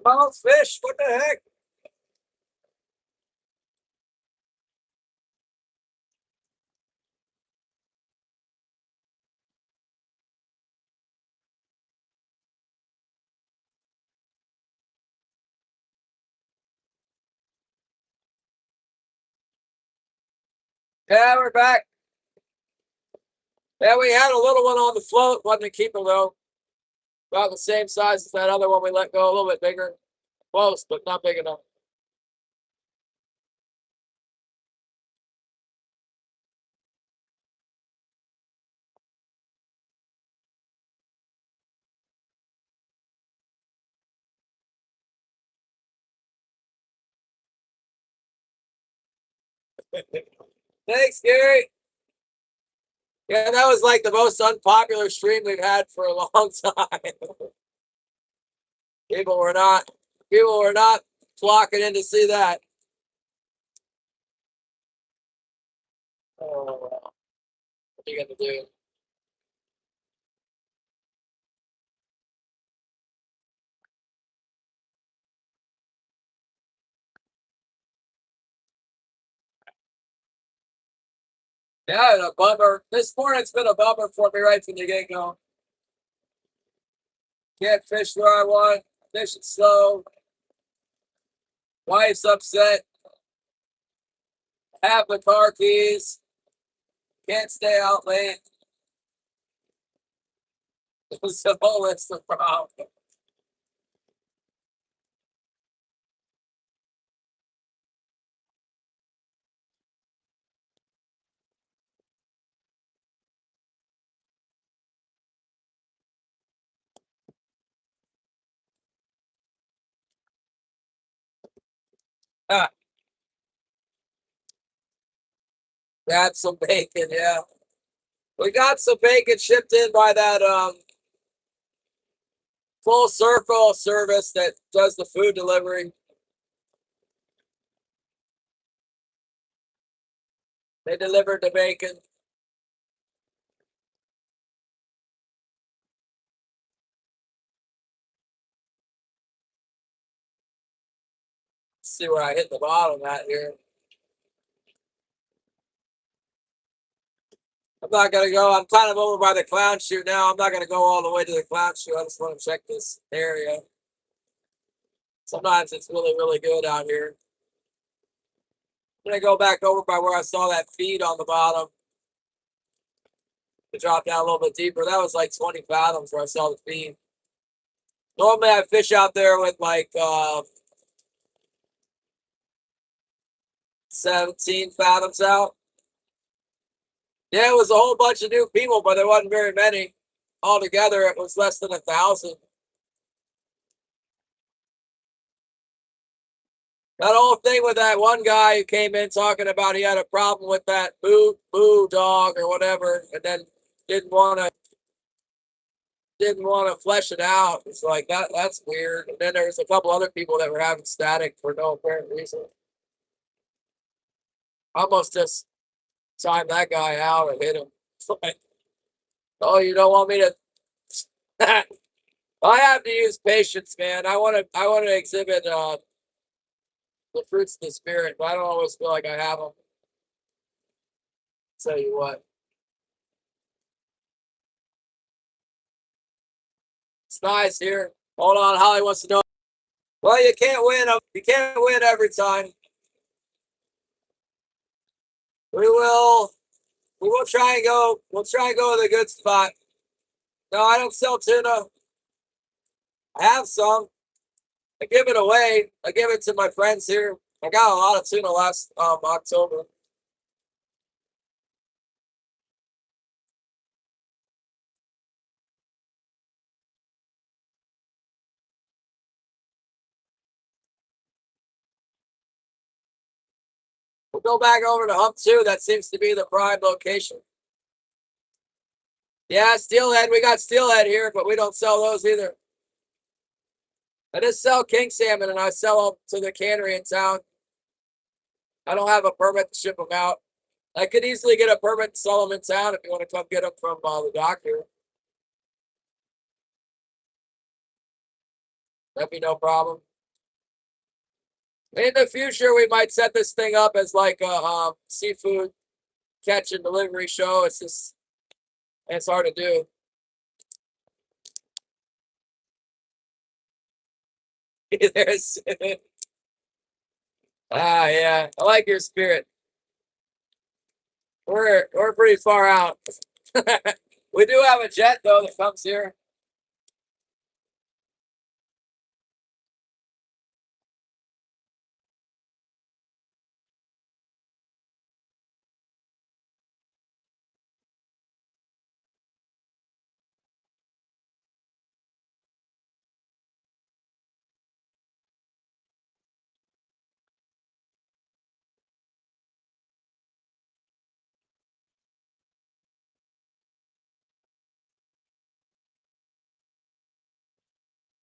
Oh, fish, what the heck? Yeah, we're back. Yeah, we had a little one on the float. Wasn't a keeper, though. About the same size as that other one we let go. A little bit bigger. Close, but not big enough. Thanks, Gary. Yeah, that was like the most unpopular stream we've had for a long time. people were not flocking in to see that. Oh, what are you gonna do? Yeah, a bummer. This morning's been a bummer for me right from the get go. Can't fish where I want. Fishing slow. Wife's upset. Have the car keys. Can't stay out late. It's a whole list of problems. Ah, got some bacon, yeah. We got some bacon shipped in by that Full Circle service that does the food delivery. They delivered the bacon. Let's see where I hit the bottom at here. I'm not gonna go. I'm kind of over by the clown chute now. I'm not gonna go all the way to the clown chute. I just want to check this area. Sometimes it's really, really good out here. I'm gonna go back over by where I saw that feed on the bottom. To drop down a little bit deeper. That was like 20 fathoms where I saw the feed. Normally I fish out there with like 17 fathoms out. Yeah, it was a whole bunch of new people, but there wasn't very many. Altogether, it was less than 1,000. That whole thing with that one guy who came in talking about he had a problem with that boo dog or whatever, and then didn't want to flesh it out. It's like that's weird. And then there's a couple other people that were having static for no apparent reason. Almost just timed that guy out and hit him. Like, oh, you don't want me to? I have to use patience, man. I want to exhibit the fruits of the spirit, but I don't always feel like I have them. Tell you what, it's nice here. Hold on, Holly wants to know. Well, you can't win. You can't win every time. We will. We will try and go. We'll try and go with a good spot. No, I don't sell tuna. I have some. I give it away. I give it to my friends here. I got a lot of tuna last October. We'll go back over to Hump 2. That seems to be the prime location. Yeah, steelhead. We got steelhead here, but we don't sell those either. I just sell king salmon, and I sell them to the cannery in town. I don't have a permit to ship them out. I could easily get a permit to sell them in town if you want to come get them from the dock here. That'd be no problem. In the future, we might set this thing up as like a seafood catch and delivery show. It's hard to do. There's yeah, I like your spirit. We're pretty far out. We do have a jet though that comes here.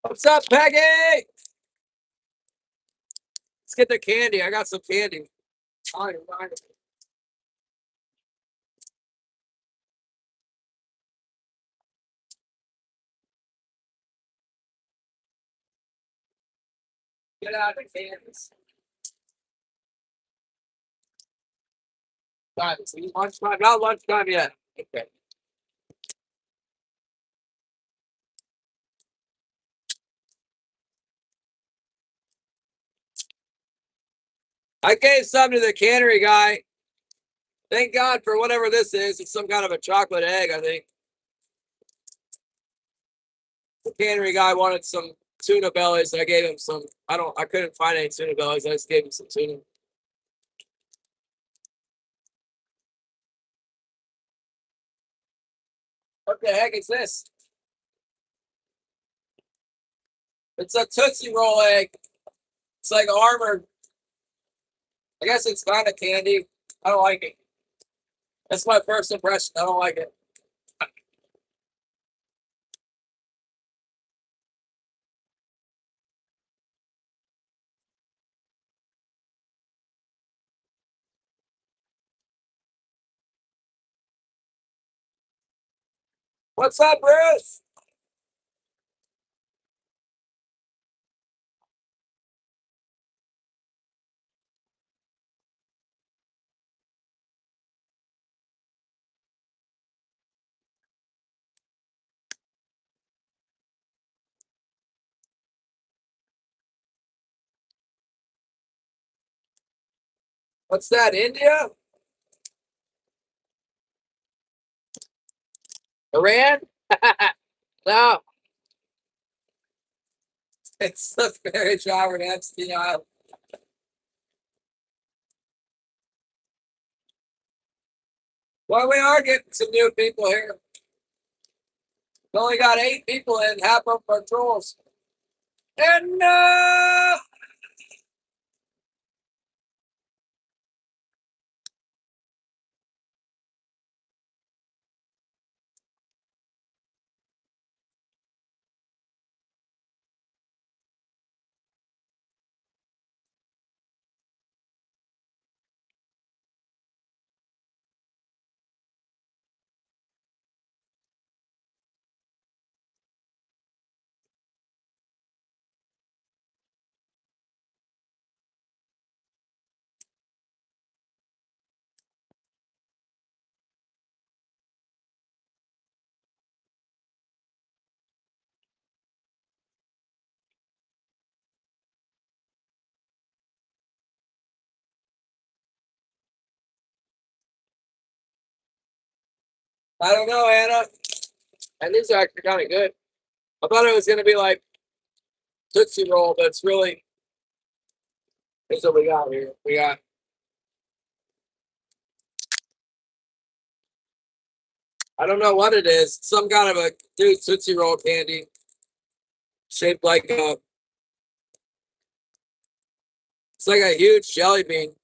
What's up, Peggy? Let's get the candy. I got some candy. Oh, you're right. Get out of the candies. Right, it's lunchtime. Not lunchtime yet. Okay. I gave some to the cannery guy. Thank God for whatever this is. It's some kind of a chocolate egg, I think. The cannery guy wanted some tuna bellies, and I gave him some. I couldn't find any tuna bellies. I just gave him some tuna. What the heck is this? It's a Tootsie Roll egg. It's like armored. I guess it's kind of candy. I don't like it. That's my first impression. I don't like it. What's up, Bruce? What's that, India? Iran? No, it's the marriage Robert Epstein Island. Well, we are getting some new people here. We only got 8 people in, half of them are trolls. And I don't know, Anna. And these are actually kind of good. I thought it was going to be like Tootsie Roll, but it's really, here's what we got here. We got, I don't know what it is, some kind of a new Tootsie Roll candy shaped like a, it's like a huge jelly bean.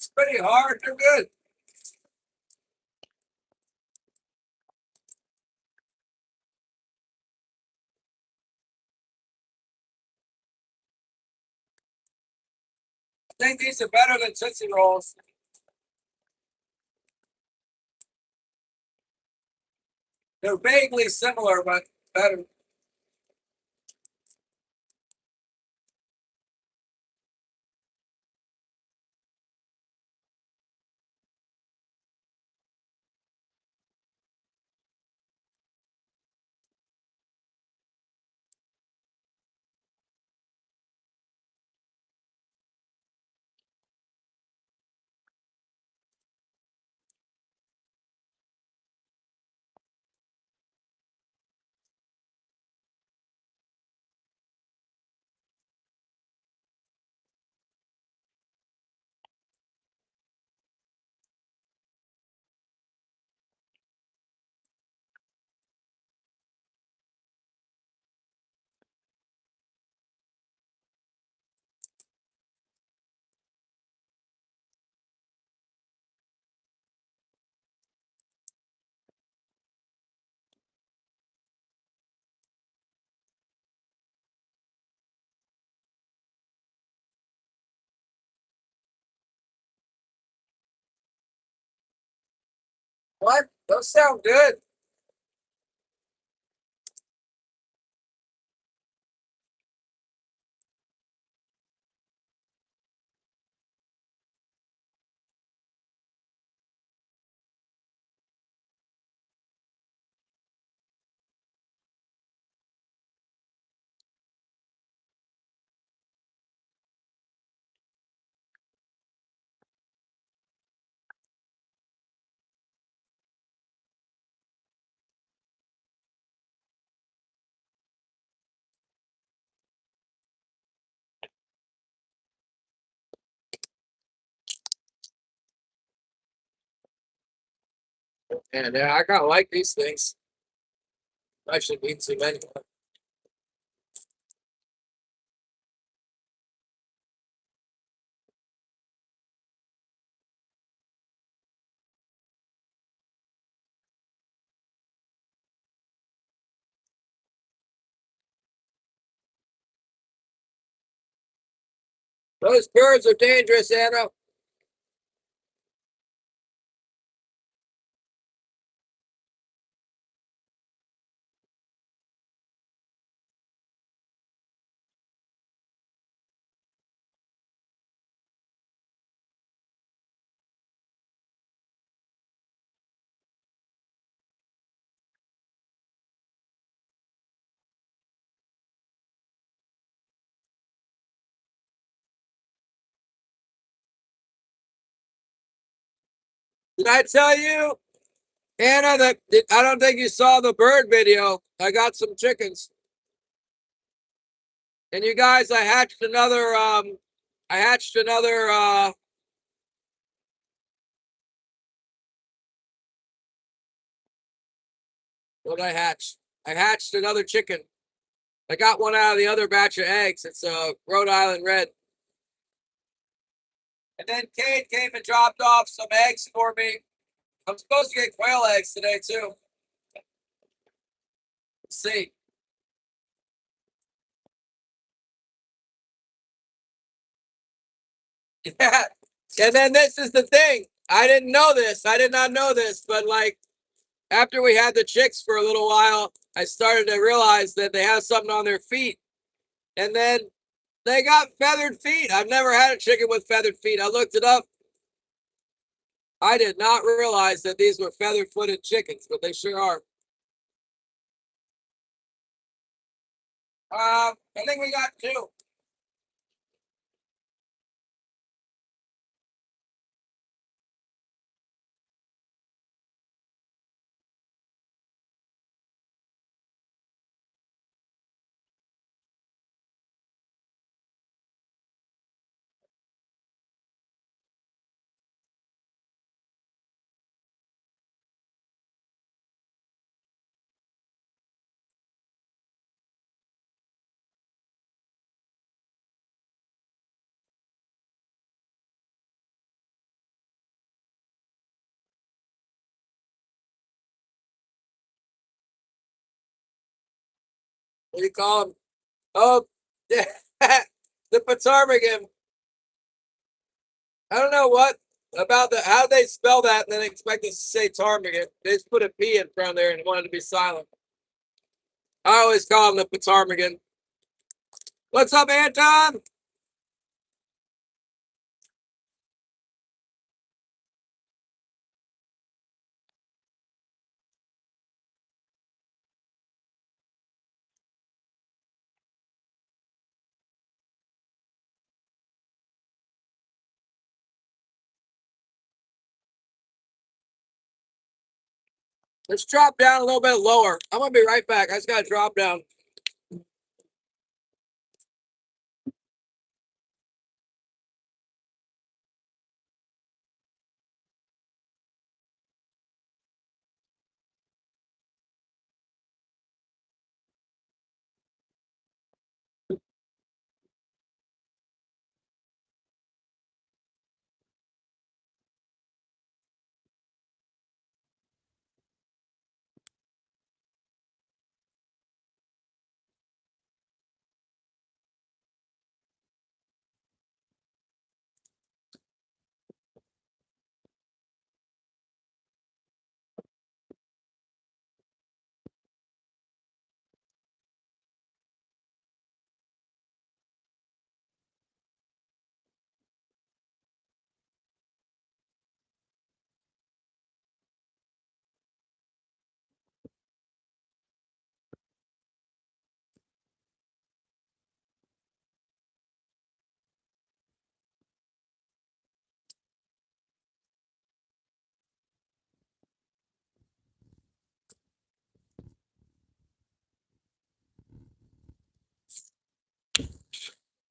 It's pretty hard. They're good. I think these are better than Tootsie Rolls. They're vaguely similar, but better. What? Those sound good. And yeah, I kind of like these things. I should eat too many. Those birds are dangerous, Anna. Did I tell you, Anna, that I don't think you saw the bird video? I got some chickens. And you guys, I hatched another what did I hatch? I hatched another chicken. I got one out of the other batch of eggs. It's a Rhode Island Red. And then Kate came and dropped off some eggs for me. I'm supposed to get quail eggs today too. Let's see. Yeah. And then this is the thing. I didn't know this. I did not know this, but like after we had the chicks for a little while, I started to realize that they have something on their feet. And then they got feathered feet. I've never had a chicken with feathered feet. I looked it up. I did not realize that these were feather-footed chickens, but they sure are. I think we got two. What do you call them? Oh, yeah, the ptarmigan. I don't know what about how they spell that and then expect us to say ptarmigan. They just put a P in front there and wanted to be silent. I always call them the ptarmigan. What's up, Anton? Let's drop down a little bit lower. I'm gonna be right back. I just gotta drop down.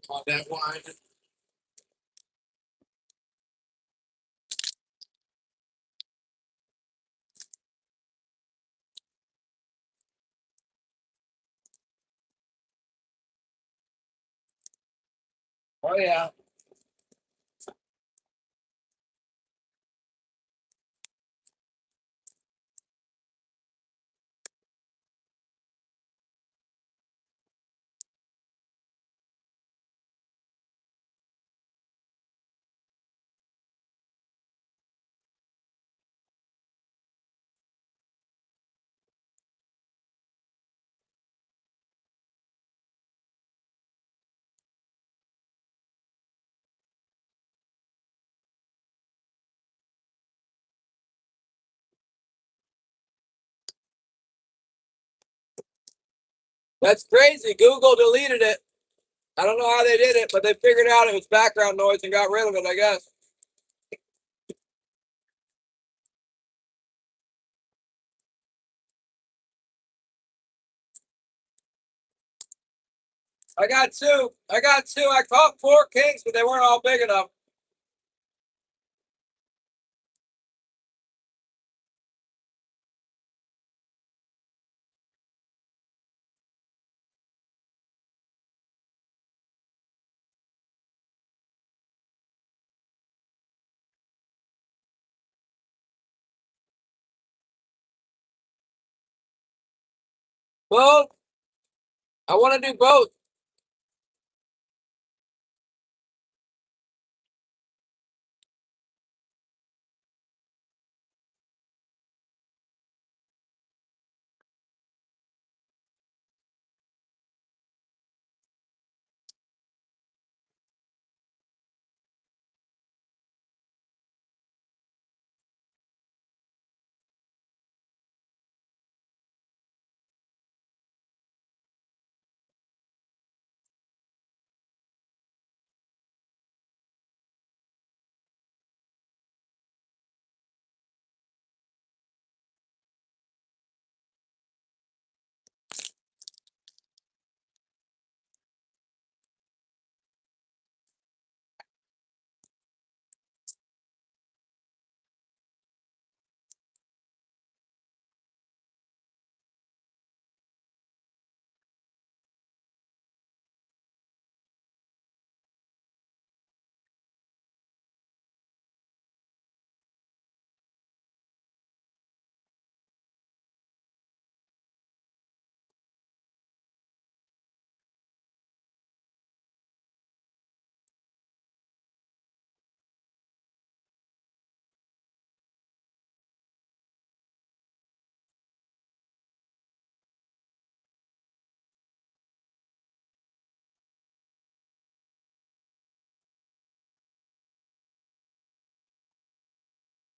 On that wine. Oh yeah. That's crazy. Google deleted it. I don't know how they did it, but they figured out it was background noise and got rid of it, I guess. I got two. I got two. I caught four kings, but they weren't all big enough. Well, I want to do both.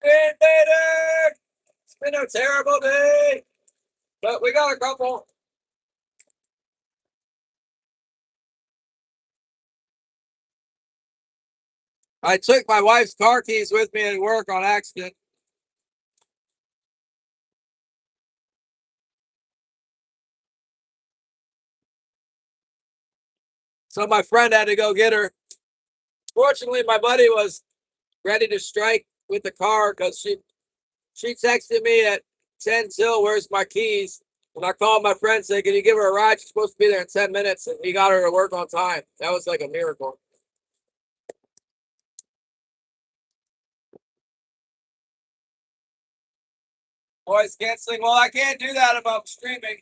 Invader! It's been a terrible day, but we got a couple. I took my wife's car keys with me at work on accident. So my friend had to go get her. Fortunately, my buddy was ready to strike with the car because she texted me at 10 till, where's my keys? And I called my friend, said, can you give her a ride? She's supposed to be there in 10 minutes. And he got her to work on time. That was like a miracle. Voice canceling. Well, I can't do that if I'm streaming.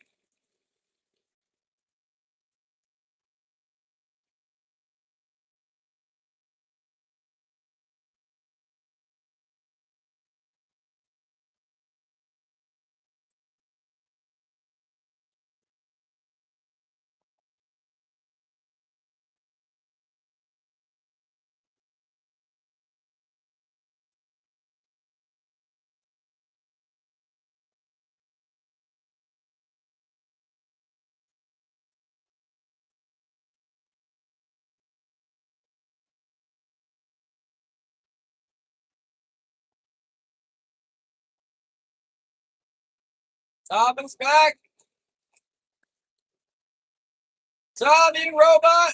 Tom is back. Tom, you robot.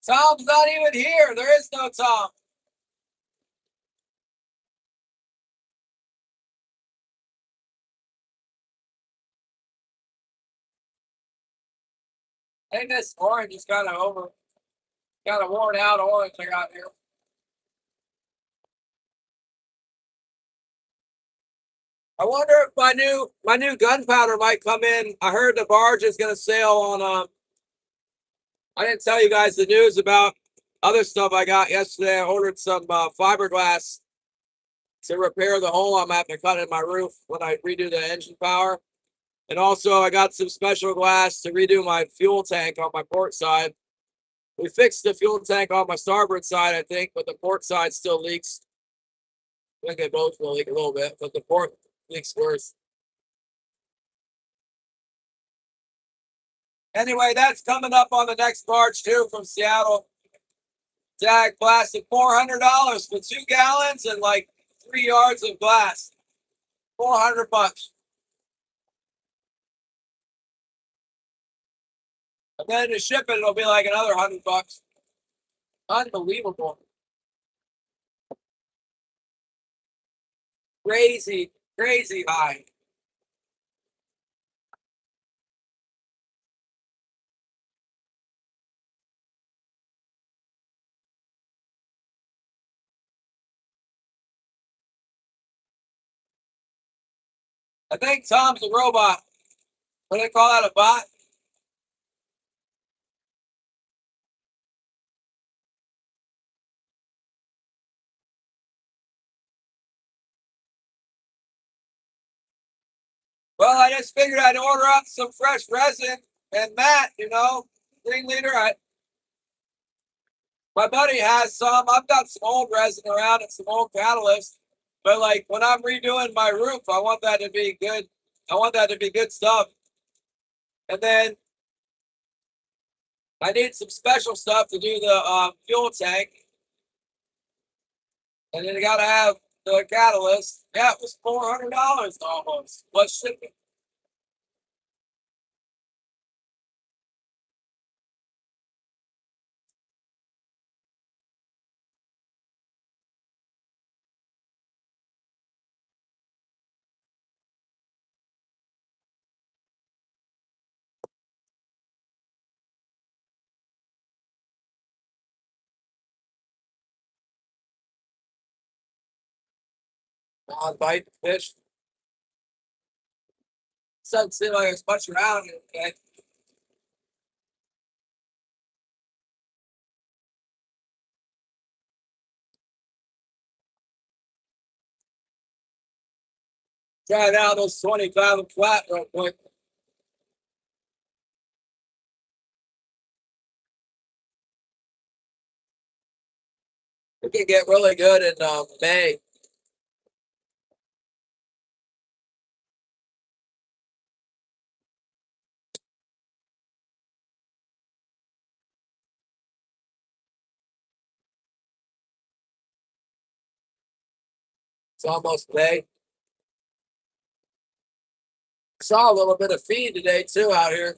Tom's not even here. There is no Tom. I think this orange is kind of worn out orange I got here. I wonder if my new gunpowder might come in. I heard the barge is gonna sail on I didn't tell you guys the news about other stuff I got yesterday. I ordered some fiberglass to repair the hole I'm having to cut in my roof when I redo the engine power. And also I got some special glass to redo my fuel tank on my port side. We fixed the fuel tank on my starboard side, I think, but the port side still leaks. I think they both will leak a little bit, but the port leaks worse. Anyway, that's coming up on the next barge too from Seattle. Jag plastic, $400 for 2 gallons and like 3 yards of glass. $400. And then to ship it, it'll be like another $100. Unbelievable. Crazy, crazy high. I think Tom's a robot. What do they call that, a bot? Well, I just figured I'd order up some fresh resin. And Matt, green leader, my buddy has some. I've got some old resin around and some old catalyst. But like when I'm redoing my roof, I want that to be good. I want that to be good stuff. And then I need some special stuff to do the fuel tank. And then you got to have the catalyst. Yeah, it was $400 almost. Plus shipping. On bite fish. Doesn't seem like there's much around here. Okay. Try it out those 20 fathom flat real quick. It can get really good in May. It's almost May. Saw a little bit of feed today too out here.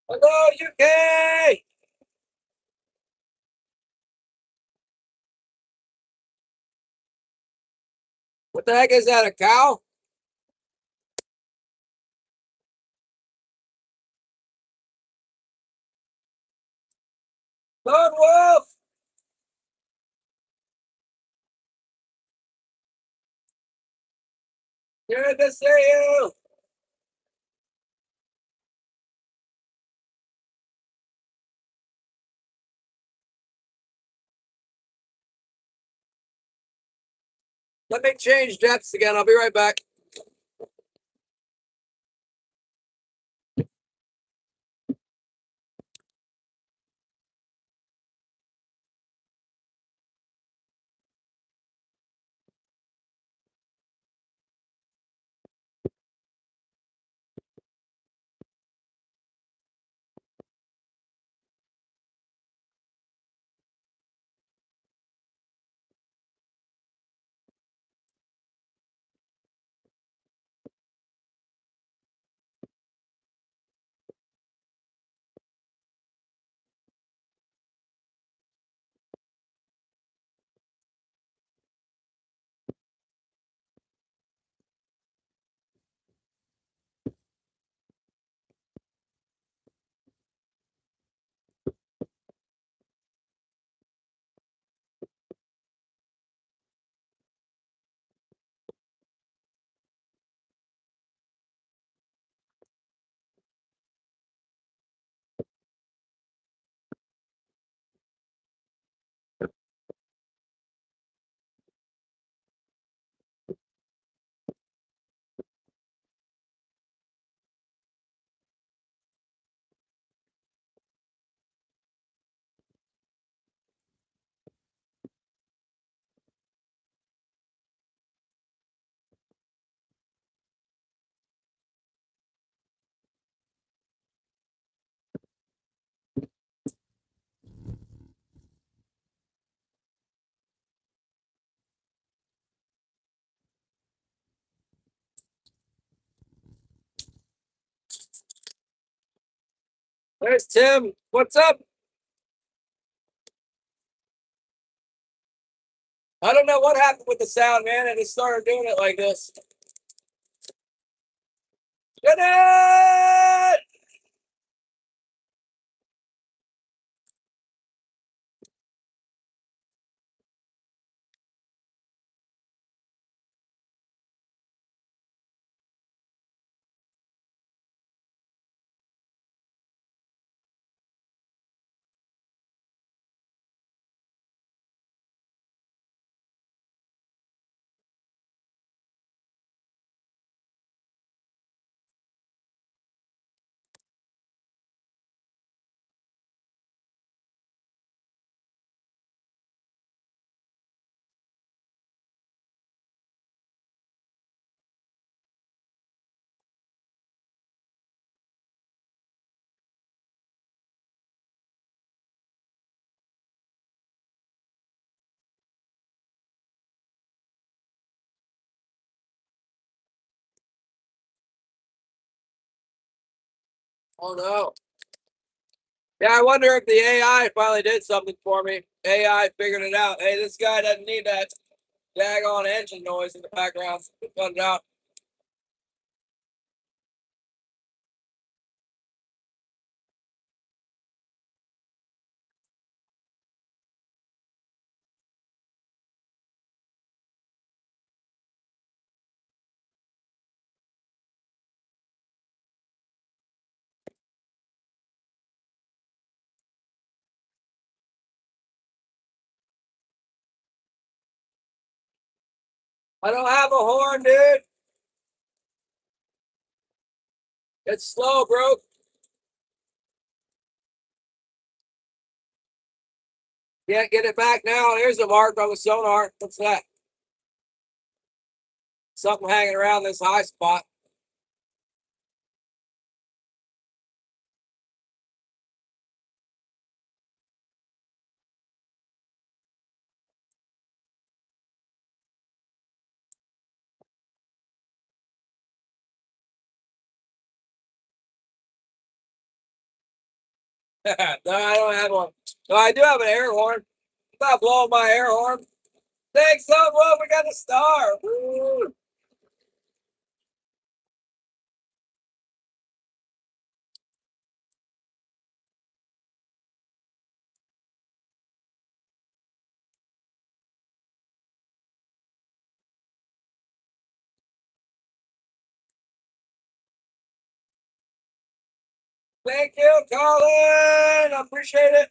Hello, UK! What the heck is that, a cow? Lone Wolf! Good to see you! Let me change depths again. I'll be right back. There's Tim. What's up? I don't know what happened with the sound, man. I just started doing it like this. Get it! Oh no. Yeah, I wonder if the AI finally did something for me. AI figured it out. Hey, this guy doesn't need that daggone engine noise in the background. Cut it out. I don't have a horn, dude. It's slow, bro. Can't get it back now. Here's a mark on the sonar. What's that? Something hanging around this high spot. No, I don't have one. No, I do have an air horn. I'm not blowing my air horn. Thanks, someone. We got a star. Woo. Thank you, Colin. I appreciate it.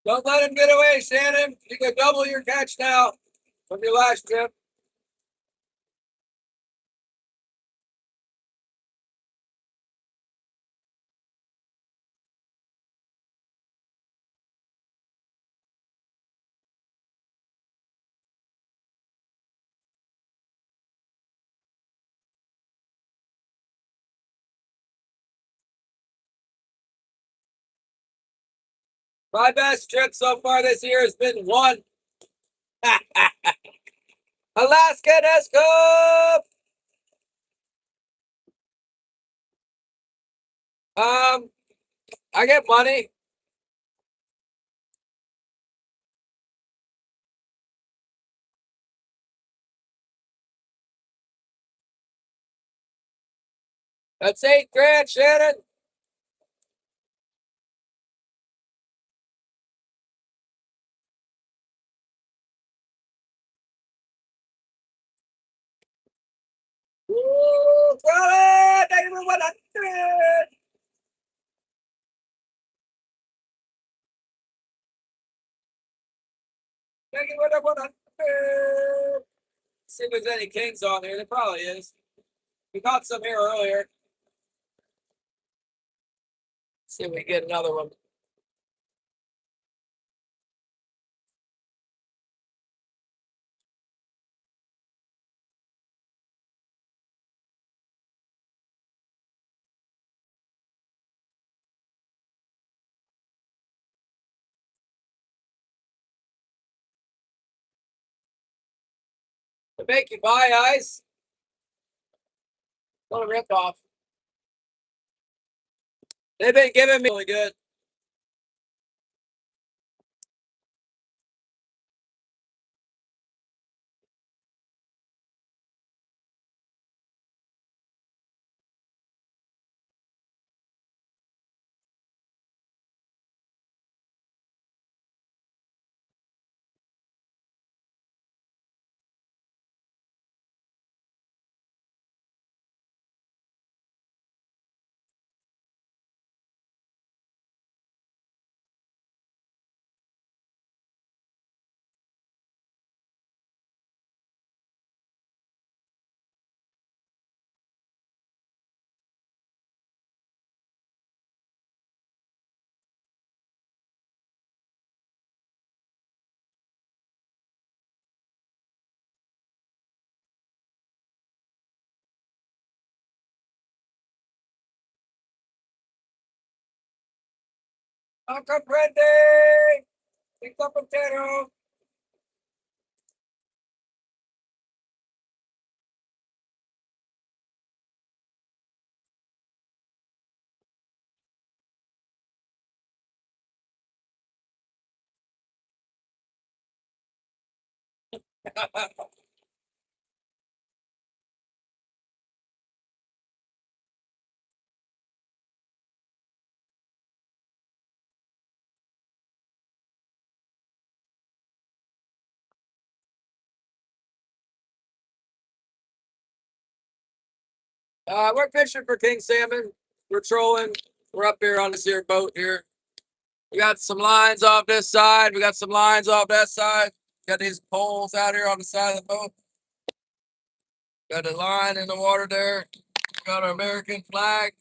Don't let him get away, Shannon. You can double your catch now from your last trip. My best trip so far this year has been one. Alaska Escope. I get money. That's 8 grand, Shannon. Woo, brother! Thank you for 100. Thank you for the 100. See if there's any kings on there. There probably is. We got some here earlier. See if we can get another one. To make you buy ice. What a ripoff. They've been giving me really good. Uncle Brendan! Pick up a potato. We're fishing for king salmon. We're trolling. We're up here on this here boat here. We got some lines off this side. We got some lines off that side. Got these poles out here on the side of the boat. Got a line in the water there. We got our American flag.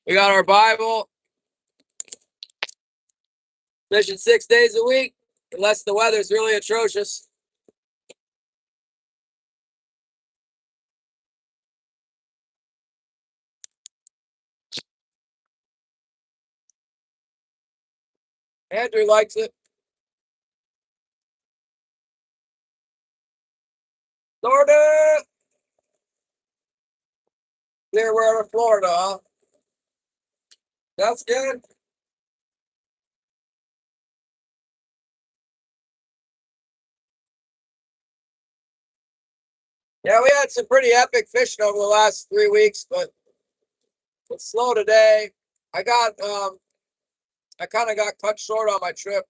We got our Bible. Fishing 6 days a week, unless the weather's really atrocious. Andrew likes it. Florida! Clearwater, Florida, huh? That's good. Yeah, we had some pretty epic fishing over the last 3 weeks, but it's slow today. I kind of got cut short on my trip.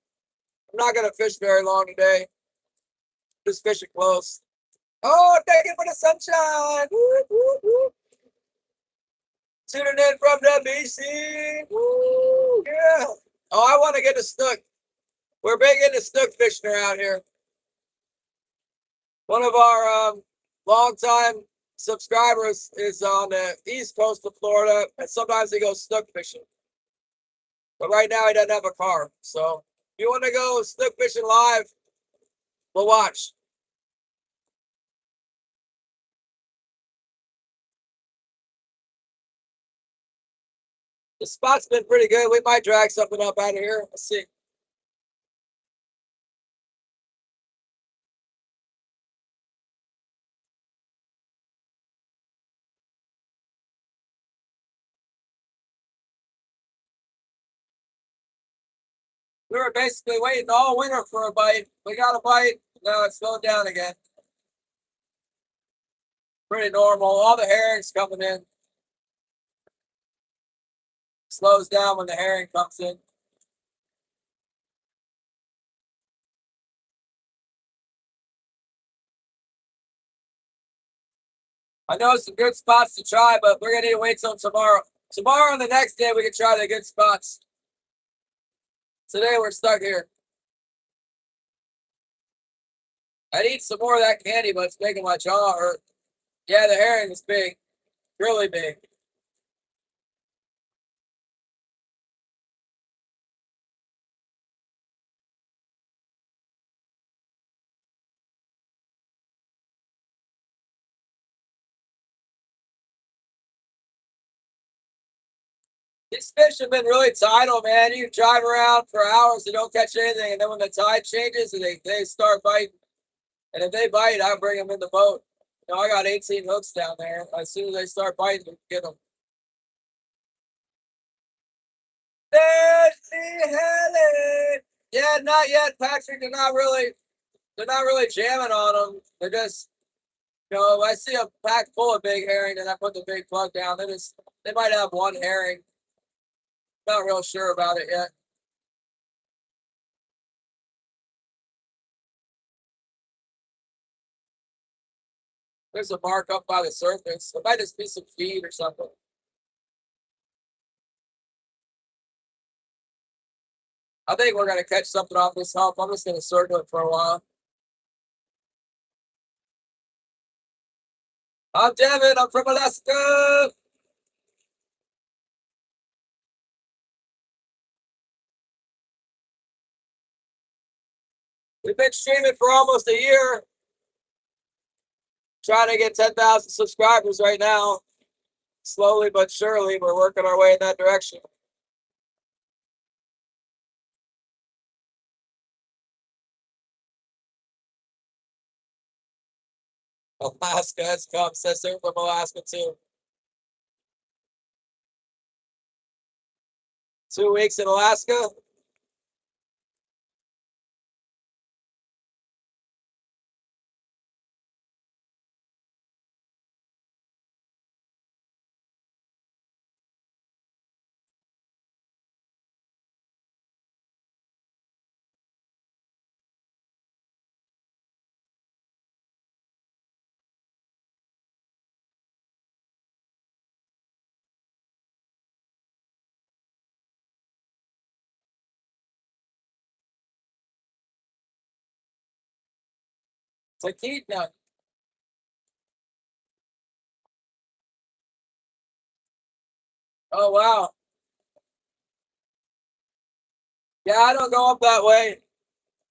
I'm not gonna fish very long today. Just fishing close. Oh, thank you for the sunshine. Woo, woo, woo. Tuning in from the BC. Woo, yeah. Oh, I want to get a snook. We're big into snook fishing around here. One of our longtime subscribers is on the east coast of Florida, and sometimes he goes snook fishing. But right now he doesn't have a car. So if you want to go snook fishing live, we'll watch. The spot's been pretty good. We might drag something up out of here. Let's see. We were basically waiting all winter for a bite. We got a bite. Now it's slowed down again. Pretty normal. All the herring's coming in. Slows down when the herring comes in. I know some good spots to try, but we're gonna need to wait till tomorrow. Tomorrow and the next day we can try the good spots. Today we're stuck here. I need some more of that candy, but it's making my jaw hurt. Yeah, the herring is big. Really big. These fish have been really tidal, man. You drive around for hours and don't catch anything, and then when the tide changes and they start biting, and if they bite, I bring them in the boat. You know, I got 18 hooks down there. As soon as they start biting, we get them. Yeah, not yet, Patrick. They're not really jamming on them. They're just, you know, if I see a pack full of big herring, then I put the big plug down. They might have one herring. Not real sure about it yet. There's a mark up by the surface. It might just be some feed or something. I think we're gonna catch something off this hump. I'm just gonna circle it for a while. I'm Devin. I'm from Alaska. We've been streaming for almost a year. Trying to get 10,000 subscribers right now. Slowly but surely, we're working our way in that direction. Alaska has come. Says they're from Alaska too. 2 weeks in Alaska. Taquita. Oh wow. Yeah, I don't go up that way.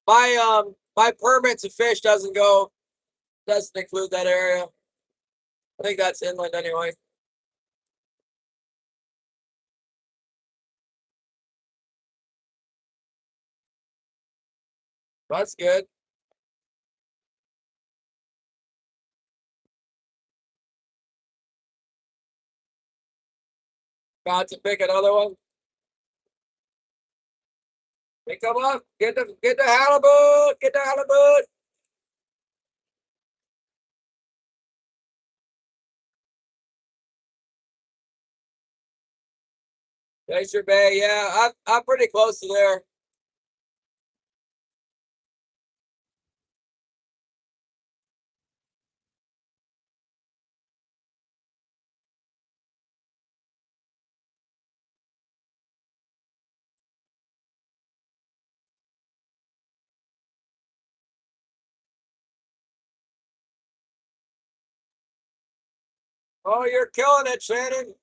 My permit to fish doesn't include that area. I think that's inland anyway. That's good. About to pick another one. Hey, come on, get the halibut, get the halibut. Glacier Bay, yeah, I'm pretty close to there. Oh, you're killing it, Shannon.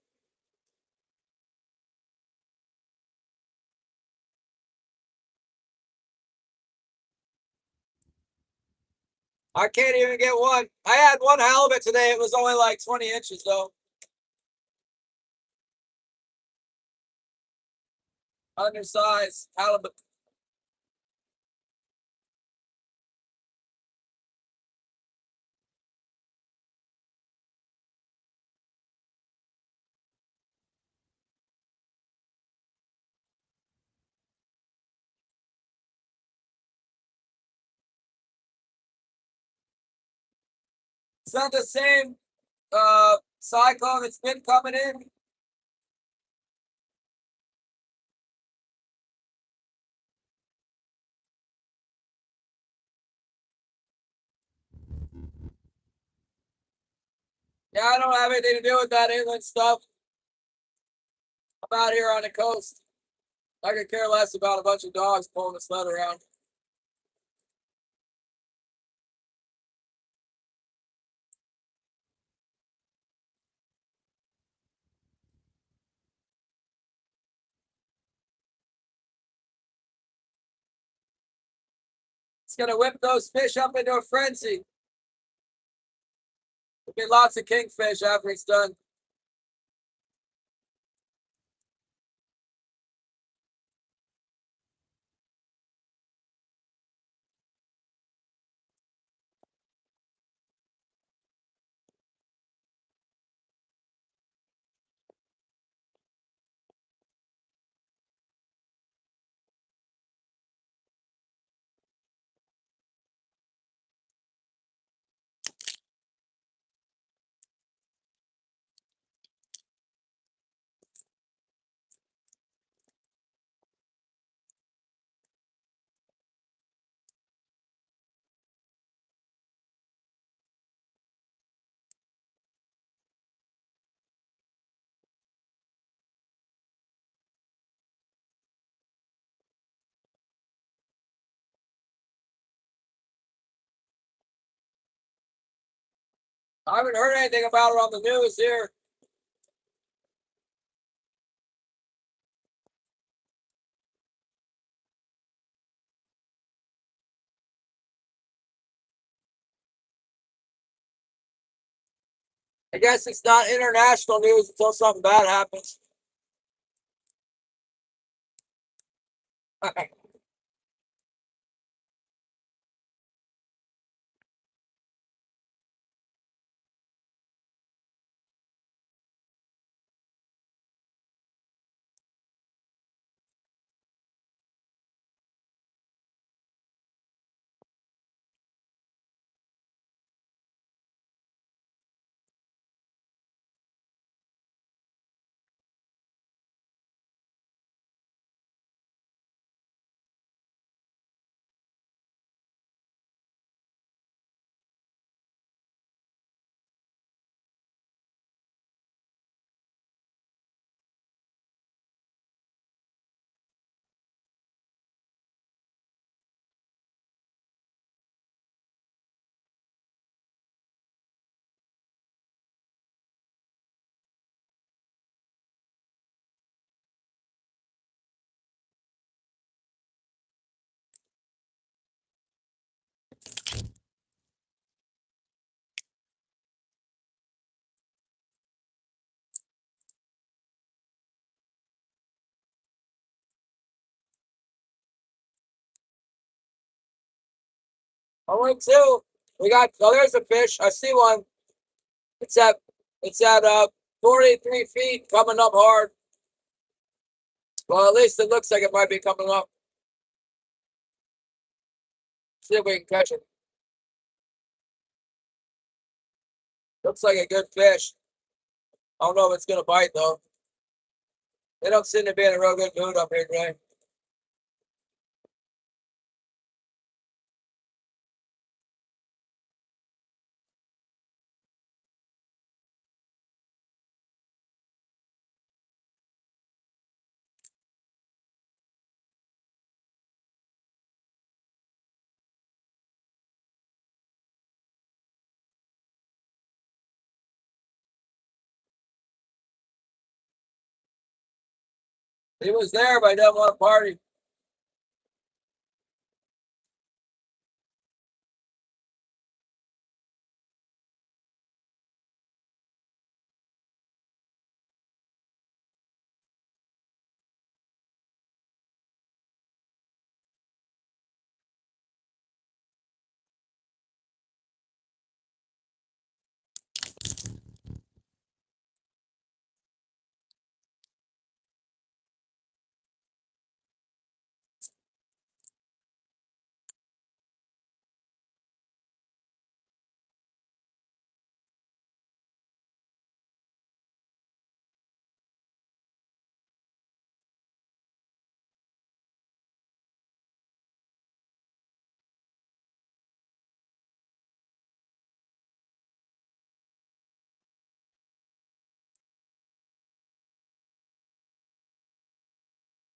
I can't even get one. I had one halibut today. It was only like 20 inches though. Undersized halibut. It's not the same cyclone that's been coming in. Yeah, I don't have anything to do with that inland stuff. I'm out here on the coast. I could care less about a bunch of dogs pulling the sled around. It's gonna whip those fish up into a frenzy. There'll be lots of kingfish after it's done. I haven't heard anything about it on the news here. I guess it's not international news until something bad happens. I went two. We got, oh, there's a fish. I see one. It's at, it's at 43 feet, coming up hard. Well, at least it looks like it might be coming up. See if we can catch it. Looks like a good fish. I don't know if it's gonna bite though. They don't seem to be in a real good mood up here today. He was there, but he doesn't want to party.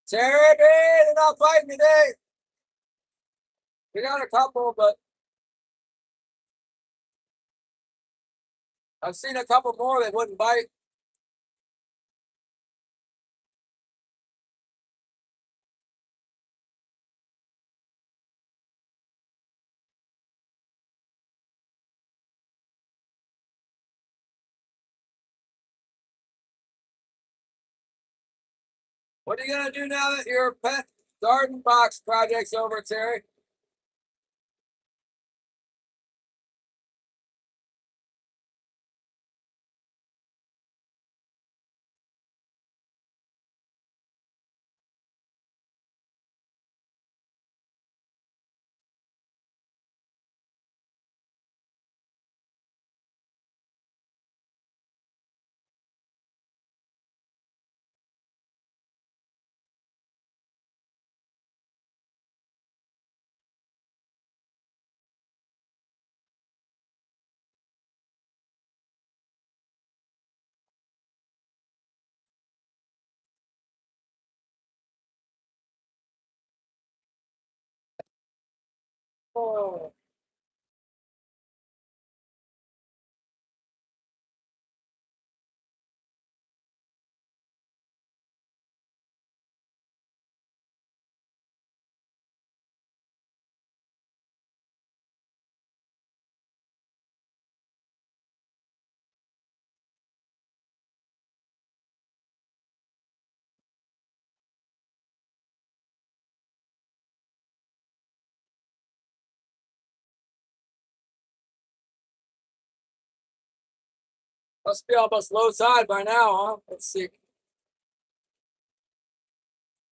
Terry, they're not biting today. We got a couple, but I've seen a couple more that wouldn't bite. What are you gonna do now that your pet garden box project's over, Terry? Oh. Must be almost low tide by now, huh? Let's see.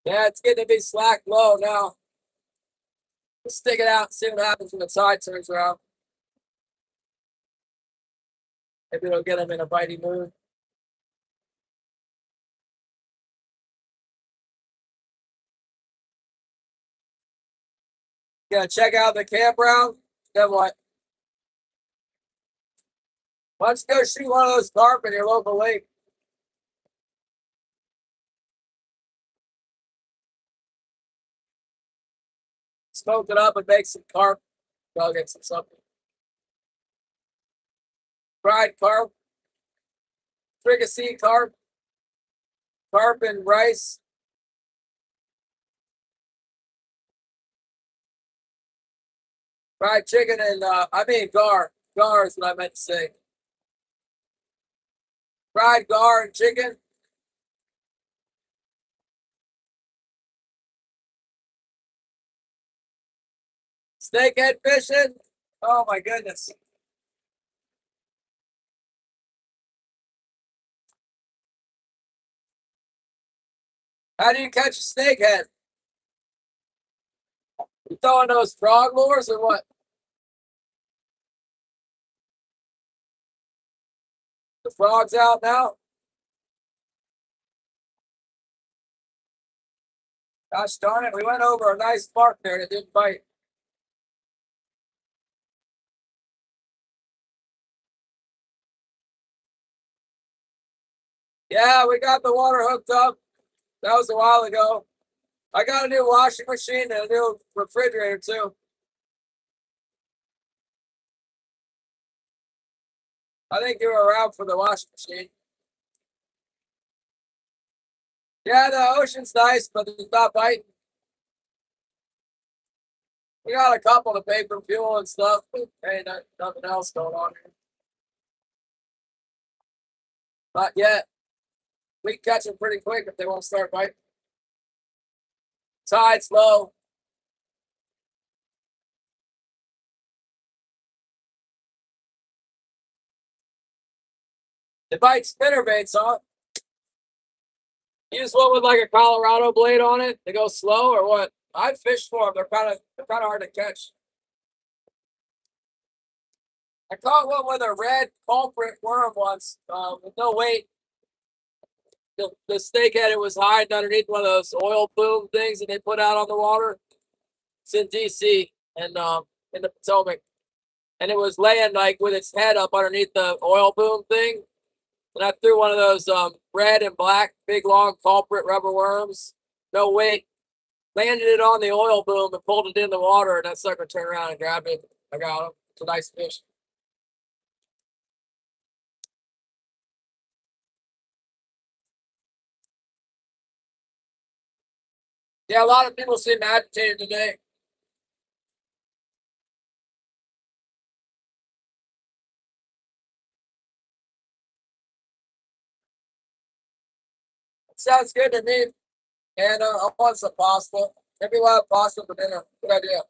Yeah, it's getting to be slack low now. Let's stick it out and see what happens when the tide turns around. Maybe it'll get them in a bitey mood. Gonna check out the campground. Then what? Why don't you go shoot one of those carp in your local lake? Smoke it up and make some carp nuggets or something. Fried carp, fricassee carp, carp and rice. Fried chicken and gar. Gar is what I meant to say. Fried gar and chicken. Snakehead fishing. Oh my goodness. How do you catch a snakehead? You throwing those frog lures or what? The frog's out now? Gosh darn it, we went over a nice mark there and it didn't bite. Yeah, we got the water hooked up. That was a while ago. I got a new washing machine and a new refrigerator too. I think you were around for the washing machine. Yeah, the ocean's nice, but it's not biting. We got a couple to pay for fuel and stuff, but ain't nothing else going on here. Not yet. We can catch them pretty quick if they won't start biting. Tide's low. They bite spinnerbaits, huh? Use one with like a Colorado blade on it. They go slow or what? I fished for them. They're kind of hard to catch. I caught one with a red culprit worm once, with no weight. The snakehead, it was hiding underneath one of those oil boom things that they put out on the water. It's in DC and in the Potomac, and it was laying like with its head up underneath the oil boom thing. And I threw one of those red and black big long culprit rubber worms, no weight, landed it on the oil boom and pulled it in the water, and that sucker turned around and grabbed it. I got him. It's a nice fish. Yeah, a lot of people seem agitated today. It sounds good to me. And I want some pasta. Maybe we'll have pasta for dinner. Good idea.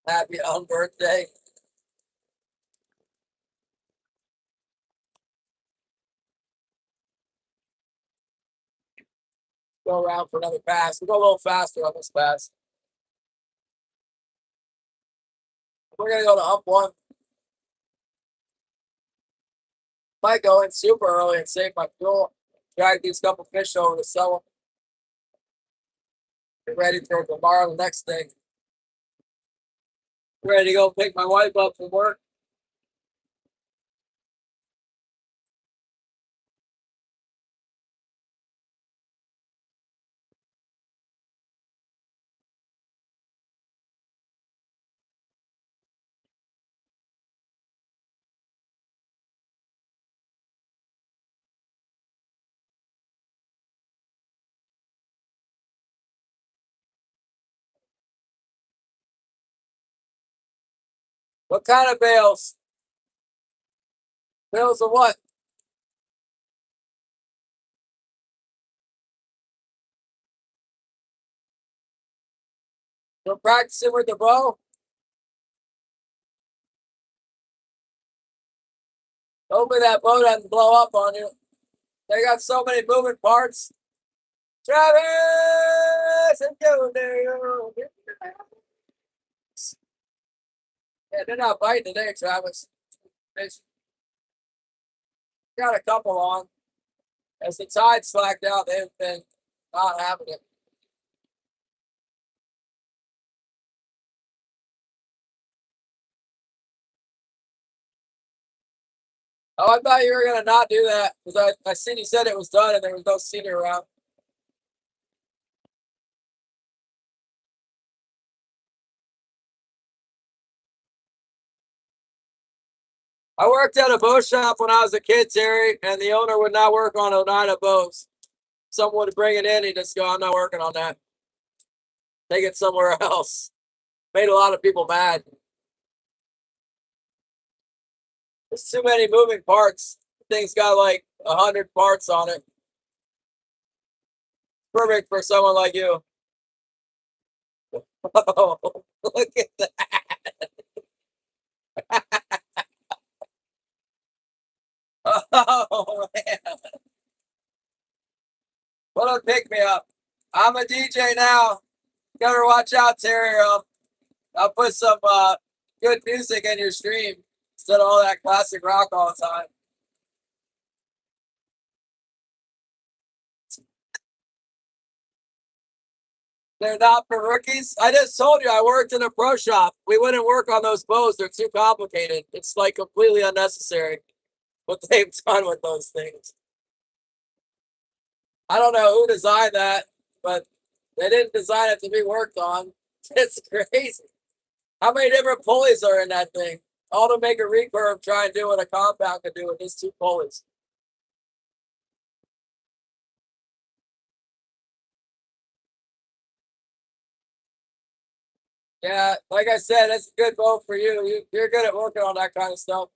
Happy birthday. Go around for another pass. We'll go a little faster on this pass. We're gonna go to up one. Might go in super early and save my fuel. Drag these couple fish over to sell them. Get ready for tomorrow, the next thing. Ready to go pick my wife up from work. What kind of bales? Bales of what? We're practicing with the bow. Hopefully that bow doesn't blow up on you. They got so many moving parts. Travis and Junior. Yeah, they're not biting today, Travis. They got a couple on. As the tide slacked out, they've been not having it. Oh, I thought you were gonna not do that because I seen you said it was done and there was no senior around. I worked at a bow shop when I was a kid, Terry, and the owner would not work on Oneida bows. Someone would bring it in, he'd just go, "I'm not working on that. Take it somewhere else." Made a lot of people mad. There's too many moving parts. Thing's got like 100 parts on it. Perfect for someone like you. Oh, look at that. Oh, man. What a pick me up. I'm a DJ now. Better watch out, Terry. I'll put some good music in your stream instead of all that classic rock all the time. They're not for rookies. I just told you I worked in a pro shop. We wouldn't work on those bows. They're too complicated. It's like completely unnecessary what they've done with those things. I don't know who designed that, but they didn't design it to be worked on. It's crazy. How many different pulleys are in that thing? All to make a recurve try and do what a compound could do with just 2 pulleys. Yeah, like I said, it's a good bow for you. You're good at working on that kind of stuff.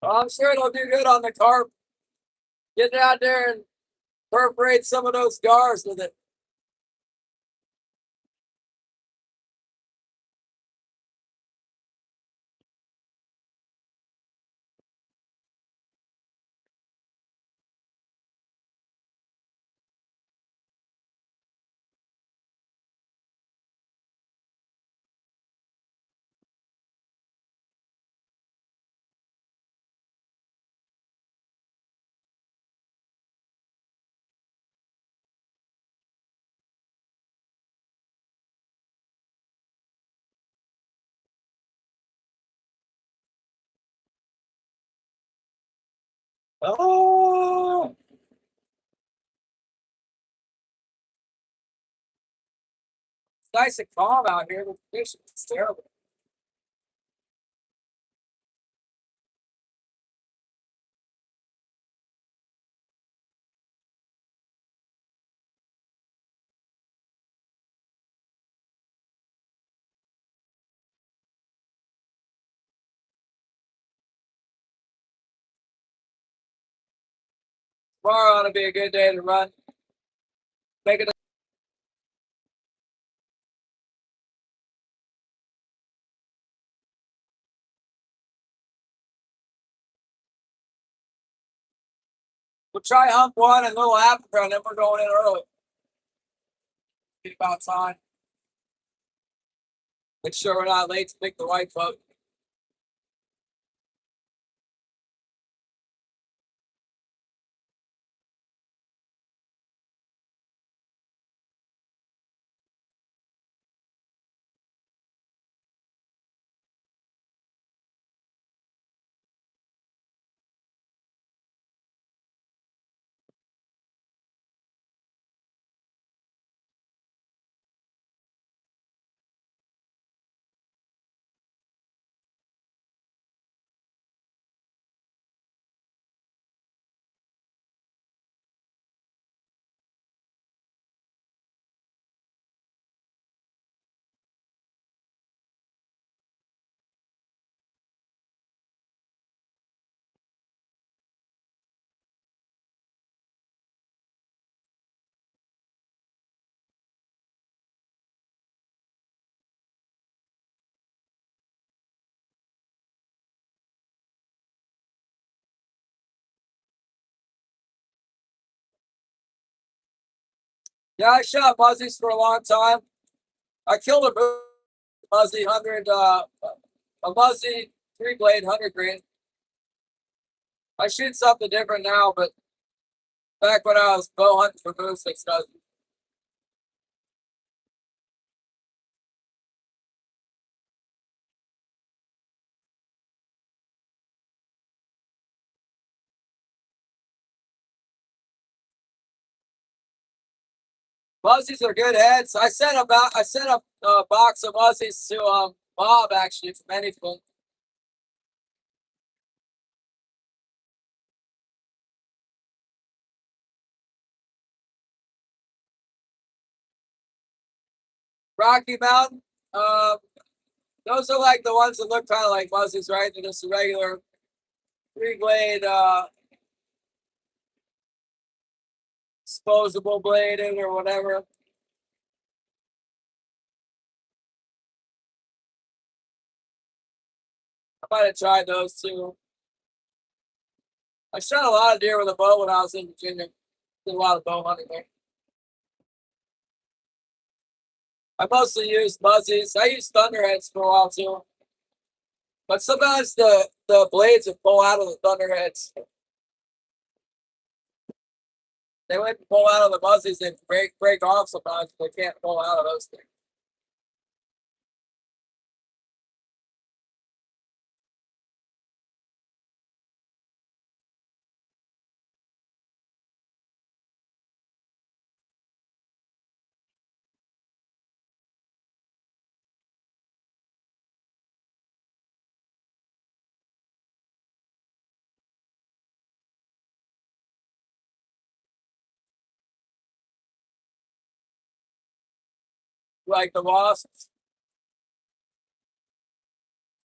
Well, I'm sure it'll do good on the carp. Get out there and perforate some of those scars with it. Oh, it's nice and calm out here. The conditions is terrible. Tomorrow ought to be a good day to run. Make it. We'll try hump one and little Africa, and then we're going in early. Be about time. Make sure we're not late to pick the white boat. Yeah, I shot muzzies for a long time. I killed a muzzy 100, a muzzy 3-blade 100 grain. I shoot something different now, but back when I was bow hunting for moose and stuff. Muzzies are good heads. I sent a box of muzzies to Bob actually from anything. Rocky Mountain. Those are like the ones that look kind of like muzzies, right? They're just a regular 3-blade disposable bladed or whatever. I might have tried those too. I shot a lot of deer with a bow when I was in Virginia. Did a lot of bow hunting there. I mostly used muzzies. I used thunderheads for a while too. But sometimes the blades would pull out of the thunderheads. They wouldn't pull out of the muzzies, they break off sometimes. They can't pull out of those things. Like the wasps.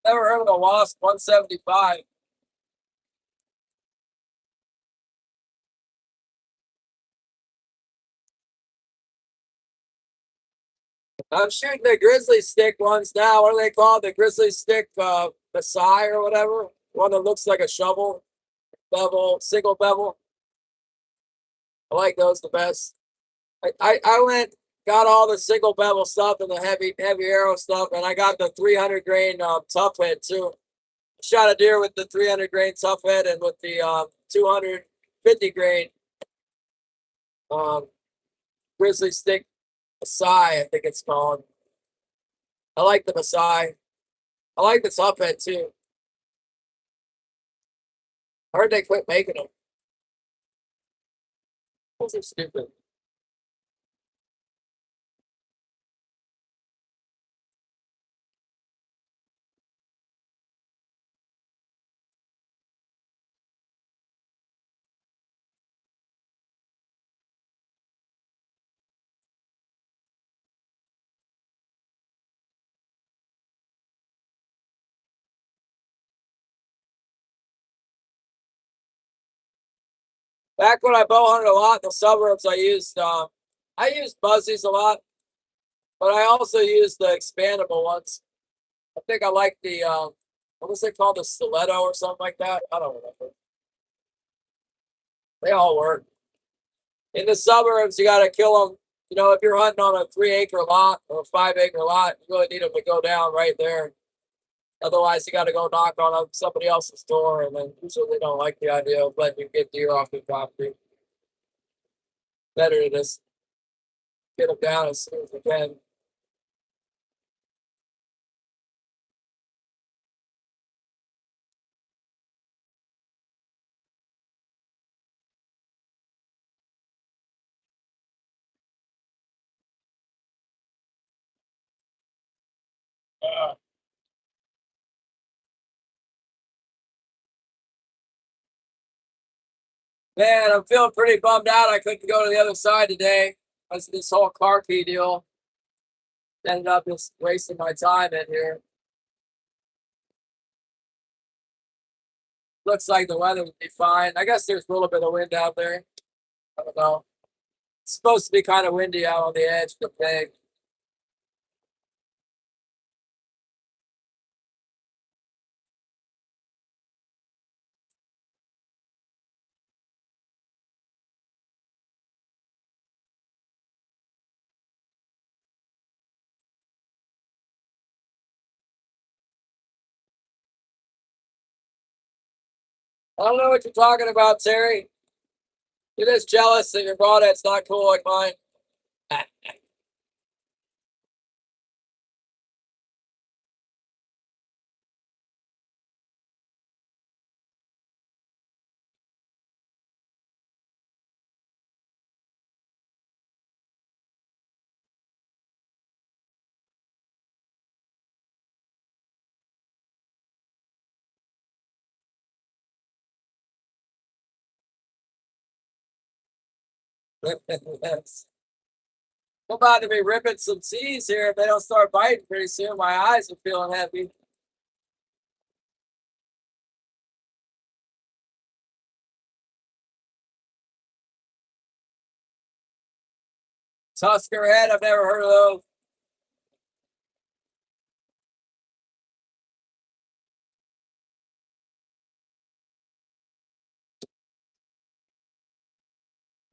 Never heard of a wasp 175. I'm shooting the grizzly stick ones now. What are they called? The grizzly stick Masai or whatever. One that looks like a shovel, bevel, single bevel. I like those the best. I went got all the single bevel stuff and the heavy arrow stuff, and I got the 300 grain tough head too. Shot a deer with the 300 grain tough head and with the 250 grain um, grizzly stick Masai, I think it's called. I like the Masai. I like the tough head too. I heard they quit making them. Those are stupid. Back when I bow hunted a lot in the suburbs, I used buzzies a lot, but I also used the expandable ones. I think I like the what was it called, the stiletto or something like that. I don't remember. They all work. In the suburbs, you got to kill them. You know, if you're hunting on a 3-acre lot or a 5-acre lot, you really need them to go down right there. Otherwise, you got to go knock on somebody else's door, and then usually they don't like the idea of letting you get deer off their property. Better to just get them down as soon as you can. Uh, Man, I'm feeling pretty bummed out. I couldn't go to the other side today. This whole car key deal ended up just wasting my time in here. Looks like the weather would be fine. I guess there's a little bit of wind out there. I don't know. It's supposed to be kind of windy out on the edge of the peg. I don't know what you're talking about, Terry. You're just jealous that your broadhead's not cool like mine. Yes. I'm about to be ripping some seas here. If they don't start biting pretty soon, my eyes are feeling heavy. Tusker head, I've never heard of those.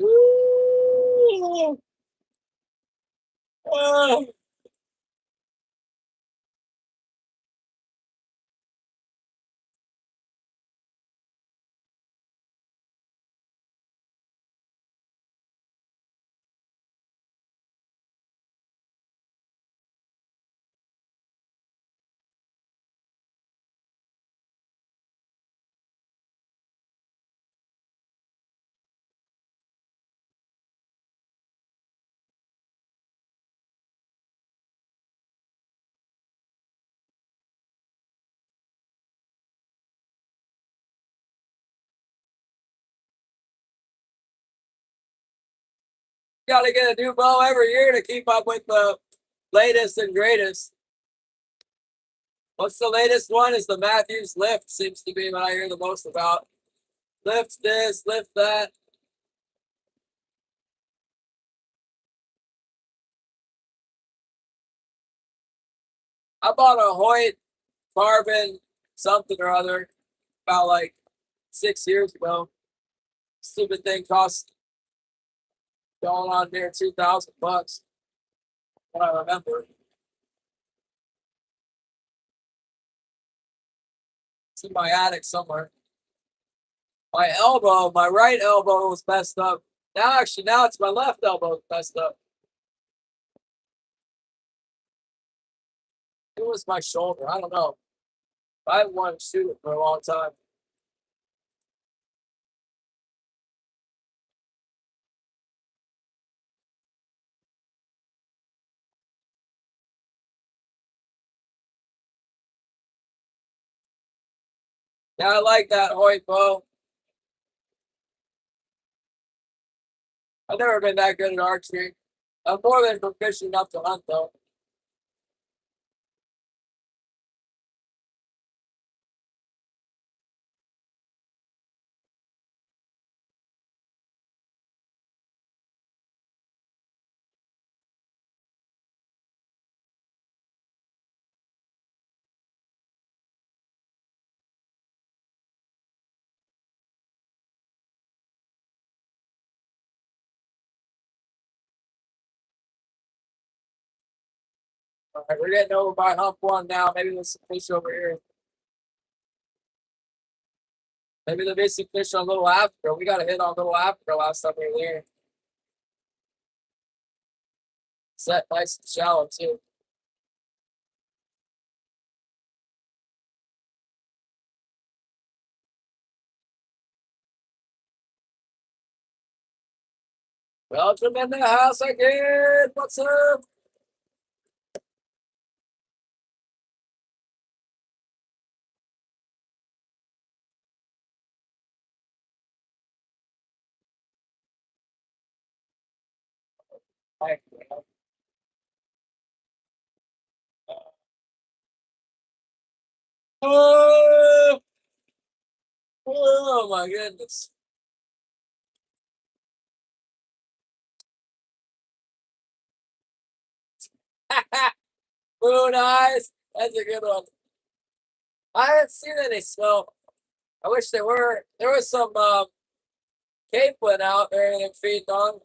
Ooh. Oh. Got to get a new bow every year to keep up with the latest and greatest. What's the latest one? Is the Matthews lift? Seems to be what I hear the most about. Lift this, lift that. I bought a Hoyt carbon something or other about like 6 years ago. Stupid thing cost going on near $2,000. What I remember. It's in my attic somewhere. My elbow, my right elbow was messed up. Now it's my left elbow messed up. It was my shoulder. I don't know. I wanted to shoot it for a long time. Yeah, I like that Hoyt bow. I've never been that good at archery. I'm more than proficient enough to hunt, though. All right, we're getting over by hump one now. Maybe there's some fish over here. Maybe there'll be some fish on Little Africa. We got a hit on Little Africa last time we were there. Set nice and shallow, too. Welcome in the house again. What's up? Oh, oh my goodness. Moon eyes. That's a good one. I haven't seen any snow. I wish there were. There was some capewood out there they're feeding on.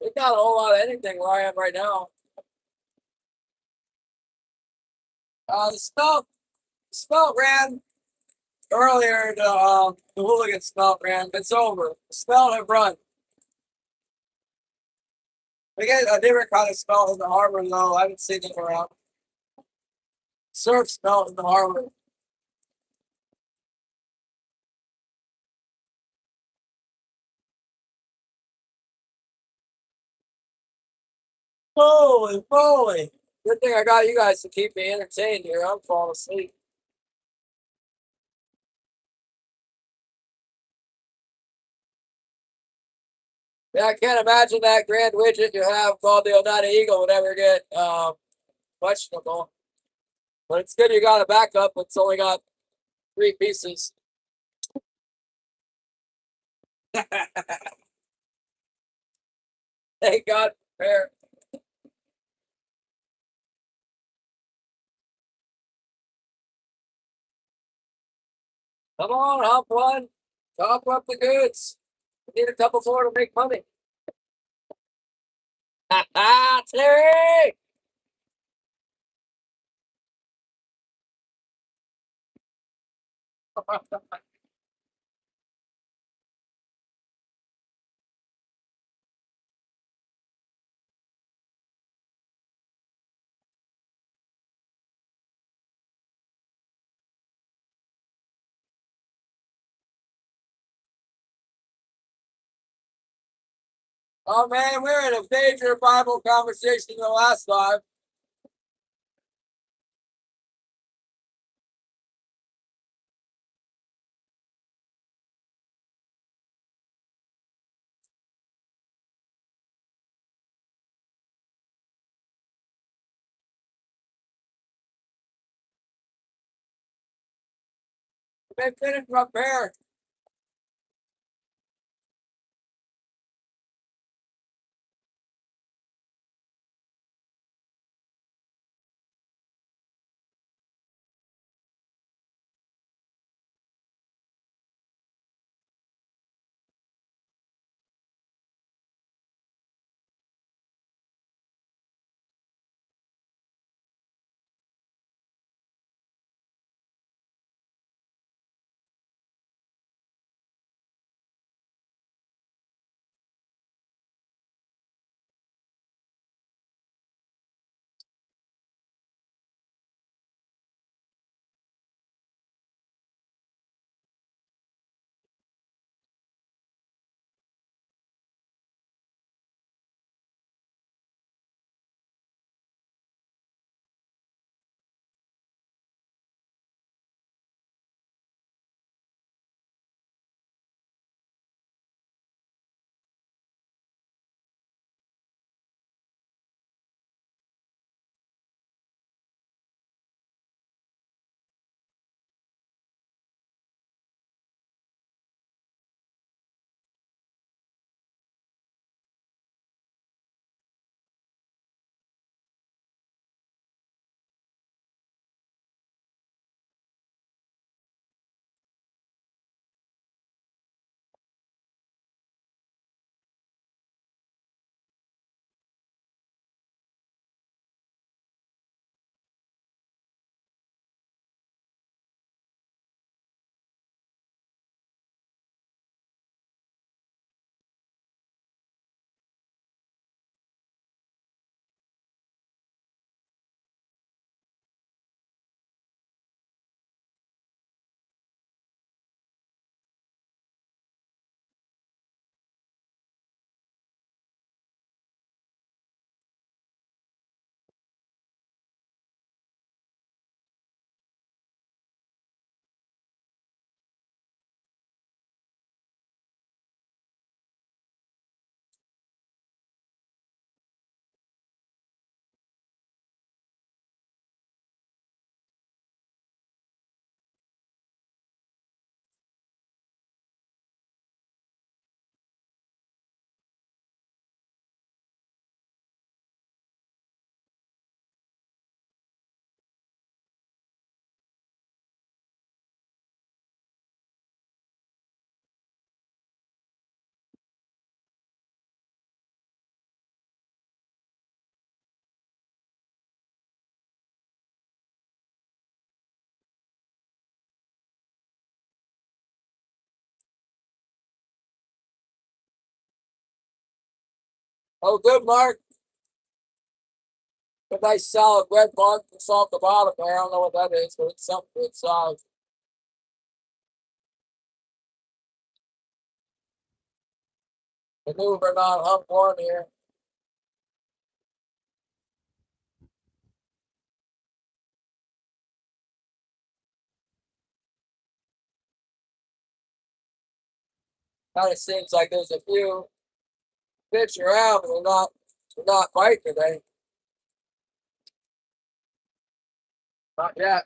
There's not a whole lot of anything where I am right now. The smelt ran earlier the hooligan smelt ran. It's over. The smelt have run. We get a different kind of smelt in the harbor though. I haven't seen them around. Surf smelt in the harbor. Holy moly! Good thing I got you guys to keep me entertained here. I'm falling asleep. Yeah, I can't imagine that grand widget you have called the Oneida Eagle would ever get questionable. But it's good you got a backup. It's only got 3 pieces. Thank God for fair. Come on, hop one. Top up the goods. We need a couple more to make money. Ha ha, Terry! Oh man, we're in a major Bible conversation in the last live. We've been finished repair. Oh, good, Mark. A nice solid red mark that's off the bottom there. I don't know what that is, but it's something good size. Maneuvering on hump one here. Kind of seems like there's a few fish around, but they're not biting today. Not yet.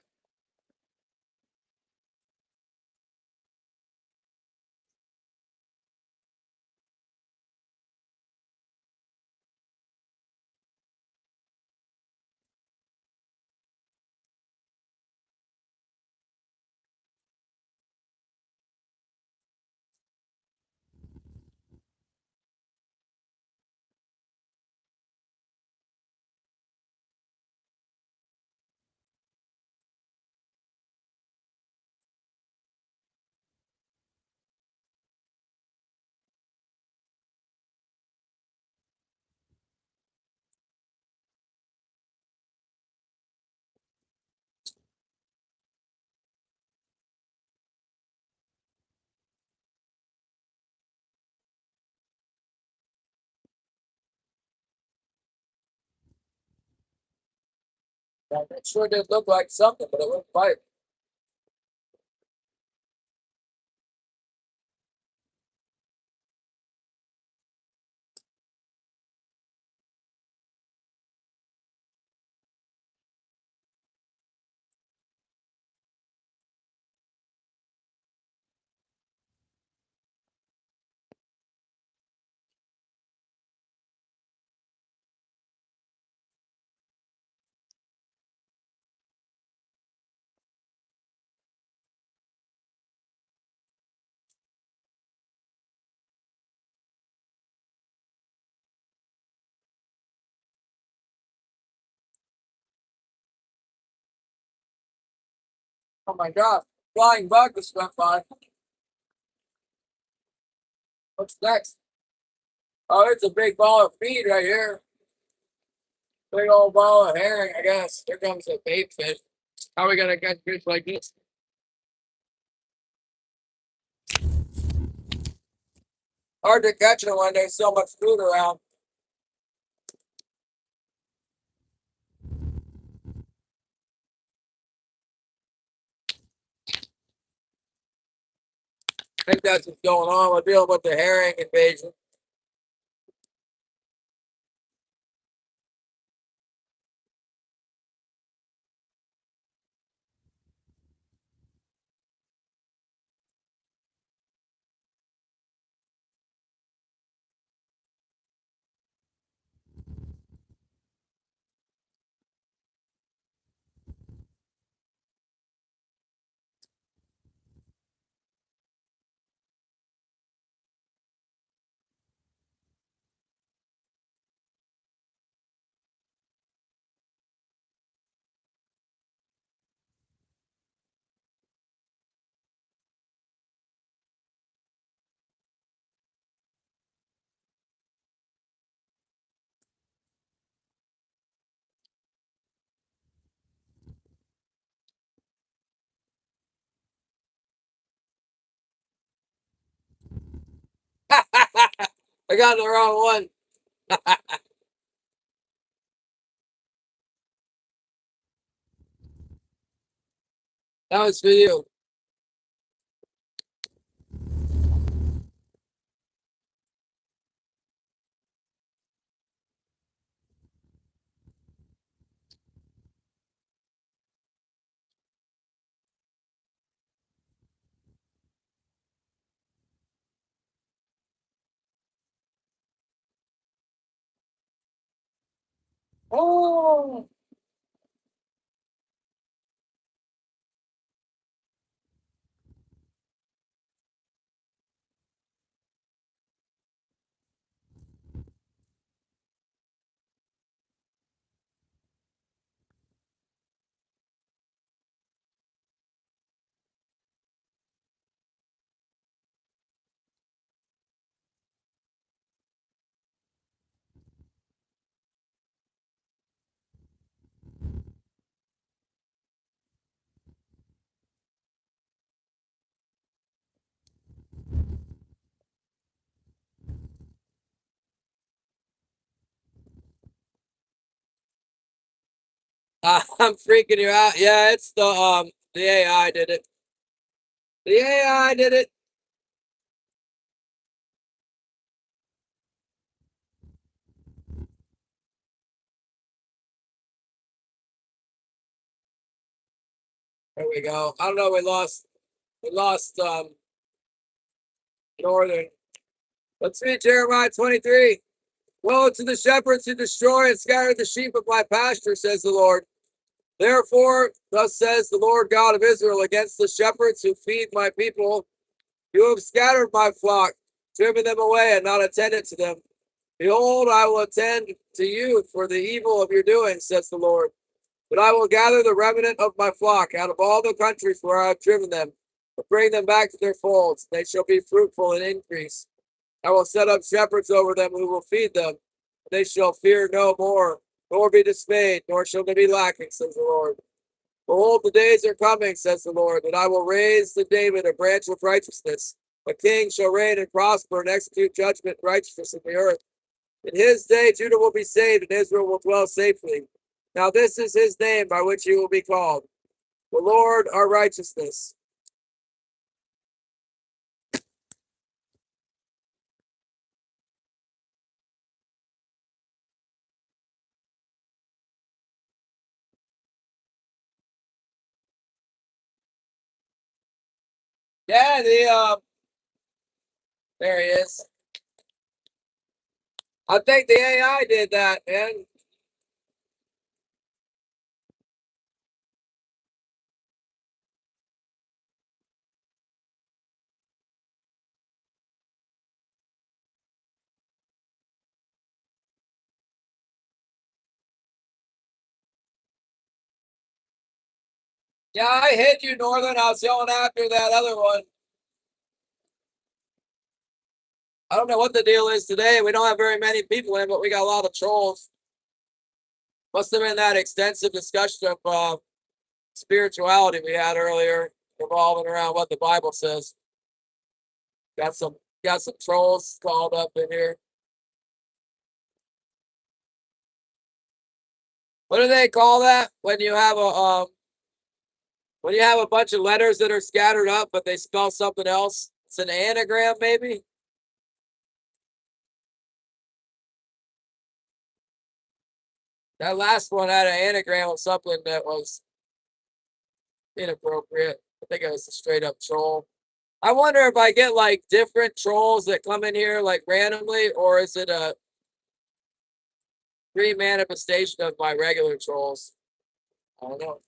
It sure did look like something, but it wouldn't bite. Oh my God. Flying bug just went by. What's next? Oh, it's a big ball of feed right here. Big old ball of herring, I guess. Here comes a bait fish. How are we gonna get fish like this? Hard to catch it when there's so much food around. I think that's what's going on. We're dealing with the herring invasion. I got the wrong one. That was for you. Oh, I'm freaking you out. Yeah, it's the AI did it. The AI did it. There we go. I don't know. We lost Northern. Let's read Jeremiah 23. Woe to the shepherds who destroy and scatter the sheep of my pasture, says the Lord. Therefore, thus says the Lord God of Israel against the shepherds who feed my people. You have scattered my flock, driven them away, and not attended to them. Behold, I will attend to you for the evil of your doing, says the Lord. But I will gather the remnant of my flock out of all the countries where I have driven them, and bring them back to their folds. They shall be fruitful and increase. I will set up shepherds over them who will feed them. They shall fear no more, nor be dismayed, nor shall they be lacking, says the Lord. Behold, the days are coming, says the Lord, that I will raise to David a branch of righteousness. A king shall reign and prosper and execute judgment and righteousness in the earth. In his day, Judah will be saved and Israel will dwell safely. Now, this is his name by which he will be called, the Lord our righteousness. Yeah, there he is. I think the AI did that, man. Yeah, I hit you, Northern. I was going after that other one. I don't know what the deal is today. We don't have very many people in, but we got a lot of trolls. Must have been that extensive discussion of spirituality we had earlier, revolving around what the Bible says. Got some trolls called up in here. What do they call that when you have a bunch of letters that are scattered up, but they spell something else? It's an anagram, maybe. That last one had an anagram of something that was inappropriate. I think it was a straight up troll. I wonder if I get like different trolls that come in here like randomly, or is it a re-manifestation of my regular trolls? I don't know.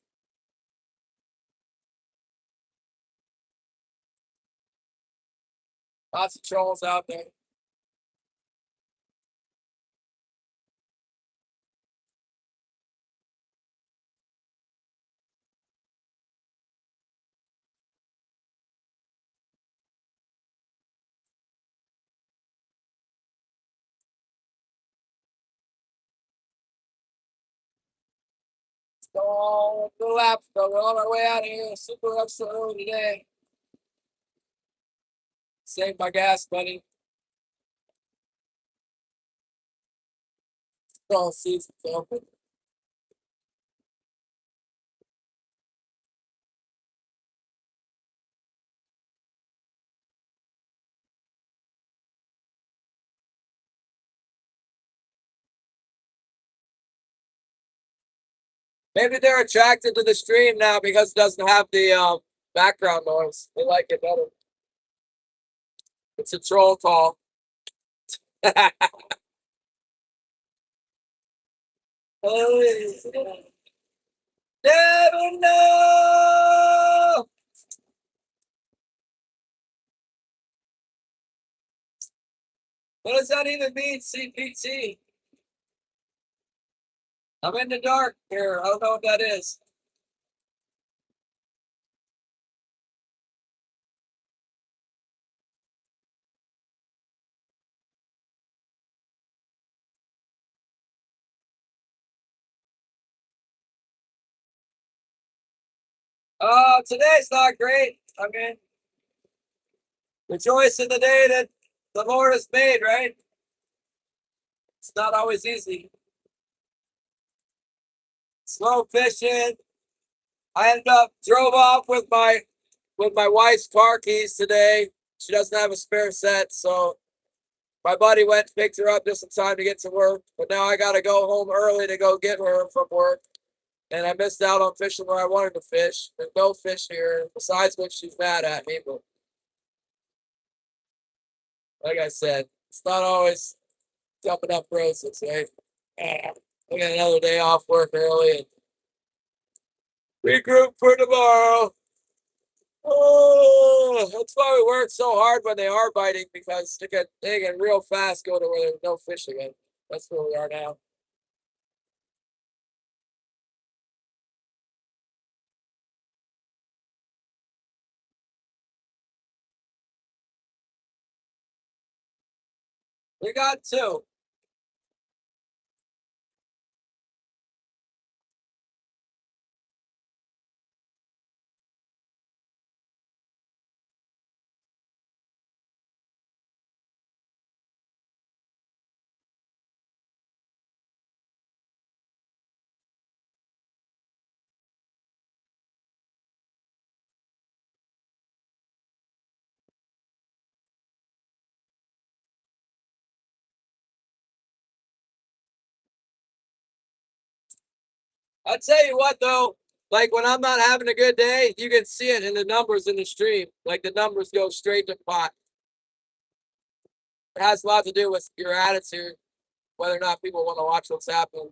Lots of trolls out there. So the lap, though. We're on our way out of here. Super extra early today. Save my gas, buddy. All season's open. Maybe they're attracted to the stream now because it doesn't have the background noise. They like it better. It's a troll call. Never know. What does that even mean, CPT? I'm in the dark here. I don't know what that is. Today's not great. I mean, rejoice in the day that the Lord has made, right? It's not always easy. slow fishing. I ended up drove off with my wife's car keys today. She doesn't have a spare set, so my buddy went and picked her up just in time to get to work. But now I gotta go home early to go get her from work. And I missed out on fishing where I wanted to fish. There's no fish here, besides which she's mad at me. But like I said, it's not always jumping up roses, right? I got another day off work early and regroup for tomorrow. Oh, that's why we work so hard when they are biting, because they can real fast go to where there's no fish again. That's where we are now. We got two. I tell you what, though, like when I'm not having a good day, you can see it in the numbers in the stream. Like the numbers go straight to pot. It has a lot to do with your attitude, whether or not people want to watch what's happening.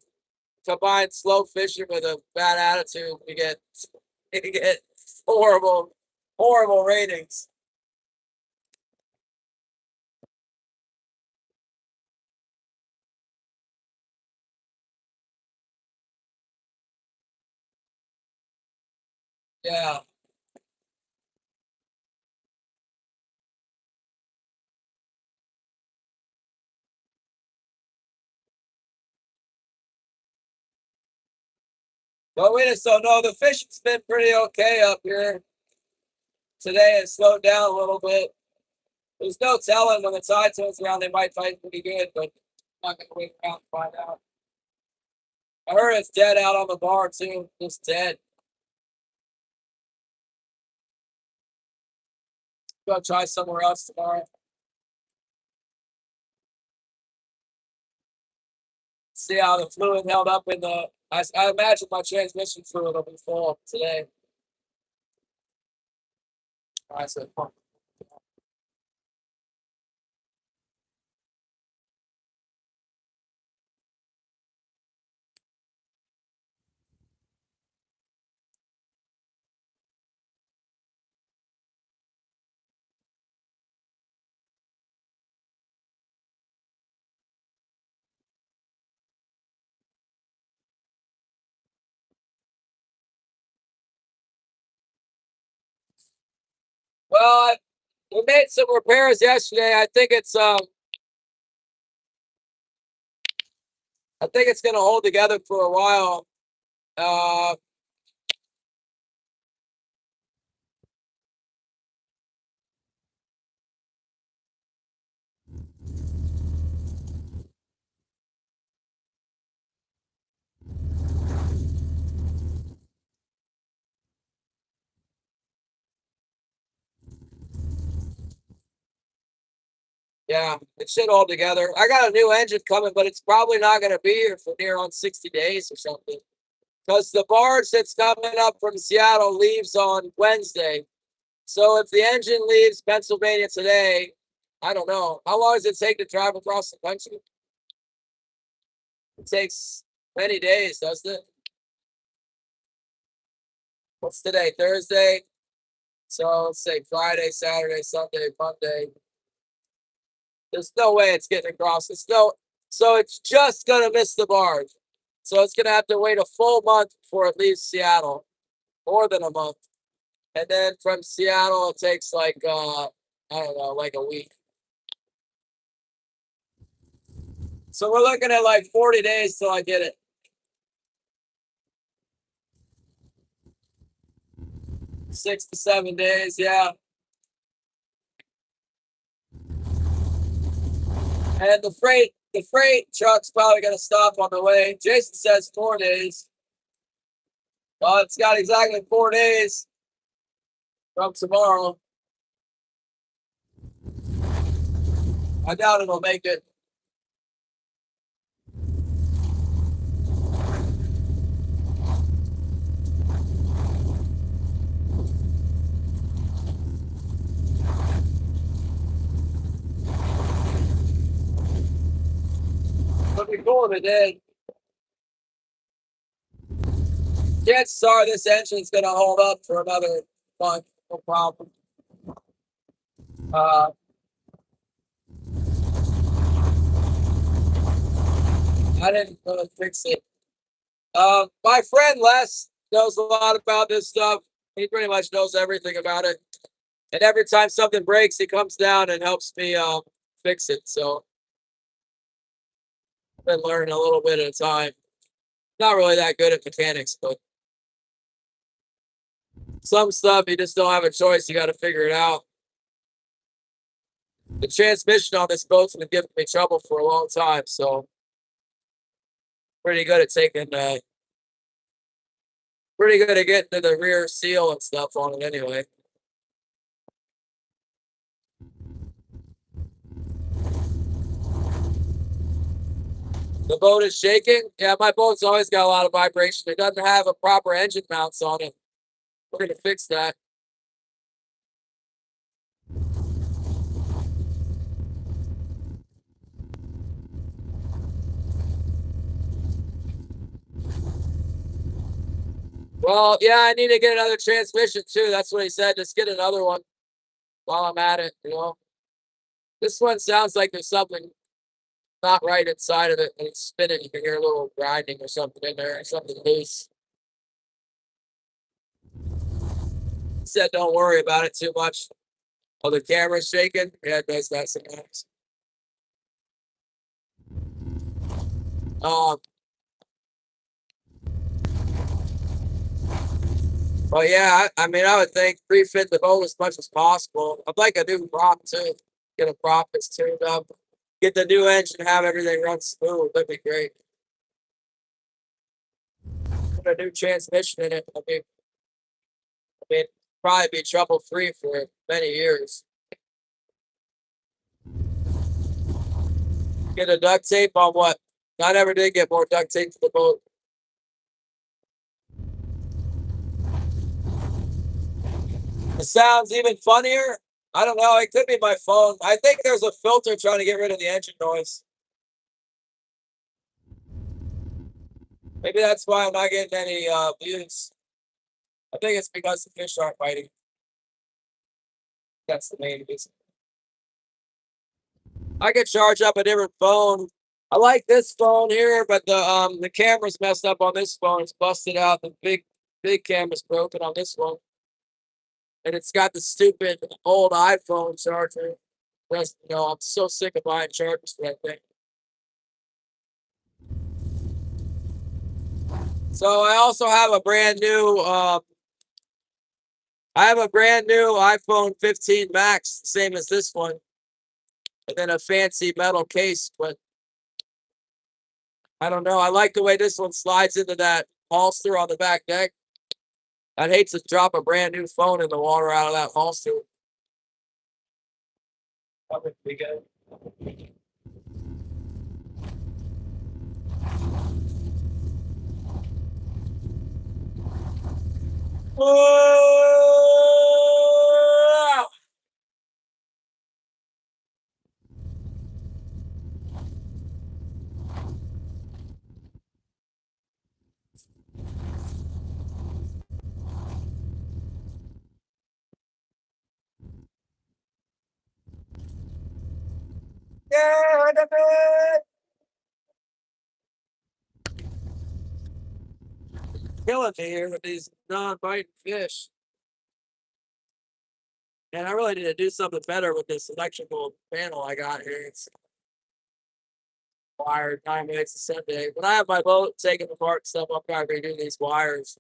Combine slow fishing with a bad attitude, you get horrible ratings. Yeah. But we just don't know. The fishing's been pretty okay up here. Today it slowed down a little bit. There's no telling when the tide turns around, they might fight pretty good, but I'm not gonna wait around to find out. I heard it's dead out on the bar too. Just dead. Go try somewhere else tomorrow. See how the fluid held up in the. I imagine my transmission fluid will be full today. I said, well, we made some repairs yesterday. I think it's gonna hold together for a while. Uh, yeah, it should hold together. I got a new engine coming, but it's probably not gonna be here for near on 60 days or something. Because the barge that's coming up from Seattle leaves on Wednesday. So if the engine leaves Pennsylvania today, I don't know. How long does it take to drive across the country? It takes many days, doesn't it? What's today? Thursday. So let's say Friday, Saturday, Sunday, Monday. There's no way it's getting across. So it's just gonna miss the barge. So it's gonna have to wait a full month before it leaves Seattle. More than a month. And then from Seattle it takes like I don't know, like a week. So we're looking at like 40 days till I get it. 6 to 7 days, yeah. And the freight truck's probably gonna stop on the way. Jason says 4 days. Well, it's got exactly 4 days from tomorrow. I doubt it'll make it. It'll be cool if it did. Chances are this engine's going to hold up for another month. No problem. I didn't really fix it. My friend Les knows a lot about this stuff. He pretty much knows everything about it. And every time something breaks, he comes down and helps me fix it. So I've been learning a little bit at a time. Not really that good at mechanics, but some stuff you just don't have a choice. You got to figure it out. The transmission on this boat's been giving me trouble for a long time, so pretty good at pretty good at getting to the rear seal and stuff on it anyway. The boat is shaking. Yeah, my boat's always got a lot of vibration. It doesn't have a proper engine mounts on it. We're gonna fix that. Well, yeah, I need to get another transmission too. That's what he said. Just get another one while I'm at it. This one sounds like there's something not right inside of it, and it's spinning. You can hear a little grinding or something in there, or something loose. He said don't worry about it too much. Oh, the camera's shaking? Yeah, it does that sometimes. Um, well, yeah, I mean, I would think refit the boat as much as possible. I'd like a new prop too. Get a prop that's tuned up. Get the new engine, have everything run smooth. That'd be great. Put a new transmission in it. I mean, probably be trouble free for many years. Get a duct tape on what? I never did get more duct tape for the boat. It sounds even funnier. I don't know. It could be my phone. I think there's a filter trying to get rid of the engine noise. Maybe that's why I'm not getting any views. I think it's because the fish aren't biting. That's the main reason. I could charge up a different phone. I like this phone here, but the camera's messed up on this phone. It's busted out. The big camera's broken on this one. And it's got the stupid old iPhone charger. I'm so sick of buying chargers for that thing. So I also have a brand new iPhone 15 Max, same as this one, and then a fancy metal case. But I don't know. I like the way this one slides into that holster on the back deck. I'd hate to drop a brand new phone in the water out of that holster. That would be good. Oh! Yeah, killing me here with these non-biting fish. And I really need to do something better with this electrical panel I got here. It's wired 9 minutes to Sunday. When I have my boat taken apart and stuff, I'll probably redo these wires.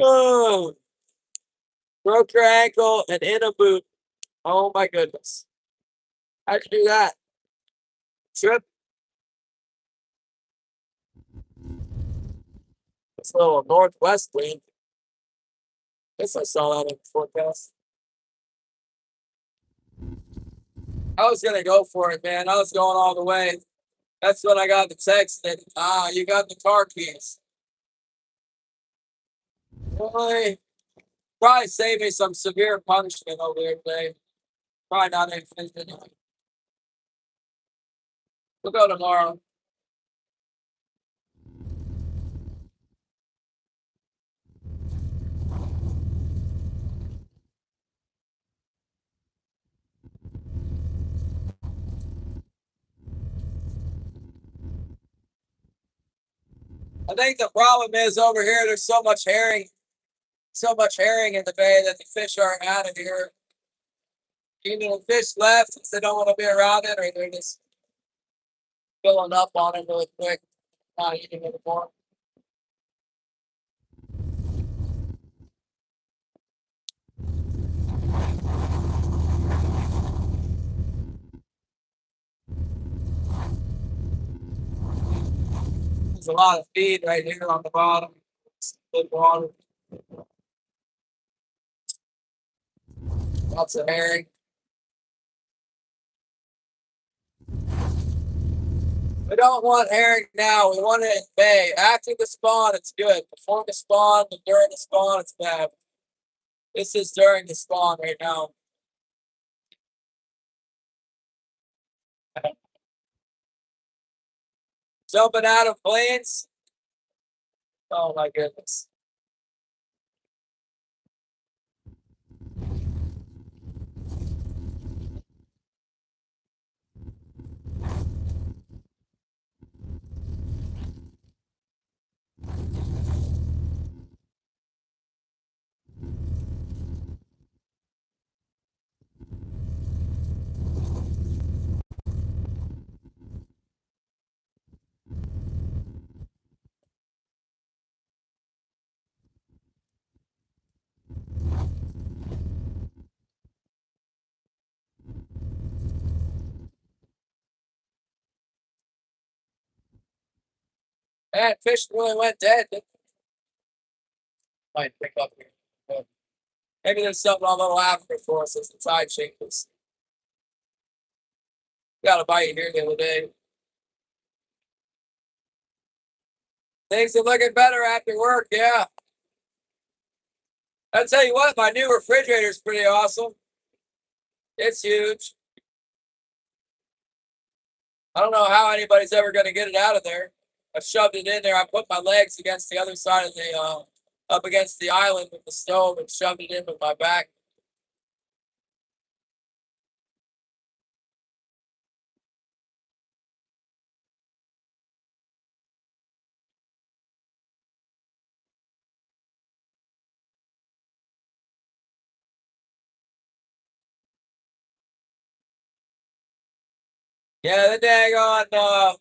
Oh, broke your ankle and in a boot. Oh my goodness. I can do that. Trip. It's a little northwest wind. Guess I saw that in the forecast. I was gonna go for it, man. I was going all the way. That's when I got the text that you got the car keys. Boy, probably save me some severe punishment over there today. Probably not even finished anyway. We'll go tomorrow. I think the problem is over here. There's so much herring in the bay that the fish aren't out of here. Either the fish left because they don't want to be around it, or they're just filling up on it really quick, not eating it anymore. There's a lot of feed right here on the bottom. Good water. Lots of herring. We don't want herring now. We want it in bay. After the spawn, it's good. Before the spawn and during the spawn, it's bad. This is during the spawn right now. Jumping out of planes. Oh my goodness. Man, fish really went dead. Might pick up here. But maybe there's something a little after for us as the tide changes. Got a bite here the other day. Things are looking better after work, yeah. I'll tell you what, my new refrigerator is pretty awesome. It's huge. I don't know how anybody's ever going to get it out of there. I shoved it in there. I put my legs against the other side of the, up against the island with the stove and shoved it in with my back. Yeah, the daggone,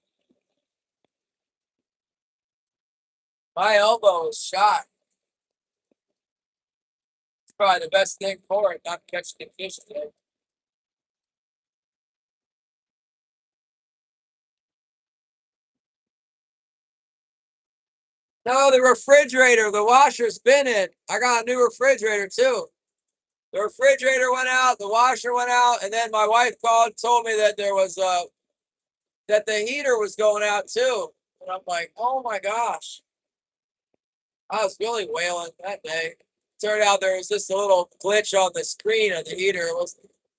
my elbow is shot. It's probably the best thing for it, not catching the fish today. No, the refrigerator, the washer's been in. I got a new refrigerator too. The refrigerator went out, the washer went out, and then my wife called and told me that there was that the heater was going out too. And I'm like, oh my gosh. I was really wailing that day. Turned out there was just a little glitch on the screen of the heater.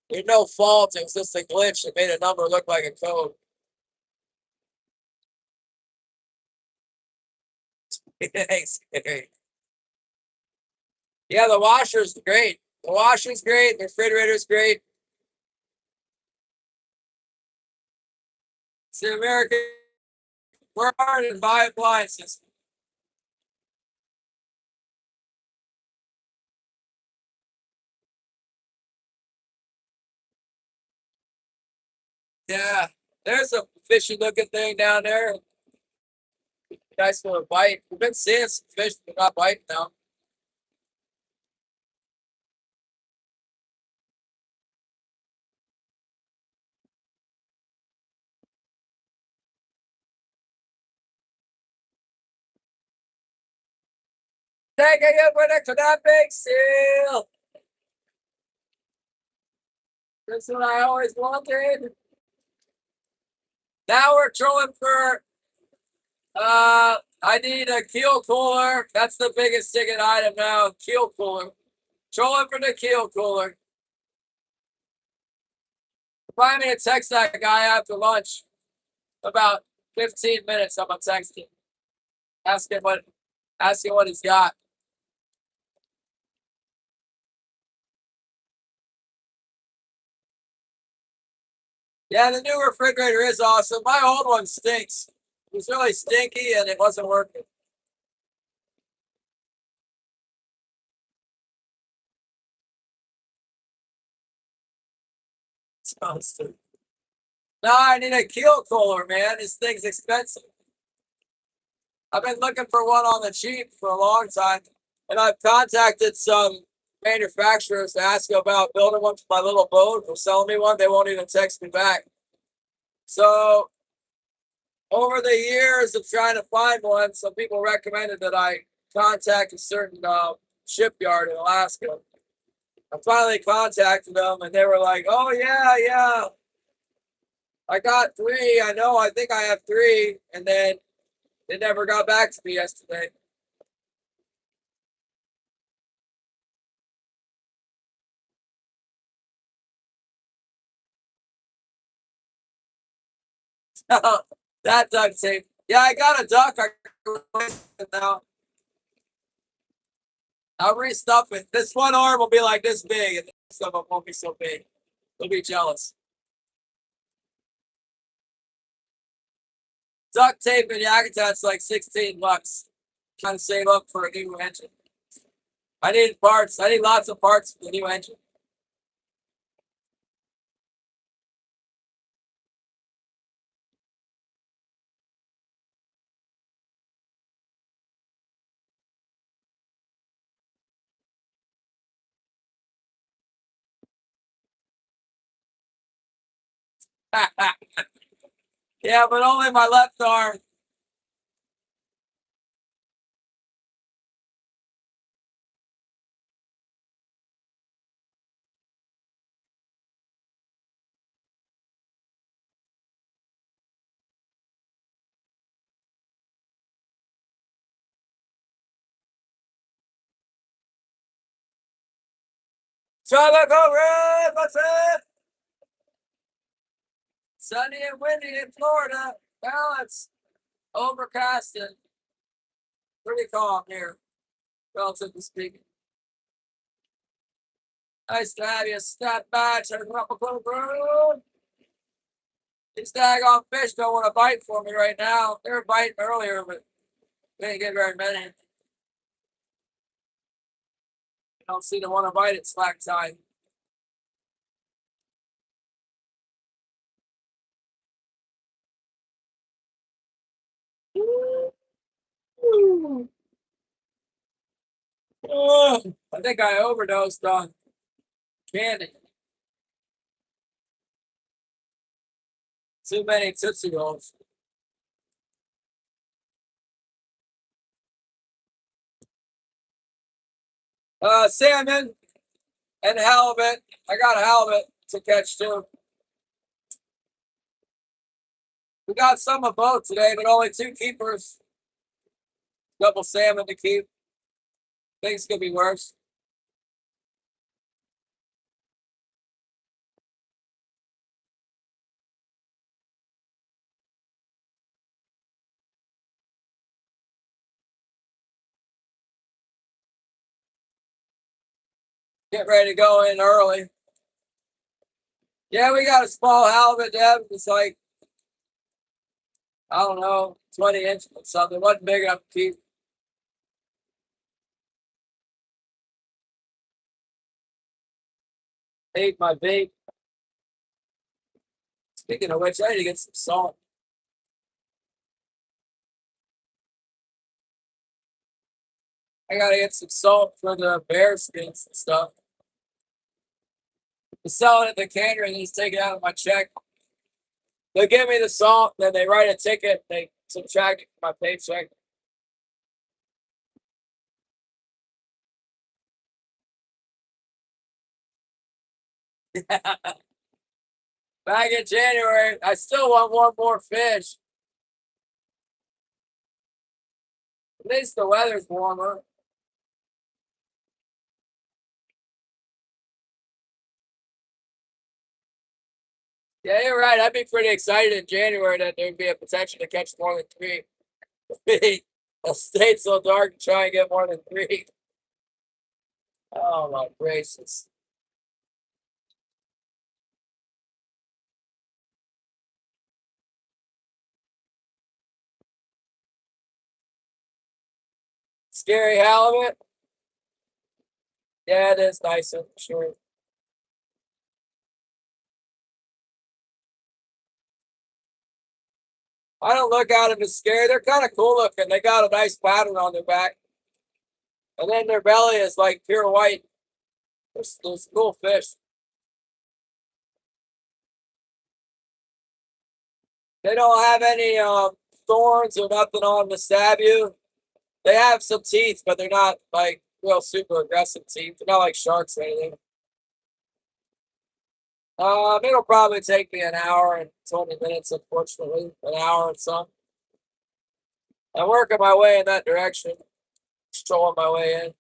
There's no fault. It was just a glitch that made a number look like a code. Thanks. Yeah, the washer's great. The washer's great. The refrigerator's great. It's the American work hard and buy appliances. Yeah, there's a fishy looking thing down there. Nice little bite. We've been seeing some fish, but not biting now. Taking it with a that big seal. That's what I always wanted. Now we're trolling for I need a keel cooler. That's the biggest ticket item now. Keel cooler. Trolling for the keel cooler. Remind me to text that guy after lunch. About 15 minutes. I'm gonna text him. Ask him what he's got. Yeah, the new refrigerator is awesome. My old one stinks. It was really stinky and it wasn't working. No, I need a keel cooler, man. This thing's expensive. I've been looking for one on the cheap for a long time, and I've contacted some manufacturers to ask about building one for my little boat or selling me one. They won't even text me back. So, over the years of trying to find one, some people recommended that I contact a certain shipyard in Alaska. I finally contacted them, and they were like, "Oh yeah, I got three. I think I have three," and then they never got back to me yesterday. That duct tape. Yeah, I got a duck. I can replace it now. I'll restuff it. This one arm will be like this big, and the rest of them won't be so big. They'll be jealous. Duct tape and Yakutat's like $16. Trying to save up for a new engine. I need parts. I need lots of parts for the new engine. Yeah, but only my left arm. Tropical red, what's it? Sunny and windy in Florida. Well, it's overcast and pretty calm here, relatively speaking. Nice to have you stop by to the Tropical Road. These daggone fish don't want to bite for me right now. They were biting earlier, but they didn't get very many. I don't seem to want to bite at slack time. I think I overdosed on candy. Too many Tootsie Rolls. Salmon and halibut. I got a halibut to catch too. We got some of both today, but only two keepers. Double salmon to keep. Things could be worse. Get ready to go in early. Yeah, we got a small halibut, Deb. It's like, I don't know, 20 inches or something. It wasn't big enough to keep. Ate my bait. Speaking of which, I need to get some salt. I gotta get some salt for the bear skins and stuff. I sell it at the cannery and just take it out of my check. They give me the salt, then they write a ticket, they subtract it from my paycheck. Back in January, I still want one more fish. At least the weather's warmer. Yeah, you're right. I'd be pretty excited in January that there'd be a potential to catch more than three. A state so dark to try and get more than three. Oh my gracious. Scary halibut. Yeah, it is nicer for sure. I don't look at them as scary. They're kind of cool looking. They got a nice pattern on their back. And then their belly is like pure white. Those cool fish. They don't have any thorns or nothing on them to stab you. They have some teeth, but they're not like real super aggressive teeth. They're not like sharks or anything. It'll probably take me an hour and 20 minutes, unfortunately. An hour and some. I'm working my way in that direction, strolling my way in.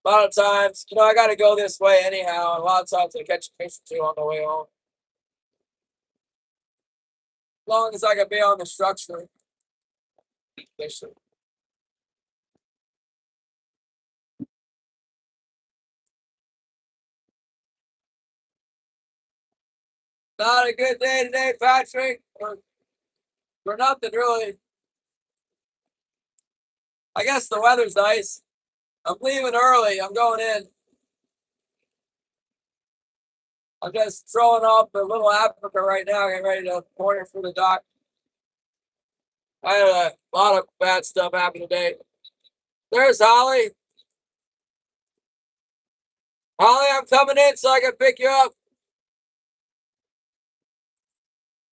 A lot of times, I got to go this way anyhow. And a lot of times I catch a fish or two on the way home. As long as I can be on the structure, fishing. Not a good day today, Patrick. For nothing really. I guess the weather's nice. I'm leaving early. I'm going in. I'm just throwing off the little Africa right now, getting ready to point it for the dock. I had a lot of bad stuff happen today. There's Holly. Holly, I'm coming in so I can pick you up.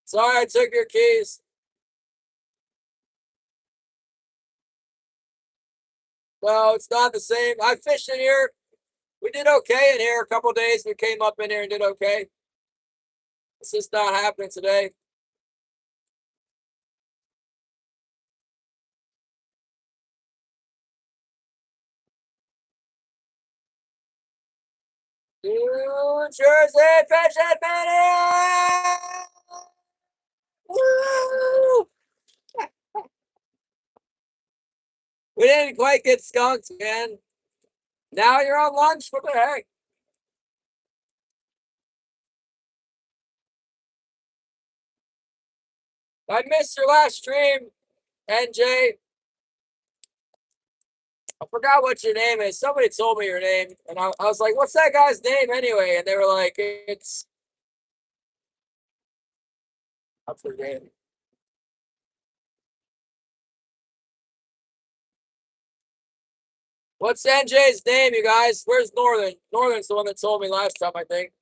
Sorry I took your keys. No, it's not the same. I fished in here. We did okay in here a couple days. We came up in here and did okay. It's just not happening today. New Jersey Fishing Minute! Woo! We didn't quite get skunked, man. Now you're on lunch? What the heck? I missed your last stream, NJ. I forgot what your name is. Somebody told me your name, and I was like, "What's that guy's name anyway?" And they were like, "It's." I forget. What's NJ's name, you guys? Where's Northern? Northern's the one that told me last time, I think.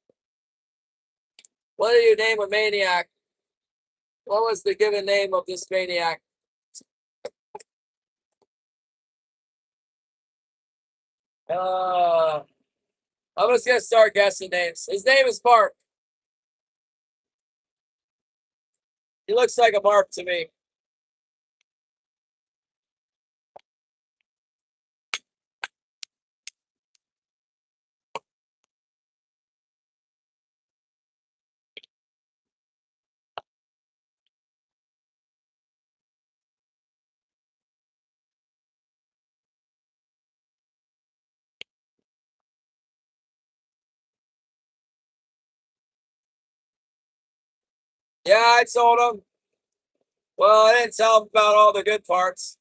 What do you name a maniac? What was the given name of this maniac? Uh, I'm just gonna start guessing names. His name is Mark. He looks like a Mark to me. Yeah, I told him. Well, I didn't tell him about all the good parts.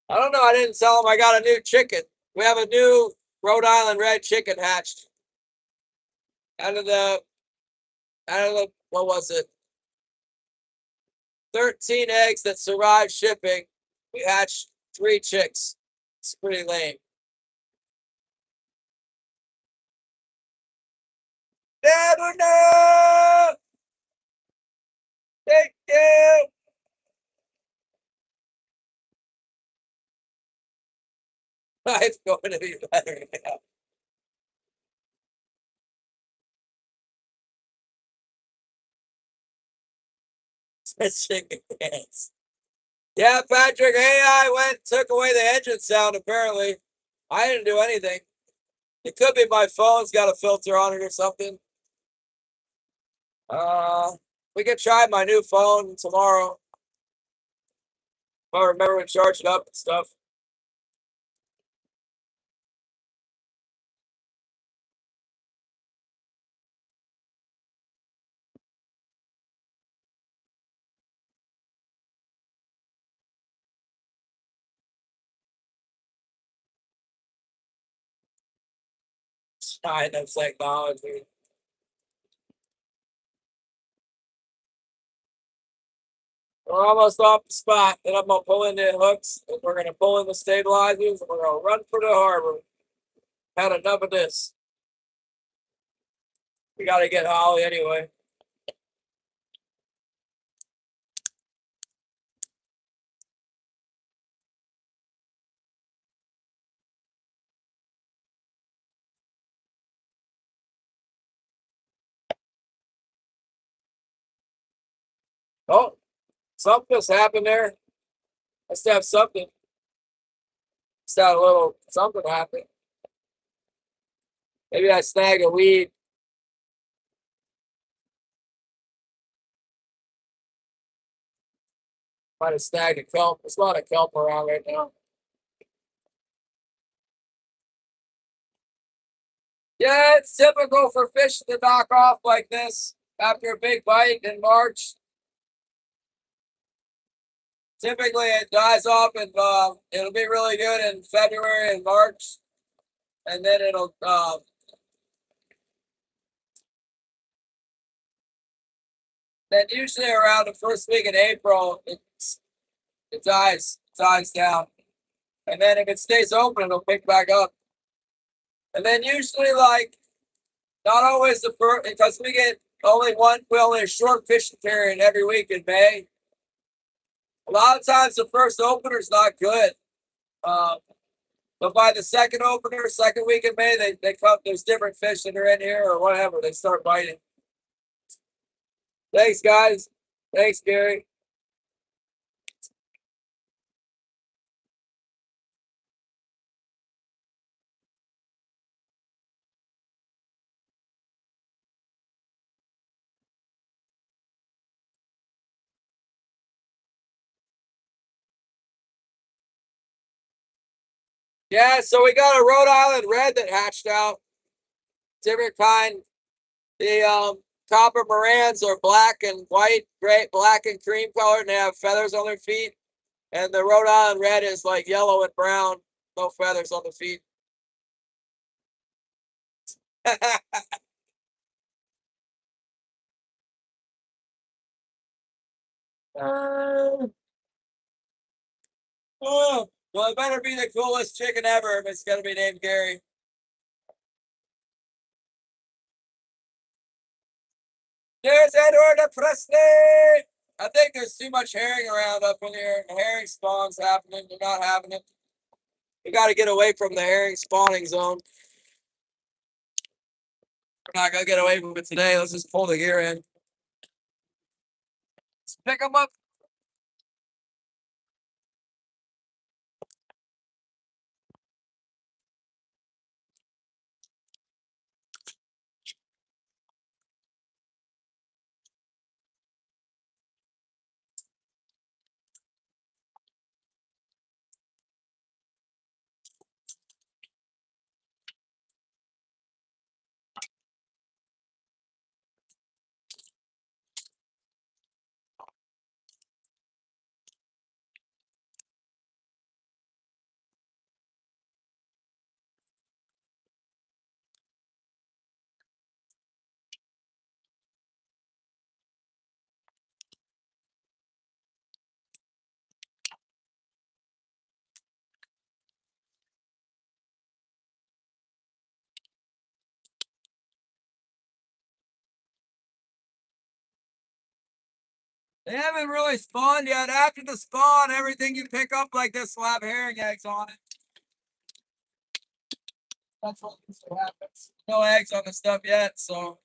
I don't know. I didn't tell him I got a new chicken. We have a new Rhode Island red chicken hatched out of the what was it? 13 eggs that survived shipping. We hatched 3 chicks. It's pretty lame. Never know. Thank you. It's going to be better now. Chicken cans. Yeah, Patrick, AI took away the engine sound, apparently. I didn't do anything. It could be my phone's got a filter on it or something. We could try my new phone tomorrow. If I remember to charge it up and stuff. China technology. We're almost off the spot. Then I'm gonna pull in the hooks, and we're gonna pull in the stabilizers, and we're gonna run for the harbor. Had enough of this. We gotta get Holly anyway. Oh, something just happened there. Let's have something. Just had a little something happen. Maybe I snag a weed. Might have snagged a kelp. There's a lot of kelp around right now. Yeah, it's typical for fish to knock off like this after a big bite in March. Typically, it dies off, and it'll be really good in February and March, and then it'll then usually around the first week in April, it dies down, and then if it stays open, it'll pick back up, and then usually like not always the first because we only a short fishing period every week in May. A lot of times the first opener is not good. Um, but by the second opener, second week in May, they come. There's different fish that are in here or whatever. They start biting. Thanks, guys. Thanks, Gary. Yeah, so we got a Rhode Island red that hatched out. Different kind. The copper Morans are black and white, gray, black and cream colored, and they have feathers on their feet. And the Rhode Island red is like yellow and brown, no feathers on the feet. Oh, well, it better be the coolest chicken ever if it's gonna be named Gary. There's Edward Presley. I think there's too much herring around up in here. The herring spawn's happening. They're not having it. We got to get away from the herring spawning zone. We're not gonna get away from it today. Let's just pull the gear in. Let's pick them up. They haven't really spawned yet. After the spawn, everything you pick up like this will have herring eggs on it. That's what usually happens. No eggs on the stuff yet, so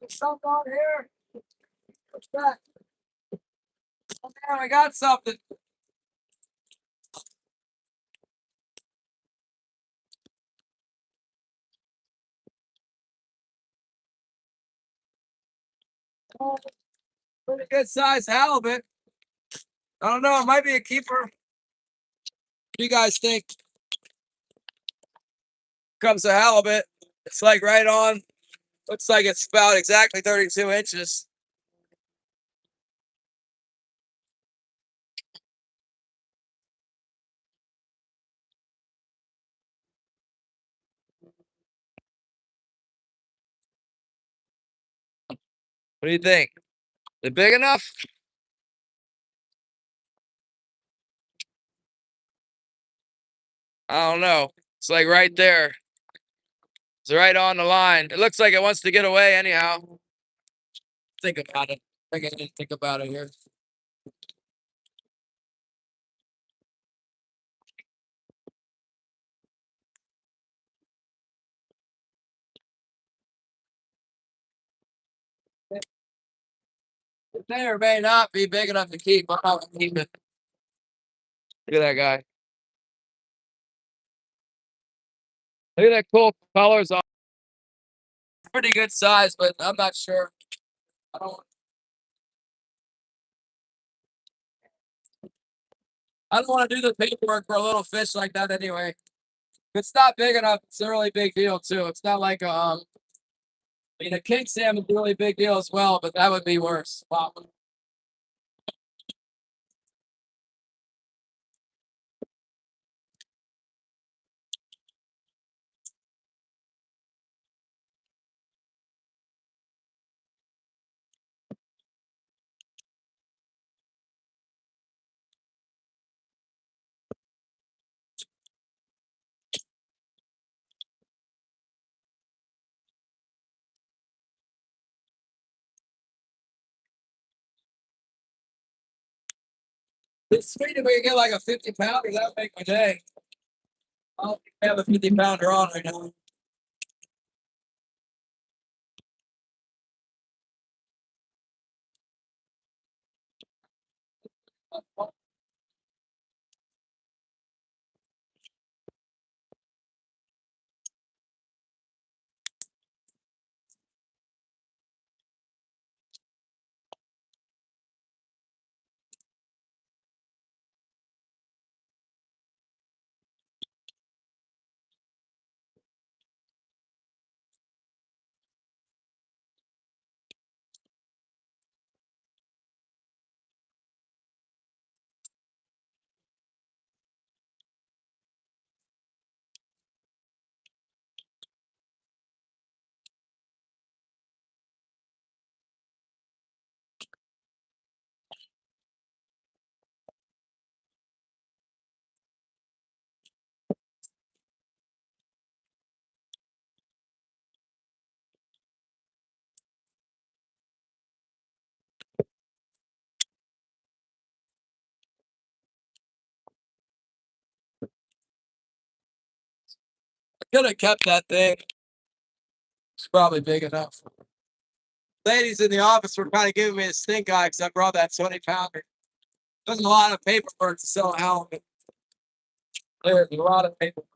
There's something on here. What's that? Oh, there, we got something. Oh, pretty good size halibut. I don't know. It might be a keeper. What do you guys think? Comes a halibut. It's like right on. Looks like it's about exactly 32 inches. What do you think? Is it big enough? I don't know. It's like right there. It's right on the line. It looks like it wants to get away anyhow. Think about it. I didn't think about it here. It may or may not be big enough to keep. I'm not gonna keep it. Look at that guy. Look at that cool colors on. Pretty good size, but I'm not sure. I don't. I don't want to do the paperwork for a little fish like that anyway. If it's not big enough, it's a really big deal too. It's not like I mean, a king salmon is a really big deal as well, but that would be worse. Wow. It's sweet if we can get like a 50-pounder. That would make my day. I don't think we have a 50-pounder on right now. I could have kept that thing. It's probably big enough. Ladies in the office were kind of giving me a stink eye because I brought that 20-pounder. There's a lot of paperwork to sell a halibut. There's a lot of paperwork.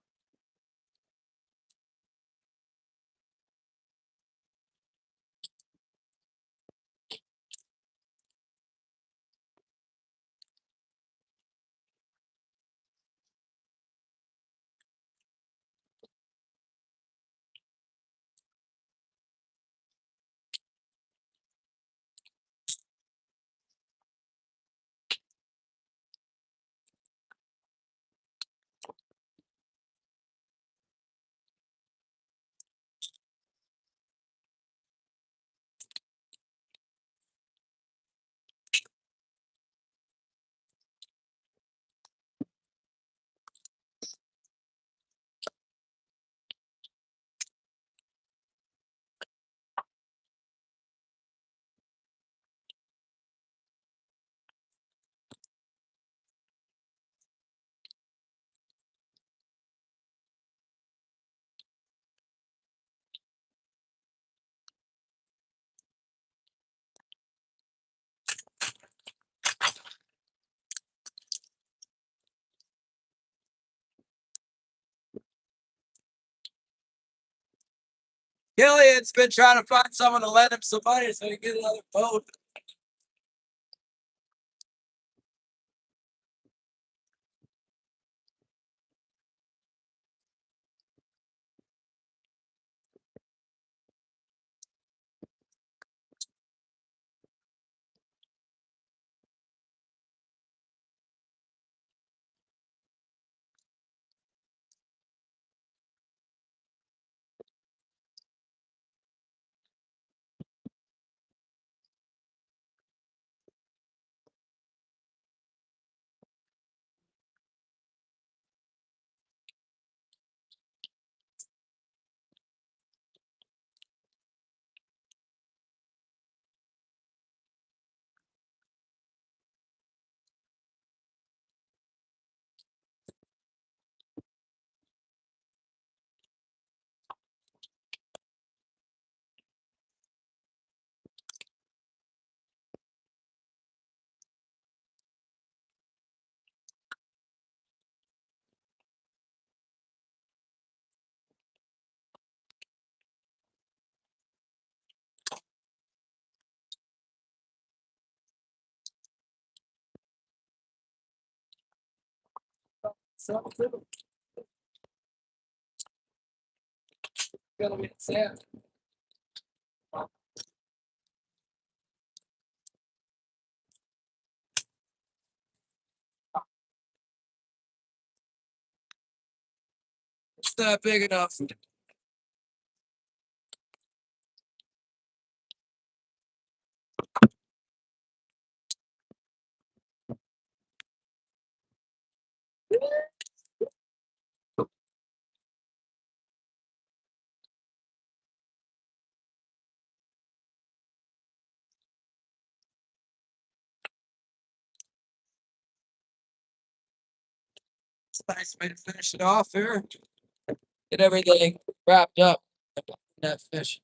Killian's been trying to find someone to lend him some money so he can get another boat. So gonna be sad. It's not big enough. It's a nice way to finish it off here. Get everything wrapped up in that fish.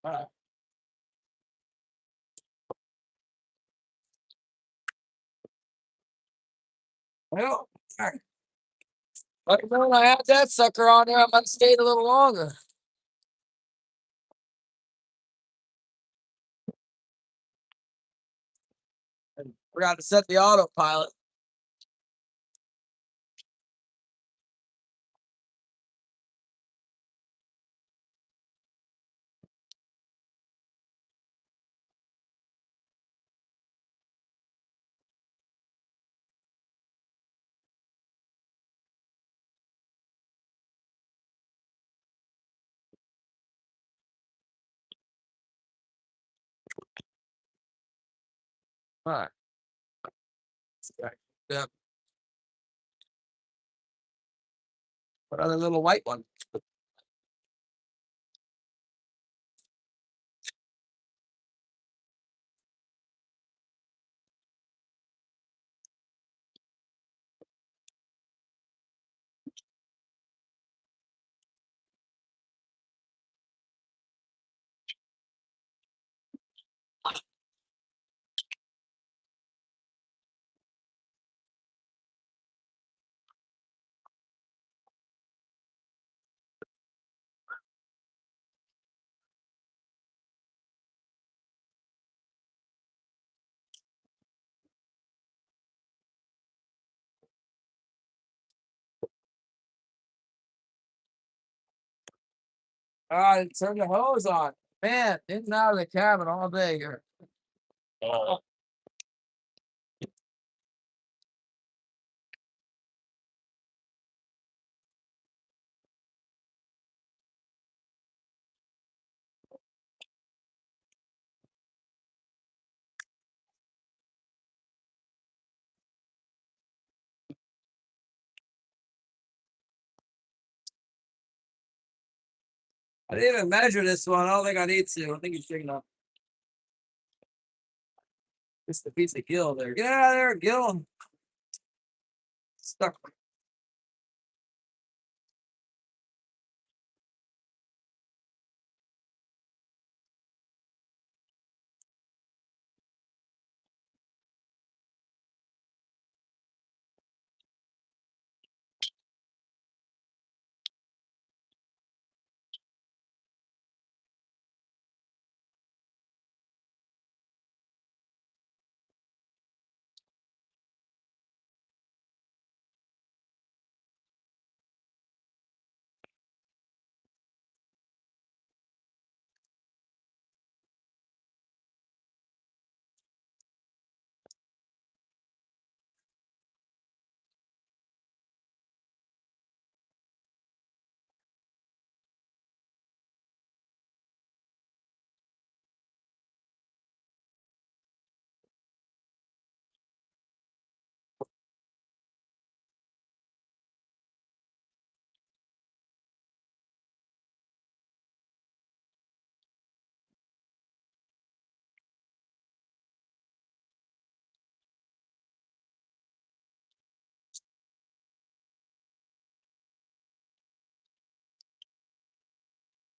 All right. Well, all right. But when I had that sucker on there, I might have stayed a little longer. And forgot to set the autopilot. All right. Yeah. What other little white one? All right, turn the hose on. Man, in and out of the cabin all day here. I didn't even measure this one. I don't think I need to. I think it's big enough. Just a piece of gill there. Get out of there, gill. Stuck.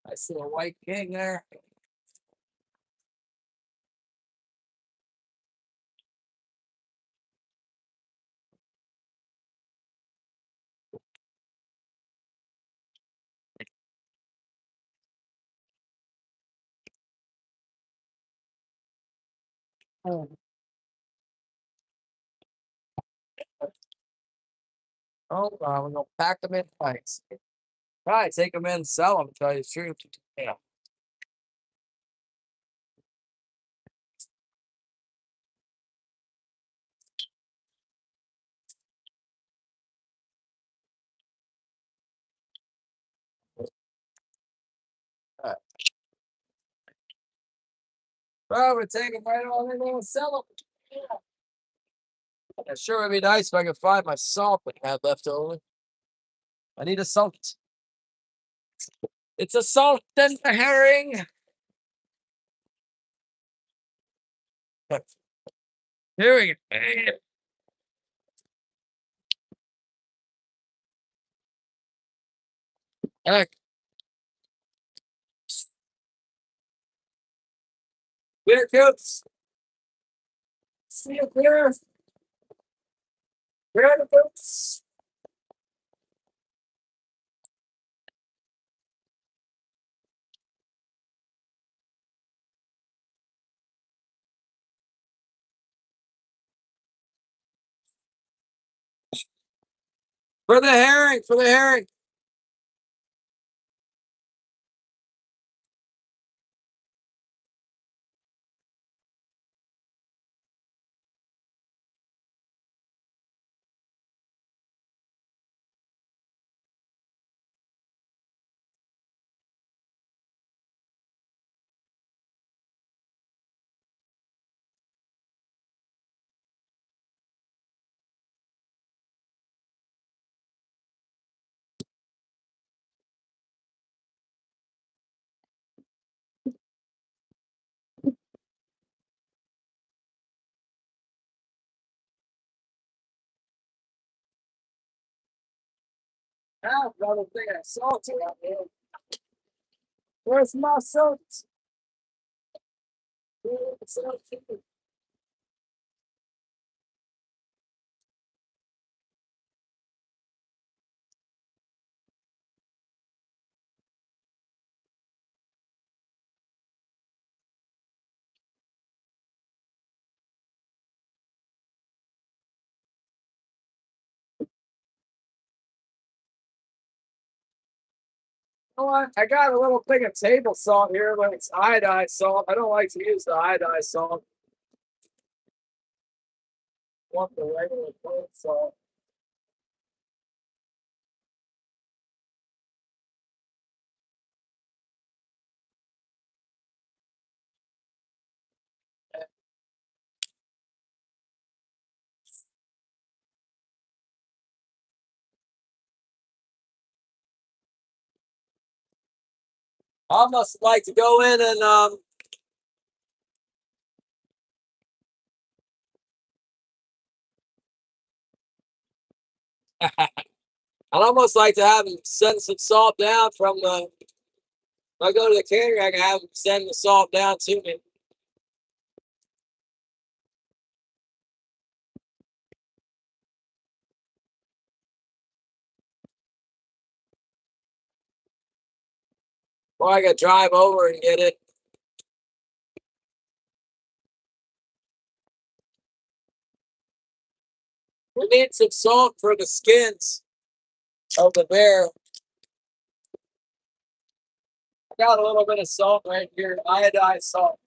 I see a white king there. Oh, we're gonna pack them in pints. Right, take them in, sell them. Tell you the truth. Yeah. Right. Well, we take them right on in there and sell them. Yeah. It sure would be nice if I could find my salt that I had left over. I need a salt. It's a salt and a herring. Here we go. Heck, clear coats. See you clear. Clear the coats. For the herring, for the herring. have another thing of salt around here. Where's my salt? You know what? I got a little thing of table salt here, but it's iodized salt. I don't like to use the iodized salt. I want the regular plain salt. I almost like to go in and I'd almost like to have them send some salt down from the. If I go to the cannery, I can have them send the salt down to me. Or I could drive over and get it. We need some salt for the skins of the bear. I got a little bit of salt right here, iodized salt.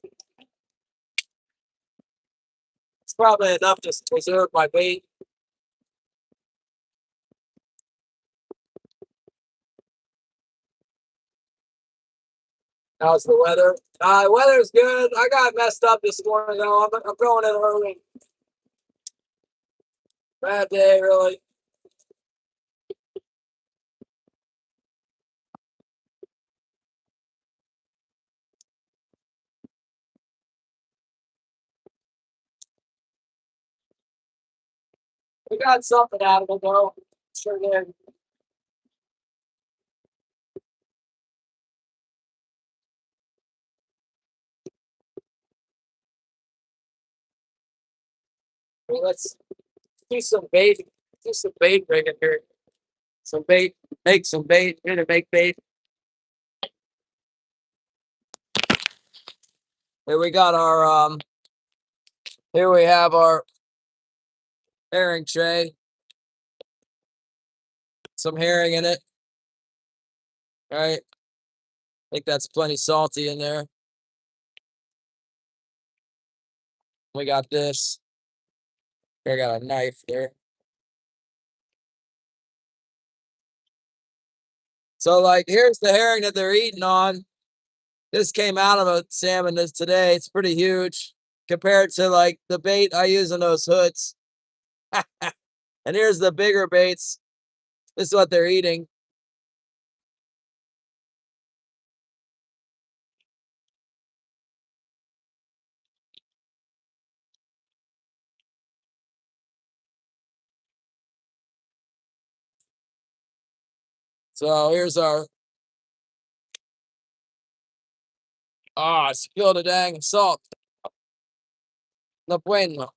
It's probably enough to preserve my bait. How's the weather? Weather's good. I got messed up this morning though. I'm going in early. Bad day, really. We got something out of it though. Sure did. Well, let's do some bait. Do some bait rigging here. Some bait. Make some bait. Here to make bait. Here we got our here we have our herring tray. Some herring in it. All right. I think that's plenty salty in there. We got this. Here, I got a knife there. So, like, here's the herring that they're eating on. This came out of a salmon this today. It's pretty huge compared to like the bait I use in those hoods. And here's the bigger baits. This is what they're eating. So here's our. I spilled a dang salt. No bueno.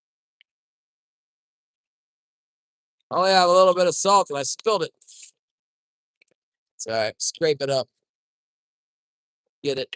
I only have a little bit of salt and I spilled it. It's all right. Scrape it up. Get it.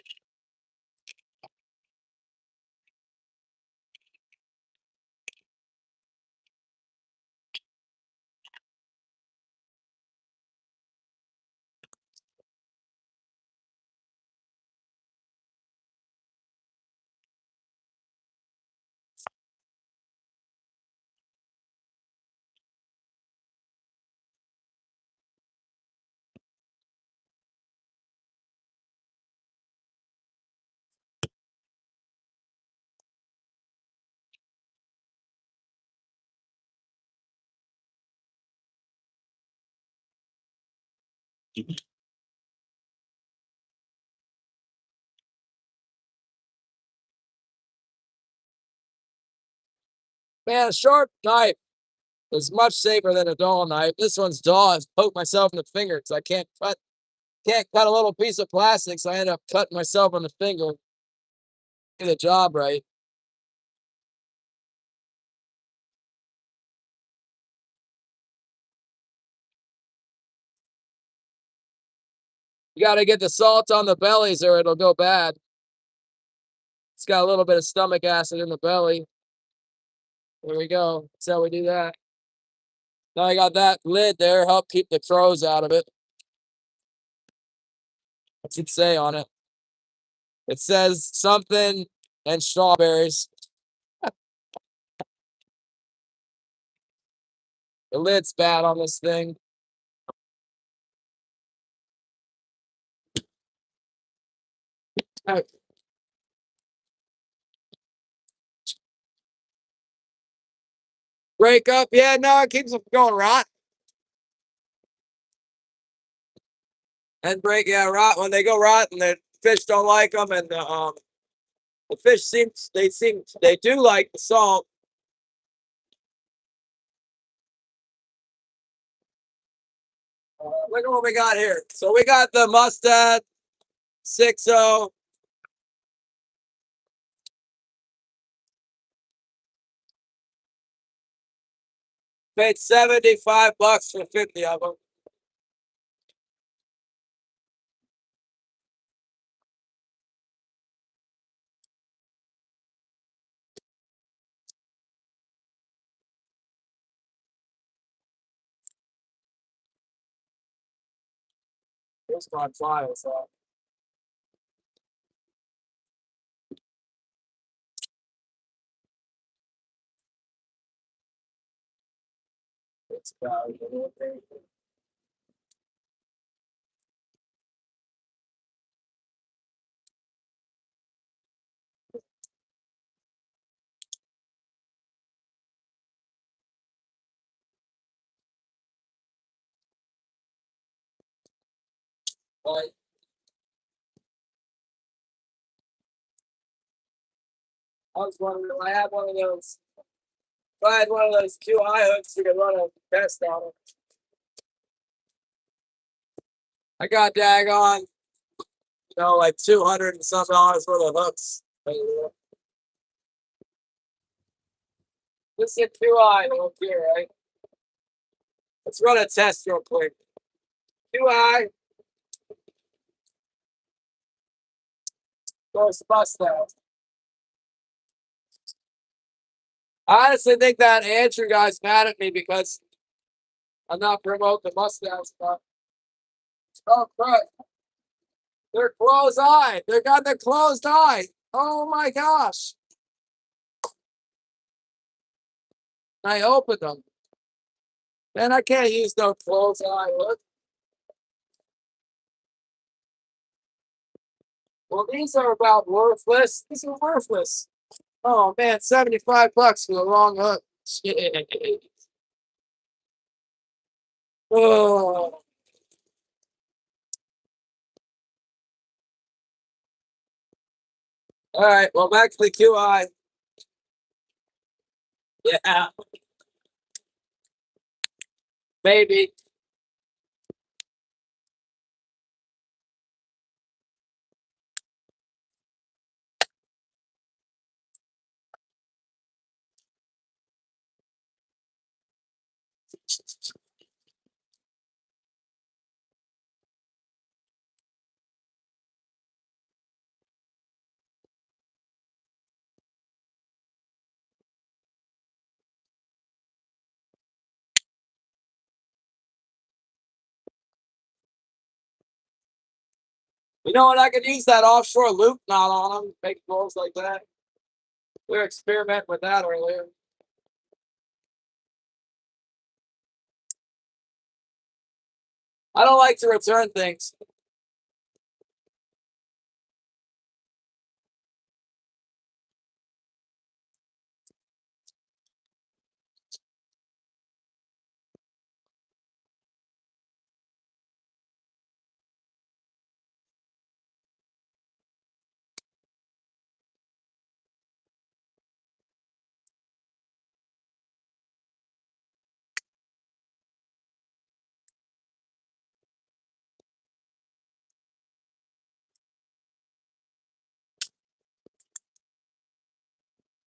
Man, a sharp knife. It's much safer than a dull knife. This one's dull. I poke myself in the finger because I can't cut a little piece of plastic, so I end up cutting myself on the finger. Do the job right. You got to get the salt on the bellies or it'll go bad. It's got a little bit of stomach acid in the belly. There we go. That's how we do that. Now I got that lid there, help keep the crows out of it. What's it say on it? It says something and strawberries. The lid's bad on this thing. Right. Break up? Yeah, no, it keeps them going rot. And break, yeah, rot. When they go rot and the fish don't like them, and the fish they do like the salt. Look at what we got here. So we got the Mustad 6.0. Paid $75 for 50 of them. Here's my files. It's like, I was wondering if I had one of those. If I had one of those QI hooks, you could run a test on it. I got daggone, like 200 and some dollars worth of hooks. This is a QI hook here, right? Let's run a test real quick. QI. Goes bust out. I honestly think that Andrew guy's mad at me because I'm not promoting the mustache stuff. Oh, crap. They're closed eye. They got the closed eye. Oh my gosh. I opened them. Man, I can't use no closed eye. Look. Well, these are about worthless. These are worthless. Oh man, $75 for the wrong hook. Shit. Oh. All right, well, back to the QI. Yeah, maybe. You know what? I could use that offshore loop knot on them, make rolls like that. We were experimenting with that earlier. I don't like to return things.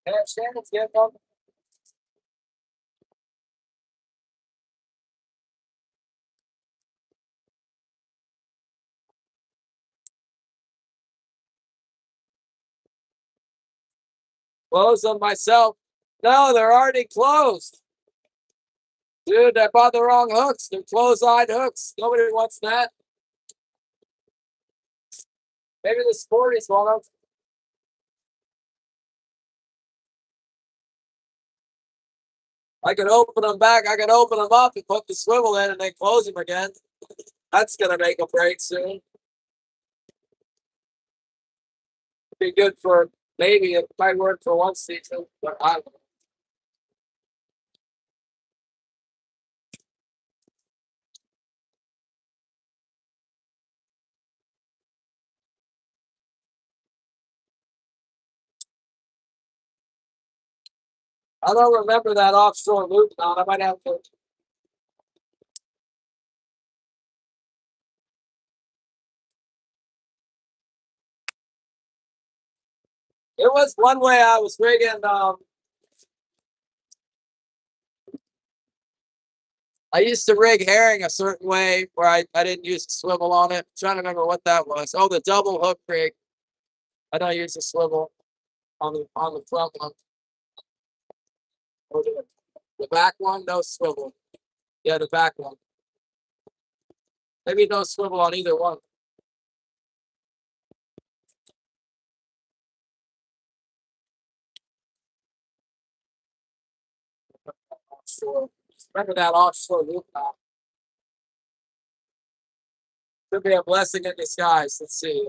Yeah, Shannon's getting up. Close them myself. No, they're already closed. Dude, I bought the wrong hooks. They're closed-eyed hooks. Nobody wants that. Maybe the sporties want them. I can open them back. I can open them up and put the swivel in and then close them again. That's going to make a break soon. Be good for maybe it might work for one season, but I don't know. I don't remember that offshore loop now. I might have to. It was one way I was rigging. I used to rig herring a certain way where I didn't use a swivel on it. I'm trying to remember what that was. Oh, the double hook rig. I don't use a swivel on the front one. Or the back one, no swivel. Yeah, the back one. Maybe no swivel on either one. Offshore. Remember that offshore loop now. Could be a blessing in disguise. Let's see.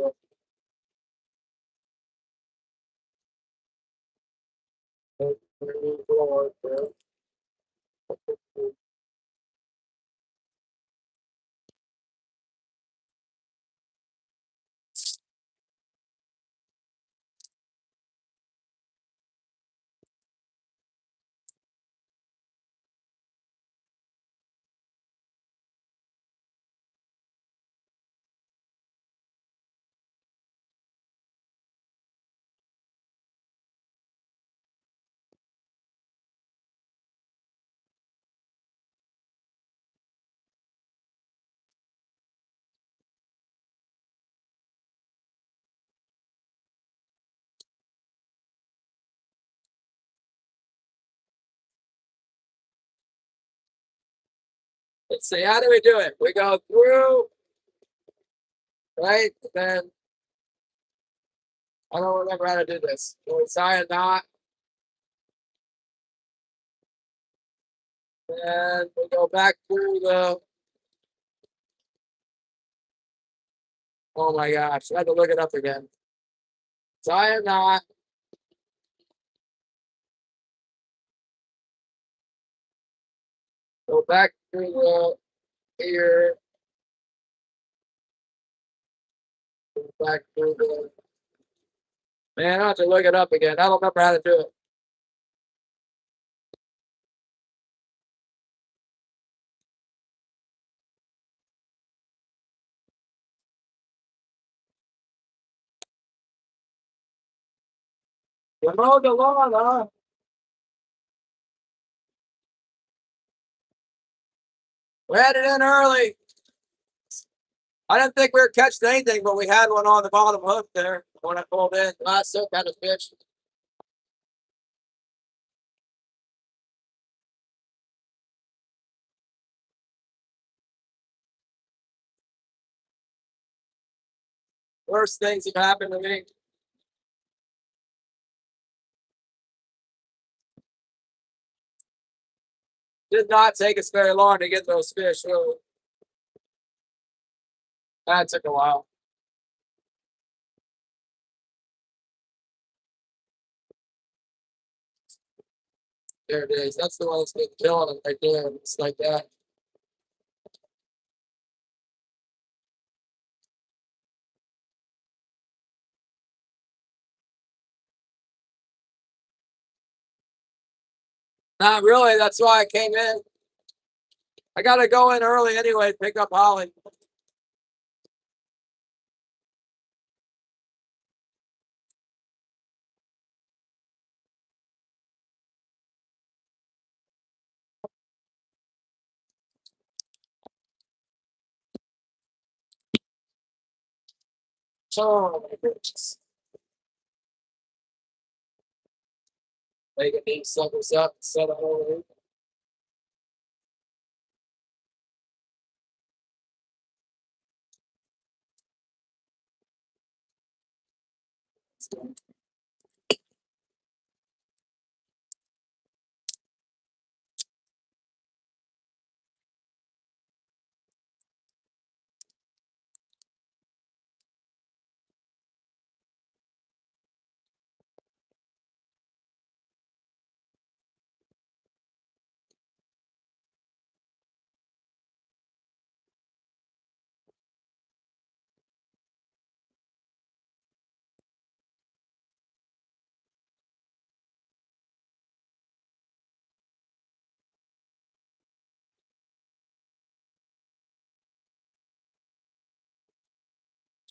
Let's see. How do we do it? We go through, right? Then I don't remember how to do this. We tie a knot. And we go back through the. Oh my gosh, I had to look it up again. Tie a knot. Go back through the here. Go back through the. Man, I have to look it up again. I don't remember how to do it. You mowed the lawn, huh? We had it in early. I didn't think we were catching anything, but we had one on the bottom hook there when I pulled in. Last hook had a fish. Worst things have happened to me. Did not take us very long to get those fish, really. That took a while. There it is. That's the one that's been killing them right there. It's like that. Not really. That's why I came in. I got to go in early anyway, pick up Holly. Oh my goodness. Making these suckers up, set them over.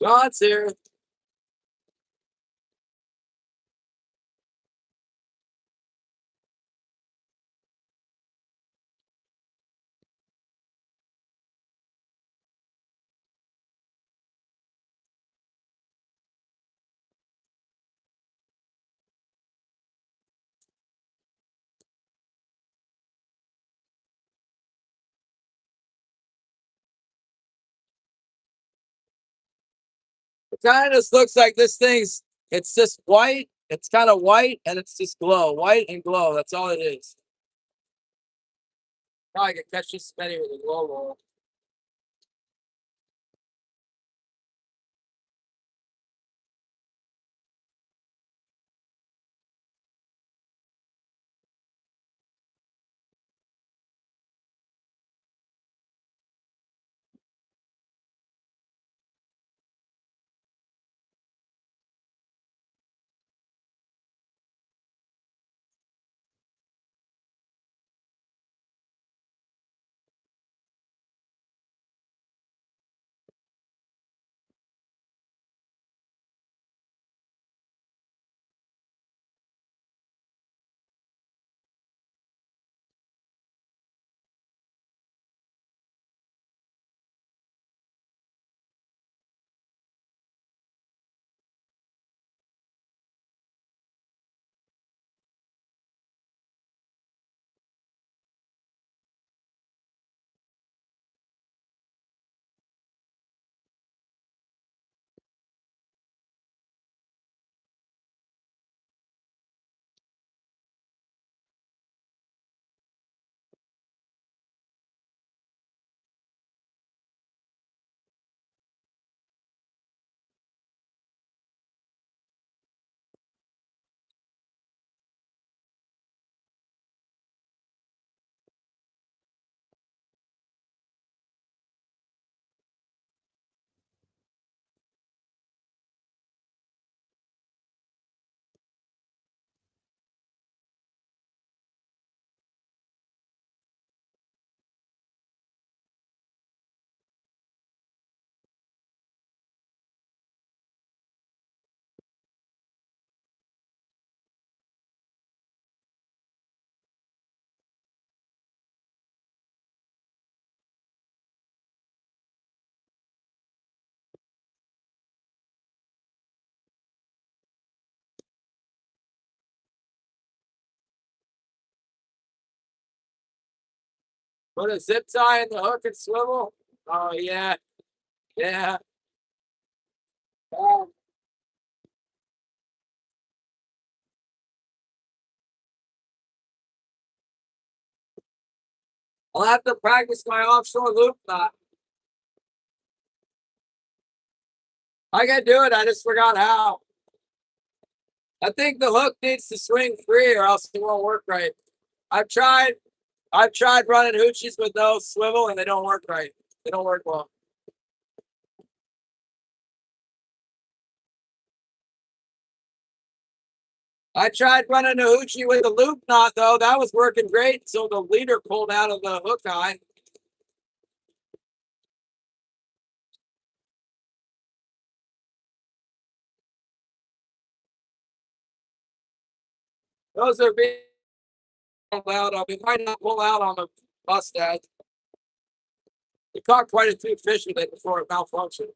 John's here. It kind of just looks like this thing's, it's just white. It's kind of white and it's just glow. White and glow. That's all it is. Now I can catch this many with a glow roll. Put a zip tie in the hook and swivel. Oh yeah, yeah. Oh, I'll have to practice my offshore loop knot. I can do it. I just forgot how. I think the hook needs to swing free, or else it won't work right. I've tried. I've tried running hoochies with no swivel, and they don't work right. They don't work well. I tried running a hoochie with a loop knot, though. That was working great until the leader pulled out of the hook eye. Those are being pulled out. We might not pull out on the mustad. We caught quite a few fish with it before it malfunctioned.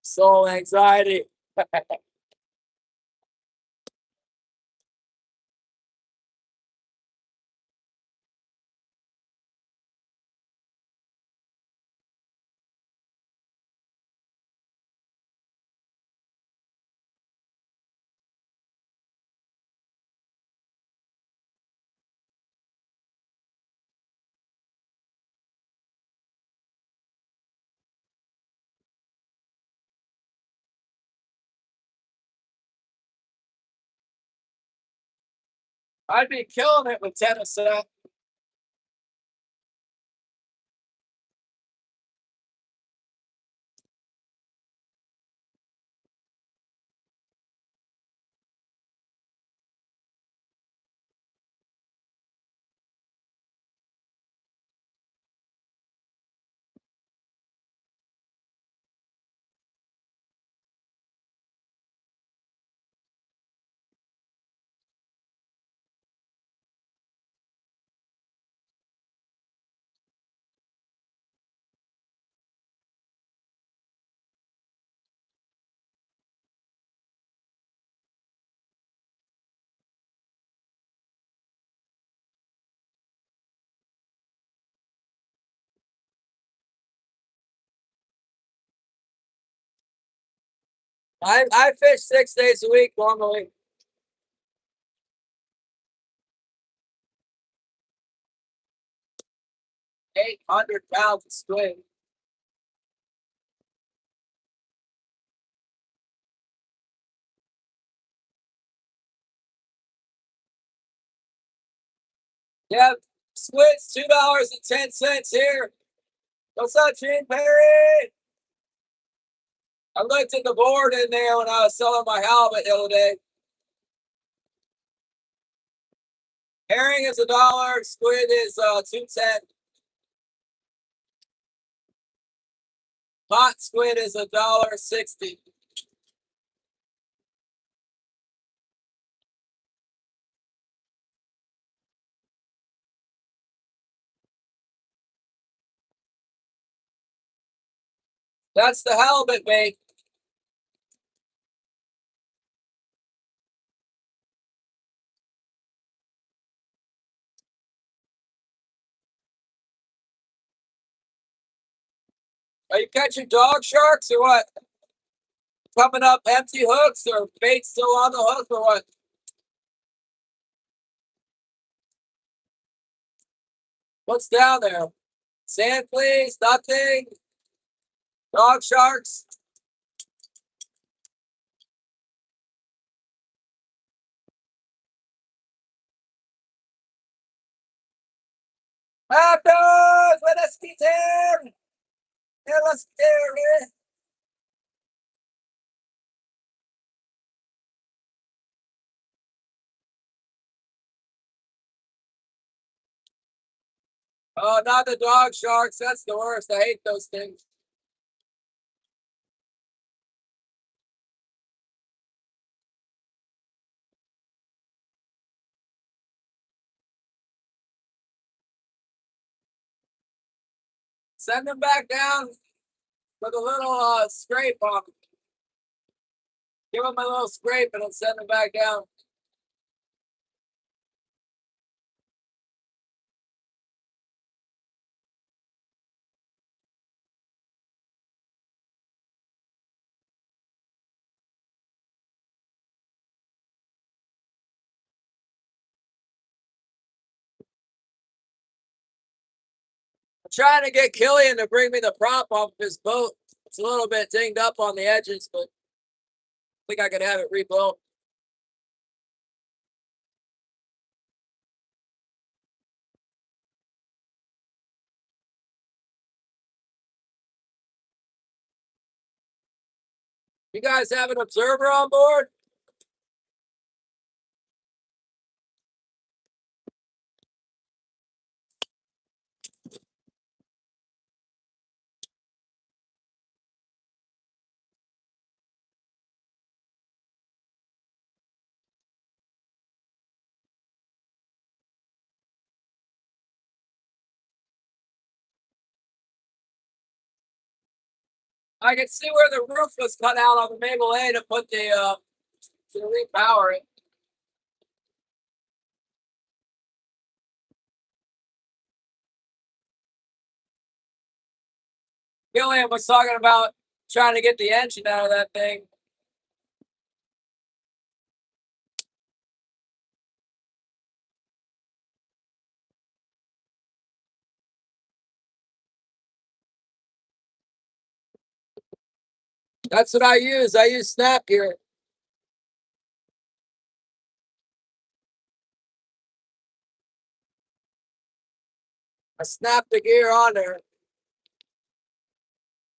Soul anxiety. I'd be killing it with 10 a set. I fish 6 days a week normally. £800 of squid. Yeah, squid's $2.10 here. What's up, Gene Perry? I looked at the board in there when I was selling my halibut the other day. Herring is $1. Squid is $2.10. Hot squid is $1.60. That's the halibut bait. Are you catching dog sharks or what? Coming up empty hooks or bait still on the hook or what? What's down there? Sand fleas? Nothing? Dog sharks? Raptors! Buenas Peter! Buenas Peter! Oh, not the dog sharks. That's the worst. I hate those things. Send them back down with a little scrape on them. Give them a little scrape and then send them back down. I'm trying to get Killian to bring me the prop off his boat. It's a little bit dinged up on the edges, but I think I could have it rebuilt. You guys have an observer on board? I can see where the roof was cut out on the Mabel A to put the to repower it. Gillian was talking about trying to get the engine out of that thing. That's what I use. I use snap gear. I snap the gear on there.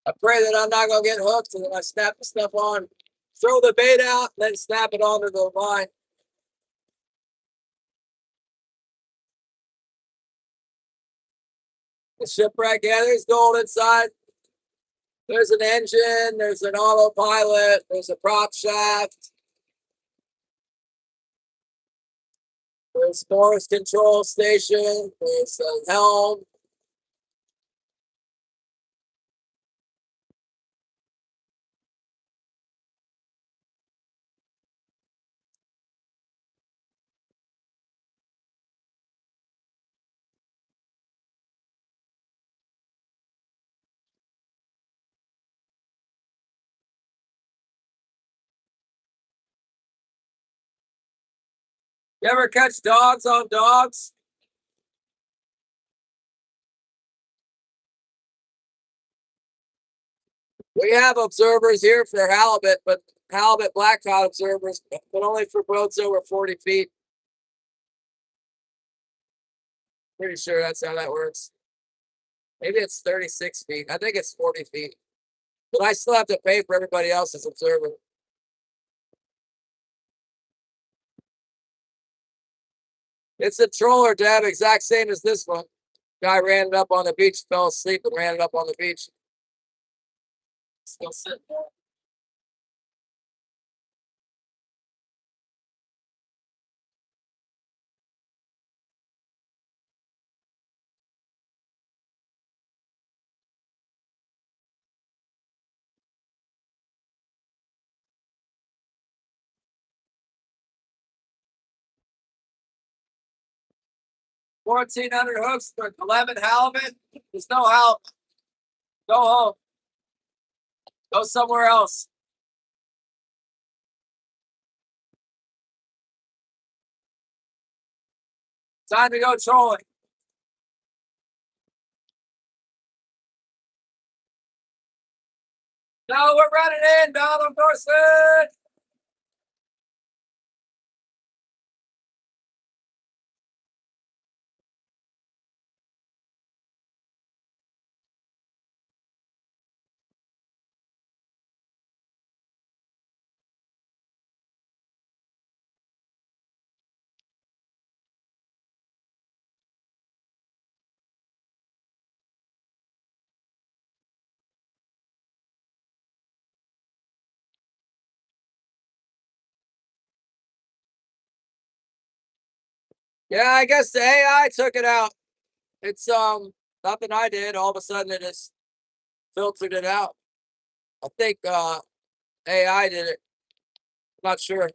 I pray that I'm not gonna get hooked, and then I snap the stuff on, throw the bait out, then snap it onto the line. The shipwreck, yeah, there's gold inside. There's an engine, there's an autopilot, there's a prop shaft, there's force control station, there's a helm. You ever catch dogs on dogs? We have observers here for halibut, but halibut black cod observers, but only for boats over 40 feet. Pretty sure that's how that works. Maybe it's 36 feet. I think it's 40 feet. But I still have to pay for everybody else's observer. It's a troller, Deb, exact same as this one. Guy ran it up on the beach, fell asleep, and ran it up on the beach. Still sitting there. 1,400 hooks for 11 halibut. There's no help. Go home. Go somewhere else. Time to go trolling. No, we're running in, Donald Dorset. Yeah, I guess the AI took it out. It's nothing I did. All of a sudden it just filtered it out. I think AI did it. I'm not sure.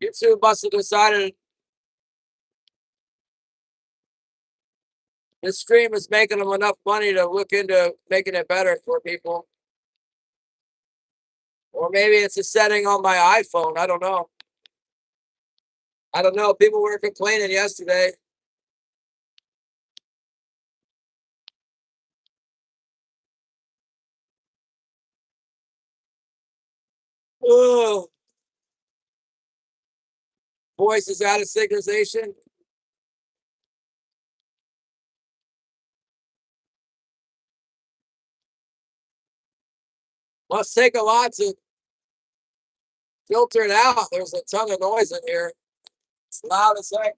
YouTube must have decided this stream is making them enough money to look into making it better for people. Or maybe it's a setting on my iPhone. I don't know. I don't know. People were complaining yesterday. Oh, voice is out of synchronization. Must take a lot to filter it out. There's a ton of noise in here. It's loud as heck.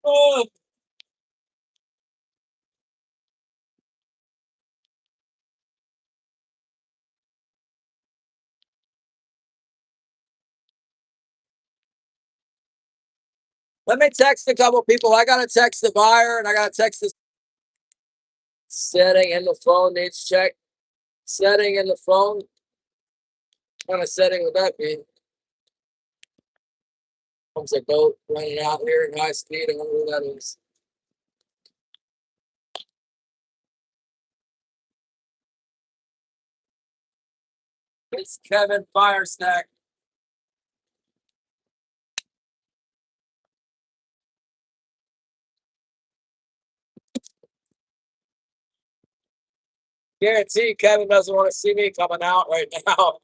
Oh. Let me text a couple people. I gotta text the buyer and I gotta text the setting in the phone needs check. Setting in the phone. What kind of setting would that be? Comes a boat running out here at high speed. I wonder who that is. It's Kevin Firestack. Guarantee Kevin doesn't want to see me coming out right now.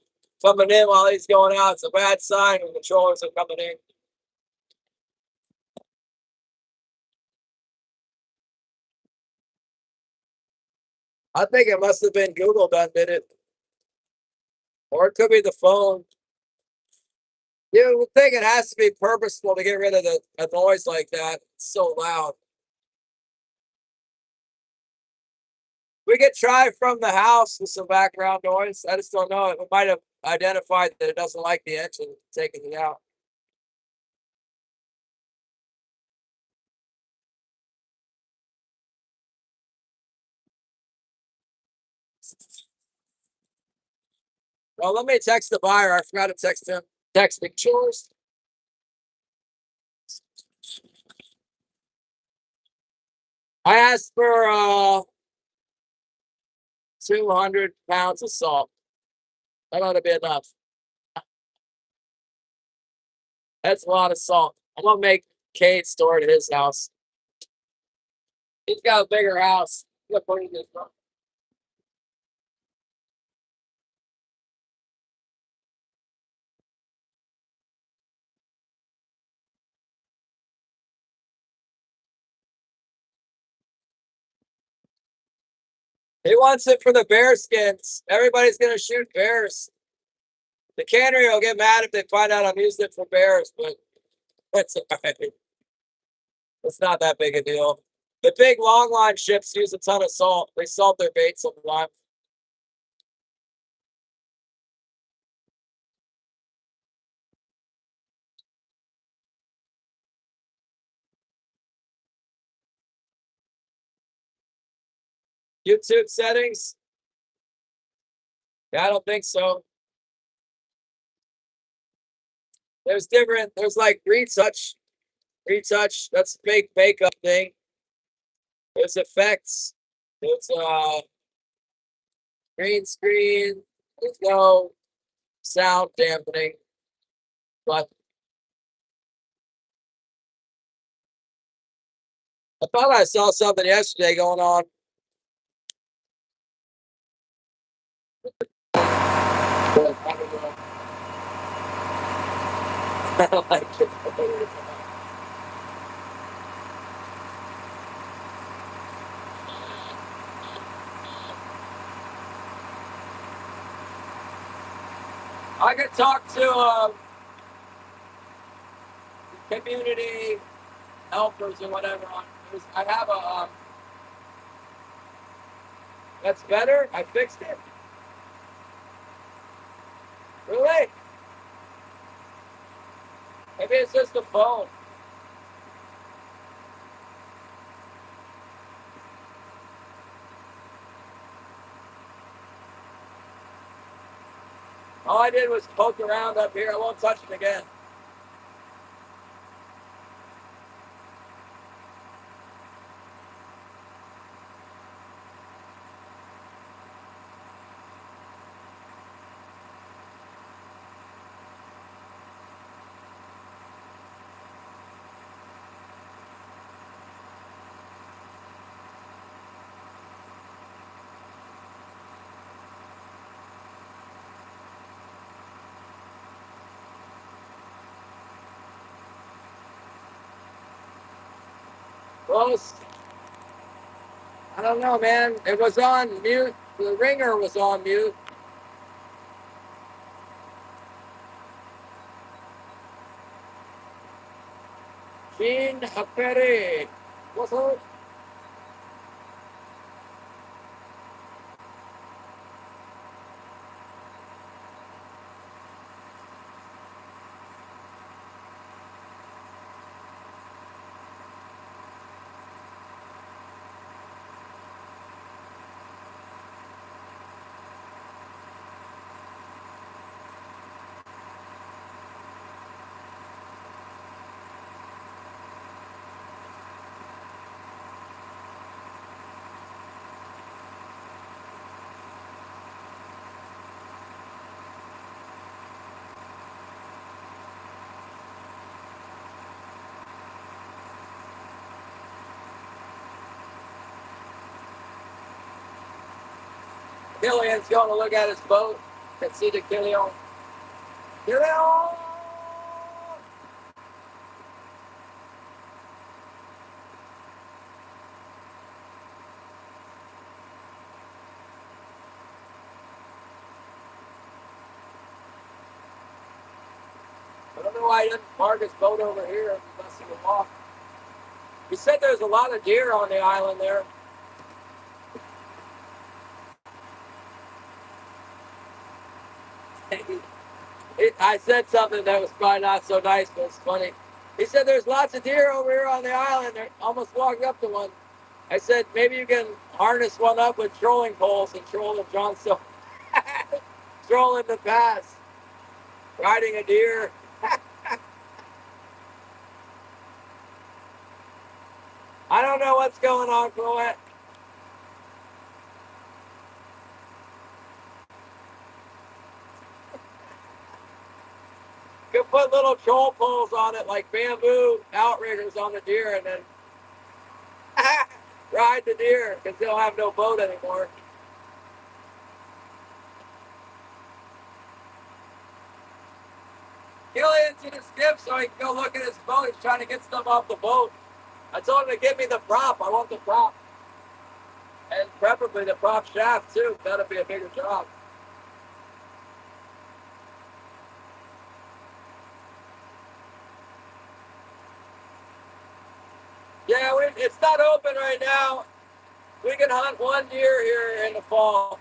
Coming in while he's going out. It's a bad sign when controllers are coming in. I think it must have been Google that did it. Or it could be the phone. You would think it has to be purposeful to get rid of a noise like that. It's so loud. We could try from the house with some background noise. I just don't know. It might have identified that it doesn't like the engine taking it out. Well, let me text the buyer. I forgot to text him. Texting chores. I asked for 200 pounds of salt. That ought to be enough. That's a lot of salt. I'm gonna make Cade store at his house. He's got a bigger house. Look where he is from. He wants it for the bear skins. Everybody's gonna shoot bears. The cannery will get mad if they find out I'm using it for bears, but that's all right. It's not that big a deal. The big long line ships use a ton of salt. They salt their baits a lot. YouTube settings? Yeah, I don't think so. There's different, there's like retouch. Retouch, that's a fake makeup thing. There's effects. There's green screen. There's no sound dampening. But I thought I saw something yesterday going on. But I don't know. I don't like it. I could talk to community helpers or whatever. I have a. That's better. I fixed it. Really? Maybe it's just the phone. All I did was poke around up here. I won't touch it again. Well, I don't know, man. It was on mute. The ringer was on mute. Jean Perry. What's up? Killian's going to look at his boat and see the Killian. Killian! I don't know why he didn't park his boat over here unless he would walk. He said there's a lot of deer on the island there. I said something that was probably not so nice, but it's funny. He said there's lots of deer over here on the island. They're almost walking up to one. I said maybe you can harness one up with trolling poles and troll the John so trolling the pass, riding a deer. I don't know what's going on, Colette. You can put little troll poles on it like bamboo outriggers on the deer and then ride the deer because they'll have no boat anymore. Killian's in his skip so he can go look at his boat. He's trying to get stuff off the boat. I told him to give me the prop. I want the prop. And preferably the prop shaft too. That'll be a bigger job. Yeah, it's not open right now. We can hunt one deer here in the fall.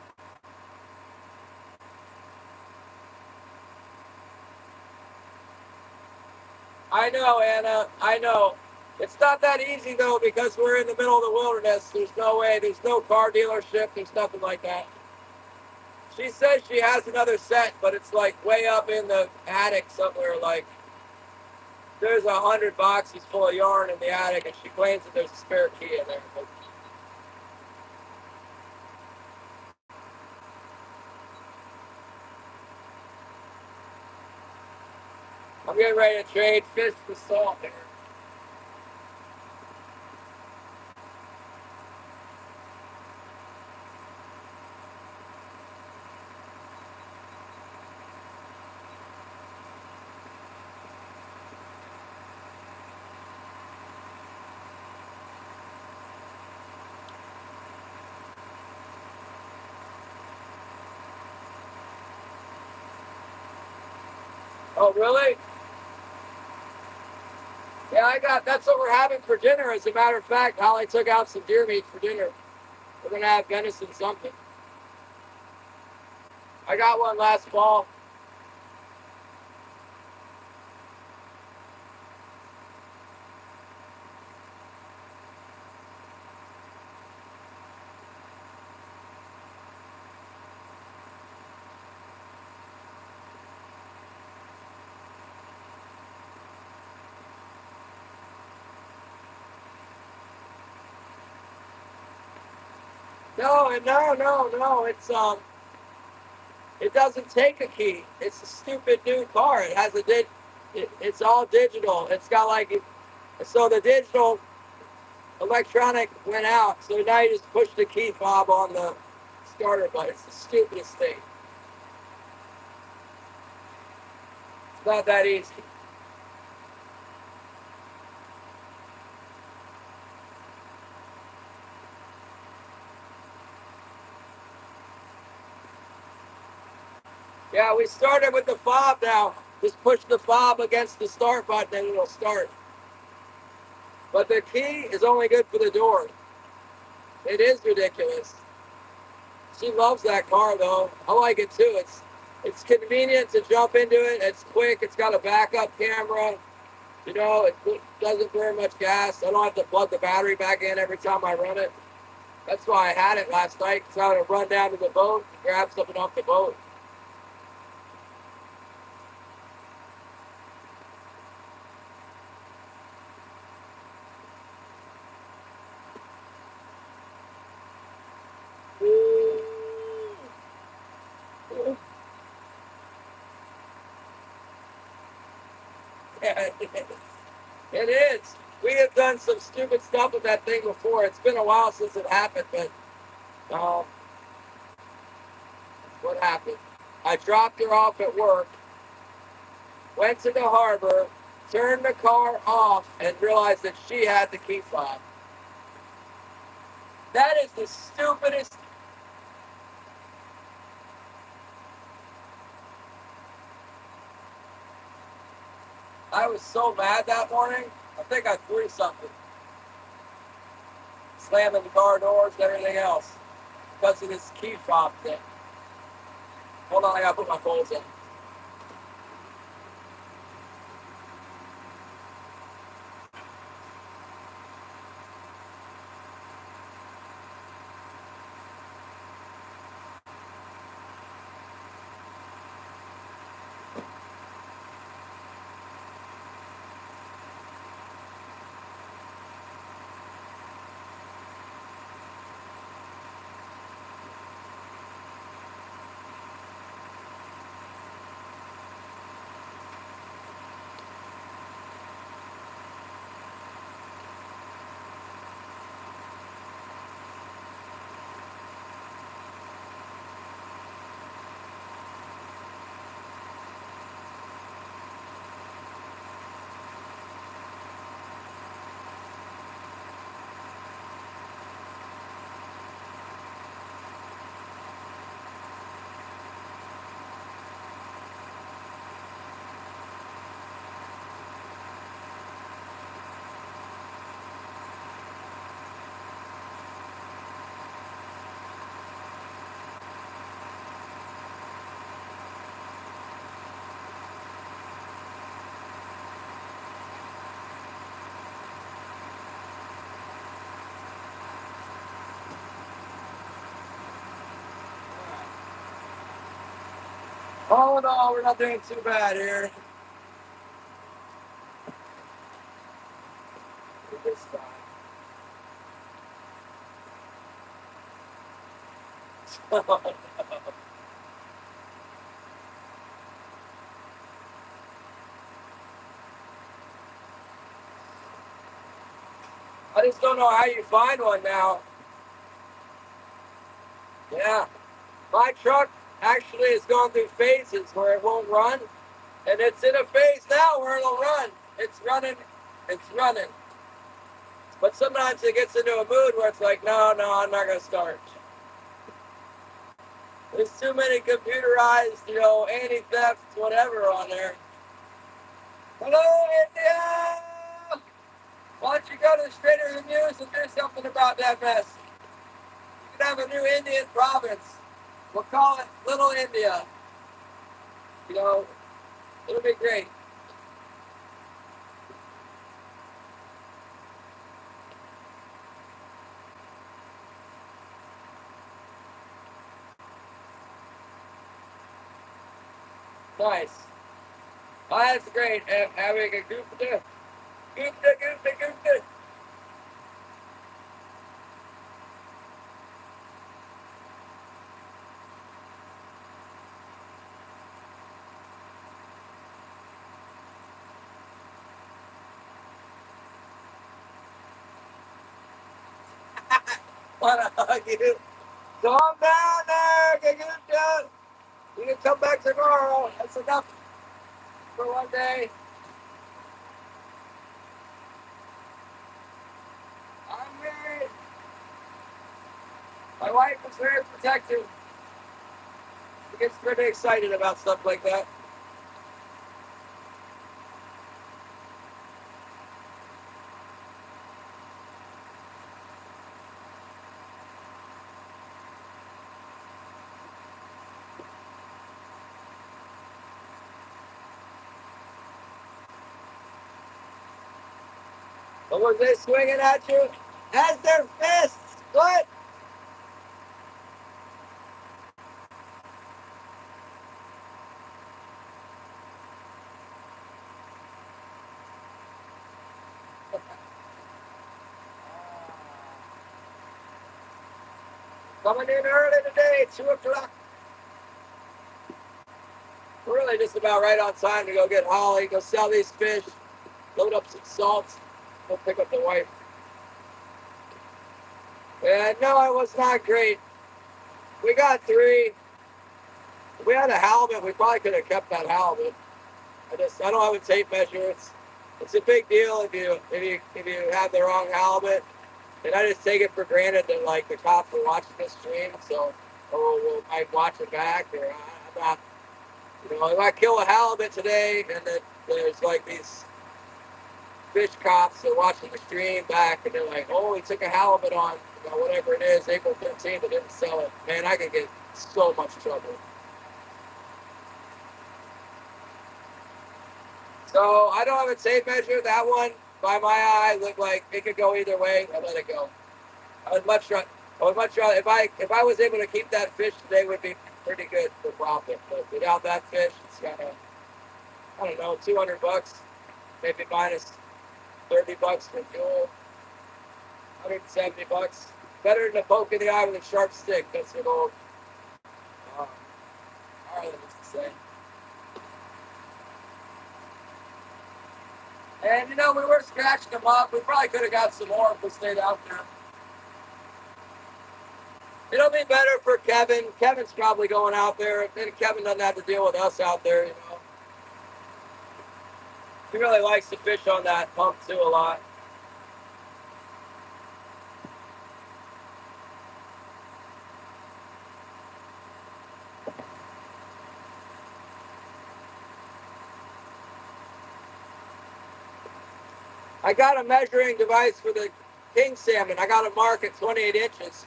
I know, Anna. I know. It's not that easy though because we're in the middle of the wilderness. There's no way. There's no car dealership. There's nothing like that. She says she has another set, but it's like way up in the attic somewhere. Like there's 100 boxes full of yarn in the attic, and she claims that there's a spare key in there. But I'm getting ready to trade fish for salt here. Oh, really? Yeah, that's what we're having for dinner. As a matter of fact, Holly took out some deer meat for dinner. We're going to have venison something. I got one last fall. No. It doesn't take a key. It's a stupid new car. It has it's all digital. It's got so the digital electronic went out. So now you just push the key fob on the starter button. It's the stupidest thing. It's not that easy. Yeah, we started with the fob now. Just push the fob against the start button and it'll start. But the key is only good for the door. It is ridiculous. She loves that car though. I like it too. It's convenient to jump into it. It's quick. It's got a backup camera. You know, it doesn't burn much gas. I don't have to plug the battery back in every time I run it. That's why I had it last night because I had to run down to the boat and grab something off the boat. It is. We have done some stupid stuff with that thing before. It's been a while since it happened, but um, what happened. I dropped her off at work, went to the harbor, turned the car off, and realized that she had the key fob. That is the stupidest. I was so mad that morning. I think I threw something. Slamming the car doors and everything else because of this key fob thing. Hold on, I gotta put my clothes in. Oh no, we're not doing too bad here. This time. I just don't know how you find one now. Yeah. My truck actually is going through phases where it won't run. And it's in a phase now where it'll run. It's running. It's running. But sometimes it gets into a mood where it's like, no, I'm not going to start. There's too many computerized, anti-theft, whatever on there. Hello, India! Why don't you go to the State of the News and do something about that mess? You can have a new Indian province. We'll call it Little India. It'll be great. Nice. Oh, that's great. Having a Gupta. Gupta. Wanna hug you? Calm down there, Gupta. You can come back tomorrow. That's enough for one day. I'm married. My wife is very protective. She gets pretty excited about stuff like that. What was they swinging at you? That's their fists. What? Coming in early today, 2 o'clock. We're really just about right on time to go get Holly, go sell these fish, load up some salt, go pick up the wife. Yeah, no, it was not great. We got 3. If we had a halibut, we probably could have kept that halibut. I don't have a tape measure. It's a big deal if you have the wrong halibut. And I just take it for granted that like the cops are watching this stream, so or we'll might watch it back. Or I'm not, if I kill a halibut today, and then there's like these fish cops that are watching the stream back, and they're like, "Oh, he took a halibut on whatever it is, April 13th, and didn't sell it." Man, I could get so much trouble. So I don't have a tape measure. That one, by my eye, looked like it could go either way. I let it go. I would much rather. If I was able to keep that fish today, would be pretty good for profit. But without that fish, it's kind of, I don't know, $200, maybe minus $30 for fuel, $170. Better than a poke in the eye with a sharp stick. That's what old Ireland used to say. And we were scratching them up. We probably could have got some more if we stayed out there. It'll be better for Kevin. Kevin's probably going out there. And Kevin doesn't have to deal with us out there, He really likes to fish on that pump too a lot. I got a measuring device for the king salmon. I got a mark at 28 inches,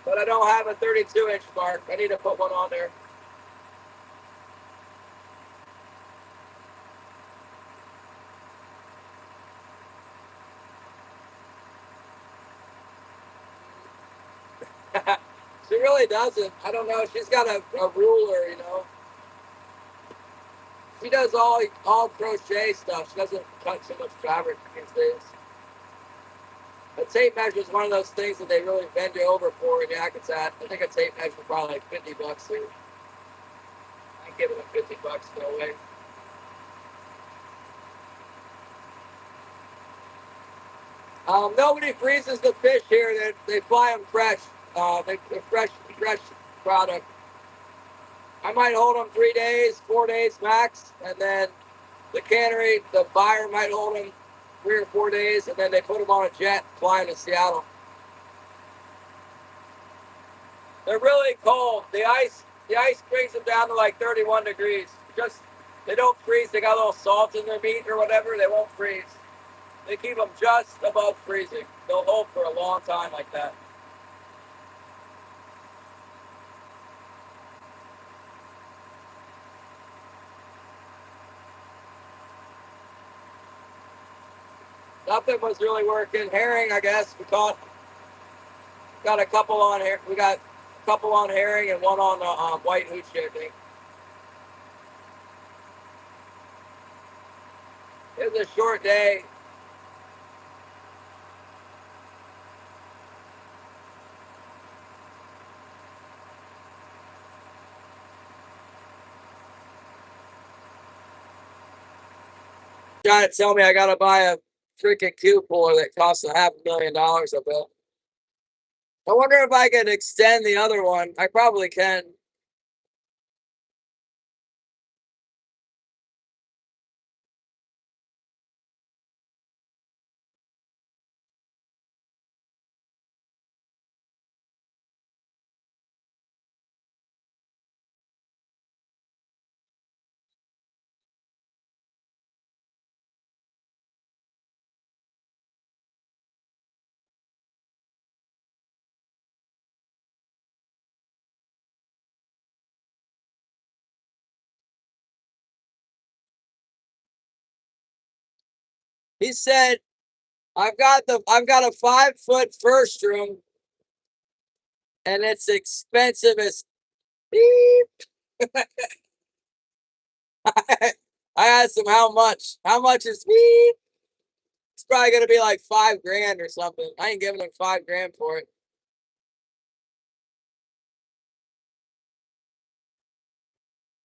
but I don't have a 32-inch mark. I need to put one on there. She really doesn't. I don't know. She's got a ruler, She does all crochet stuff. She doesn't cut so much fabric these days. A tape measure is one of those things that they really bend you over for in Yakutsk. I think a tape measure is probably like $50 here. I'm giving them $50 to go away. Nobody freezes the fish here. They fly them fresh. They're fresh product. I might hold them 3 days, 4 days max, and then the cannery, the buyer might hold them 3 or 4 days, and then they put them on a jet flying to Seattle. They're really cold. The ice brings them down to like 31 degrees. They don't freeze. They got a little salt in their meat or whatever. They won't freeze. They keep them just above freezing. They'll hold for a long time like that. Nothing was really working. Herring, I guess. Got a couple on here. We got a couple on herring and one on white hoochie, I think. It was a short day. Trying to tell me I gotta buy a freaking cube puller that costs $500,000, I bet. I wonder if I can extend the other one. I probably can. He said, I've got a 5-foot first room, and it's expensive as beep. I asked him how much. How much is beep? It's probably gonna be like $5,000 or something. I ain't giving him $5,000 for it.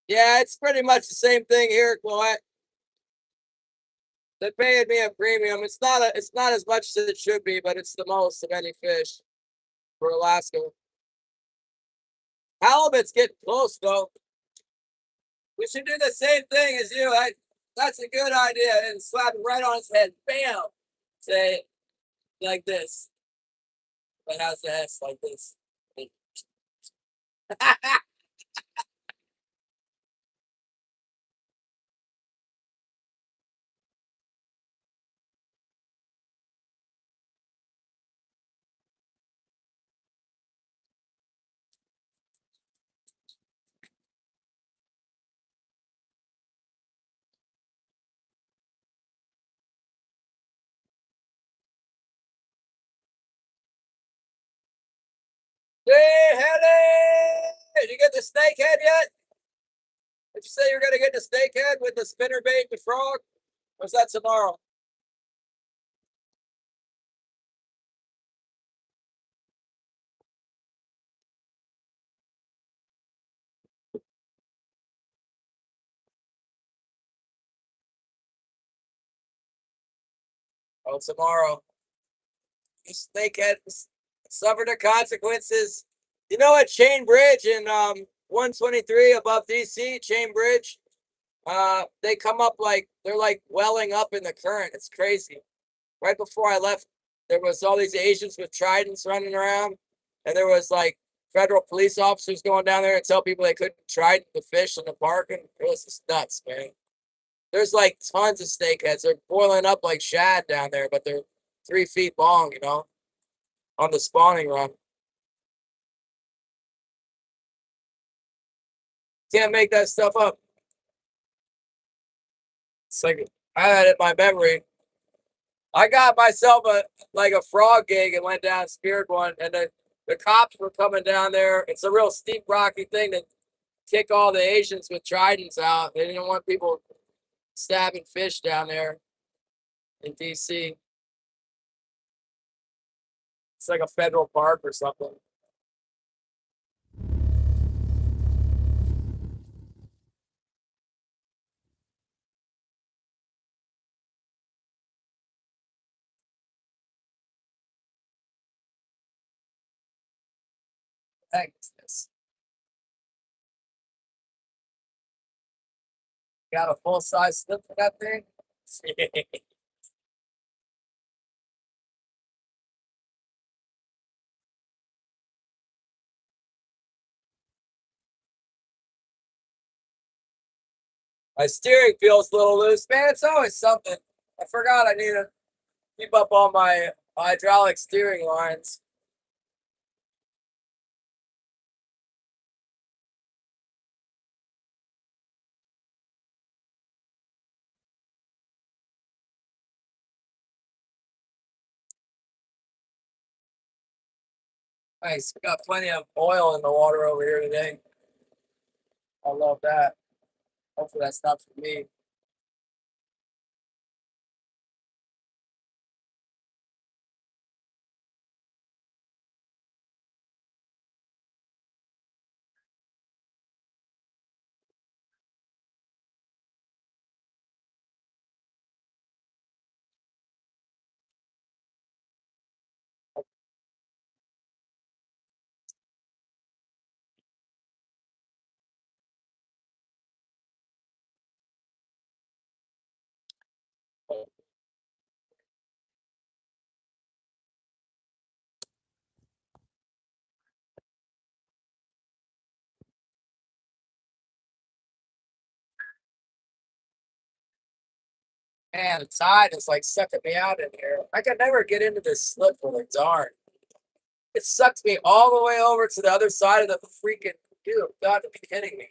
Yeah, it's pretty much the same thing here, Chloe. They're paying me a premium. It's not as much as it should be, but it's the most of any fish for Alaska. Halibut's getting close though. We should do the same thing as you. That's a good idea. And slap it right on his head. Bam. Say like this. But how's the S like this? Hey, Henny! Did you get the snake head yet? Did you say you were going to get the snake head with the spinner bait and frog? Or is that tomorrow? Oh, tomorrow. You snakehead suffer the consequences. You know what? Chain Bridge in 123 above DC, Chain Bridge. They come up like they're like welling up in the current. It's crazy. Right before I left, there was all these Asians with tridents running around, and there was like federal police officers going down there and tell people they couldn't trident the fish in the park, and it was just nuts, man. There's like tons of snakeheads. They're boiling up like shad down there, but they're 3 feet long, on the spawning run. Can't make that stuff up. It's like I had it in my memory. I got myself a frog gig and went down and speared one, and the cops were coming down there. It's a real steep, rocky thing to kick all the Asians with tridents out. They didn't want people stabbing fish down there in DC. It's like a federal park or something. Heck is this? Got a full size slip for that thing? My steering feels a little loose, man. It's always something. I forgot I need to keep up on my hydraulic steering lines. Nice. We got plenty of oil in the water over here today. I love that. Hopefully that's not for me. Man, the tide is like sucking me out in here. I could never get into this slip with a darn. It sucks me all the way over to the other side of the freaking dude. God, to be kidding me.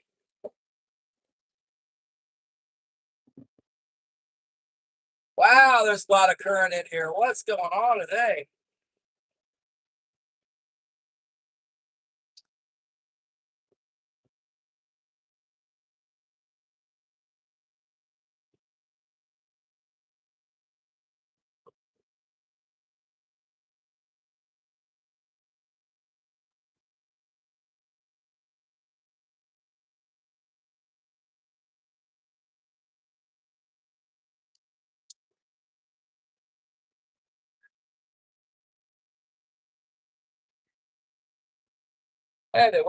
Wow, there's a lot of current in here. What's going on today? Hey, the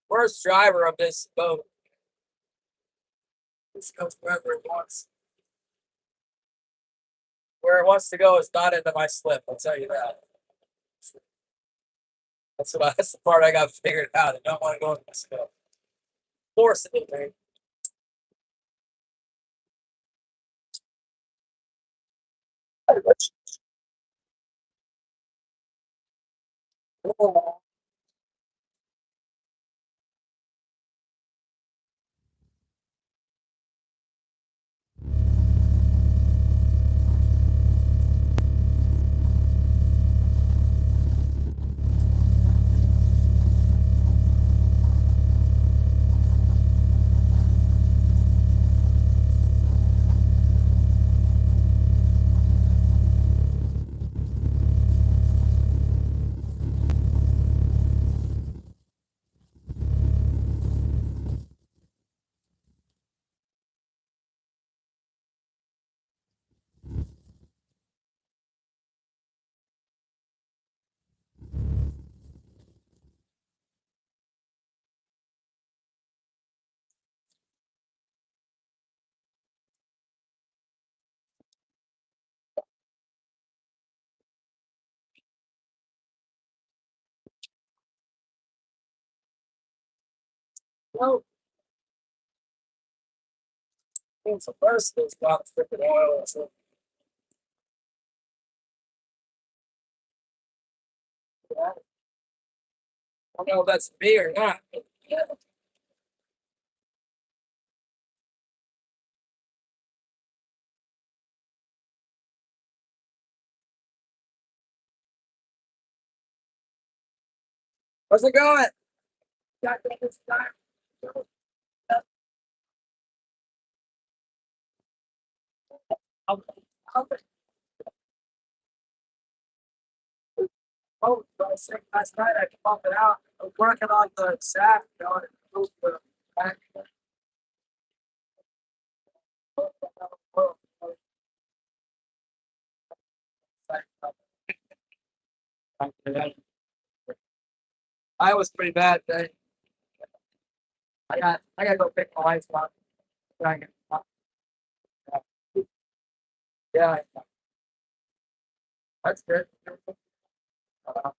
worst driver of this boat. This goes wherever it wants. Where it wants to go is not into my slip. I'll tell you that. That's the part I got figured out. I don't want to go into my slip. Force it, man. No, it's the first thing's got freaking oil. So, yeah, I don't know if that's me or not. Yeah. How's it going? Got this time. I'll oh, I was sick last night. I pumped it out. I was working on the shaft, you know, and move the back. I was pretty bad today. I got to go pick my lights up. Yeah, that's good. Uh,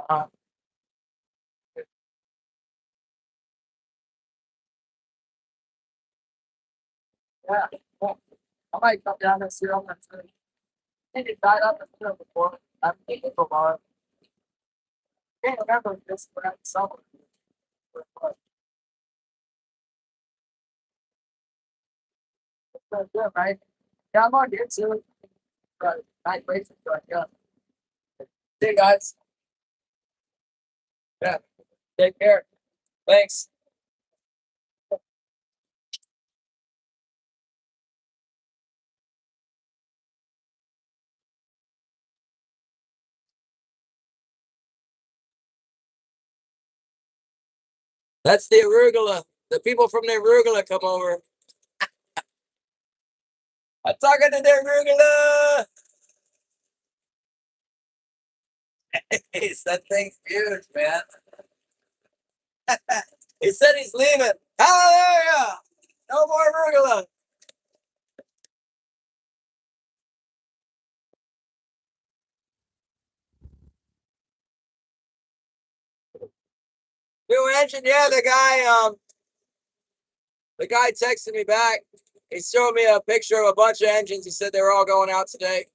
uh, yeah, well, I might come down and see them. I think it died up and put it before. I'm thinking for a while. I can't remember if this was summer. But yeah, right? Yeah, I'm on here too. Night races, but yeah. See you guys. Yeah, take care. Thanks. That's the arugula. The people from the arugula come over. I'm talking to the arugula. That thing's huge, man. He said he's leaving. Hallelujah! No more arugula. New engine, yeah. The guy texted me back. He showed me a picture of a bunch of engines. He said they were all going out today.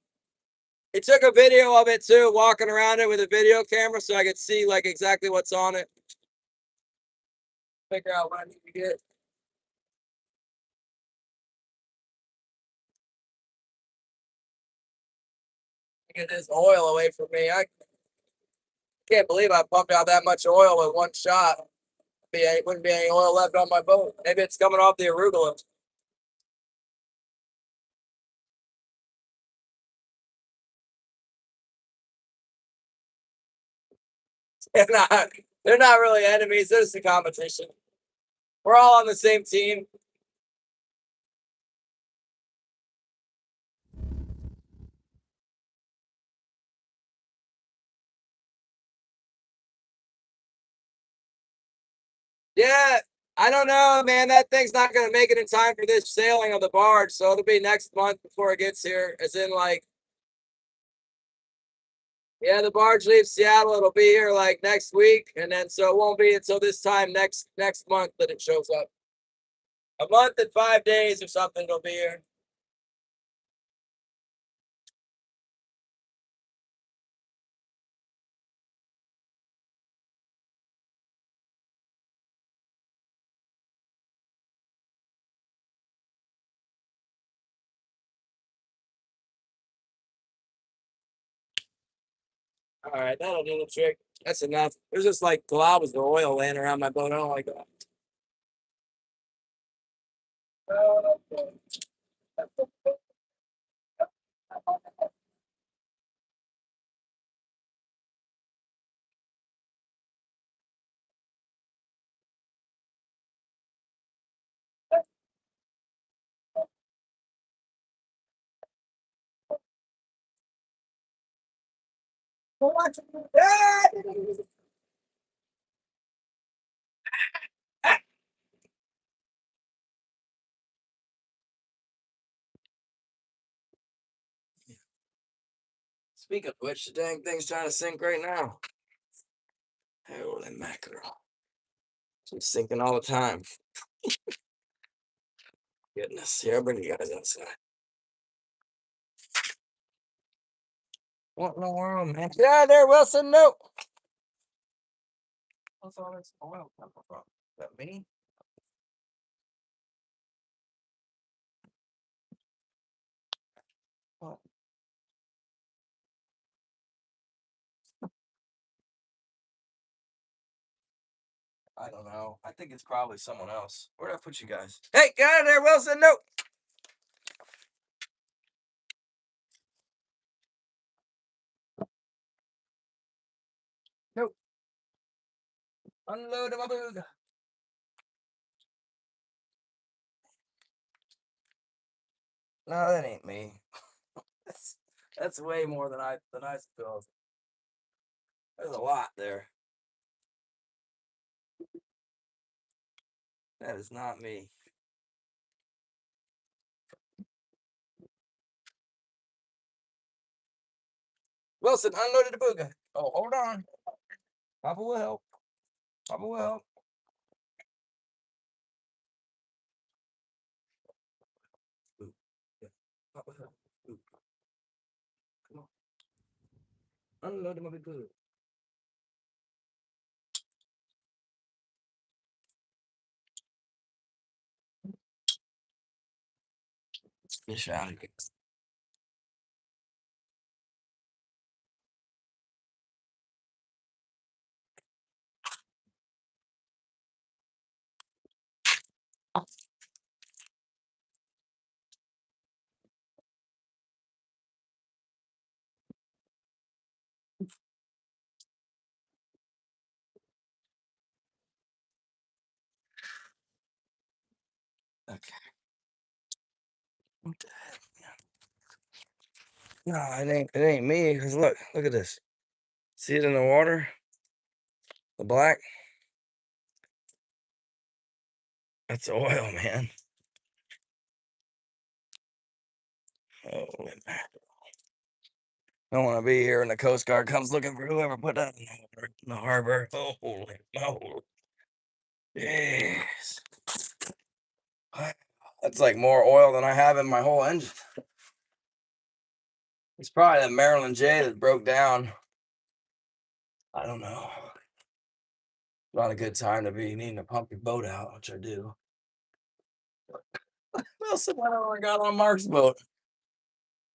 He took a video of it too, walking around it with a video camera, so I could see like exactly what's on it. Figure out what I need to get. Get this oil away from me. I can't believe I pumped out that much oil with one shot. Wouldn't be any oil left on my boat. Maybe it's coming off the arugula. They're not, they're not really enemies. They're just a competition. We're all on the same team. Yeah, I don't know, man. That thing's not going to make it in time for this sailing of the barge, so it'll be next month before it gets here. As in, like, yeah, the barge leaves Seattle. It'll be here like next week, and then so it won't be until this time next month that it shows up. A month and 5 days or something, it'll be here. All right, that'll do the trick. That's enough. There's just like globs of oil laying around my boat. I don't like that. Speaking of which, the dang thing's trying to sink right now. Holy mackerel. It's sinking all the time. Goodness. Here, I'll bring you guys outside. What in the world, man? Get out of there, Wilson. No. What's all this oil coming from? Is that me? What? I don't know. I think it's probably someone else. Where'd I put you guys? Hey, get out of there, Wilson. No. Nope. Unload my booga. No, that ain't me. That's way more than I spilled. There's a lot there. That is not me. Wilson, unloaded the booga. Oh, hold on. Papa will help. Papa will help. Ooh. Yeah. Papa will help. Ooh. Come on. Unload my big booga. Fish out of here. Okay. What the heck? No, it ain't me. Cause look at this. See it in the water? The black? That's oil, man. Holy man. I don't want to be here and the Coast Guard comes looking for whoever put that in the harbor. Holy moly. Yes. That's like more oil than I have in my whole engine. It's probably the Maryland J that broke down. I don't know. Not a good time to be needing to pump your boat out, which I do. Wilson, whatever I got on Mark's boat.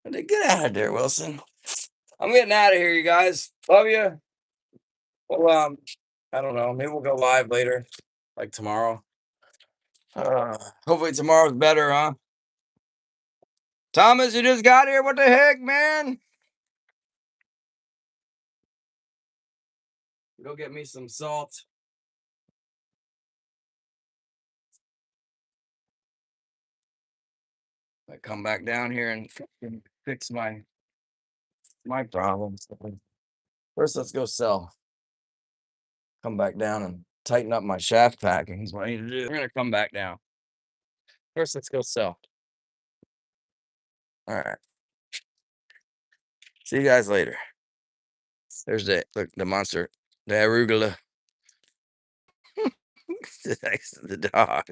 Get out of there, Wilson. I'm getting out of here, you guys. Love you. Well, I don't know. Maybe we'll go live later, like tomorrow. Hopefully tomorrow's better, huh? Thomas, you just got here. What the heck, man? Go get me some salt. I come back down here and fix my problems. First, let's go sell. Come back down and tighten up my shaft packing is what I need to do. We're gonna come back down. First, let's go sell. All right. See you guys later. There's the monster, the arugula. Next to the dog.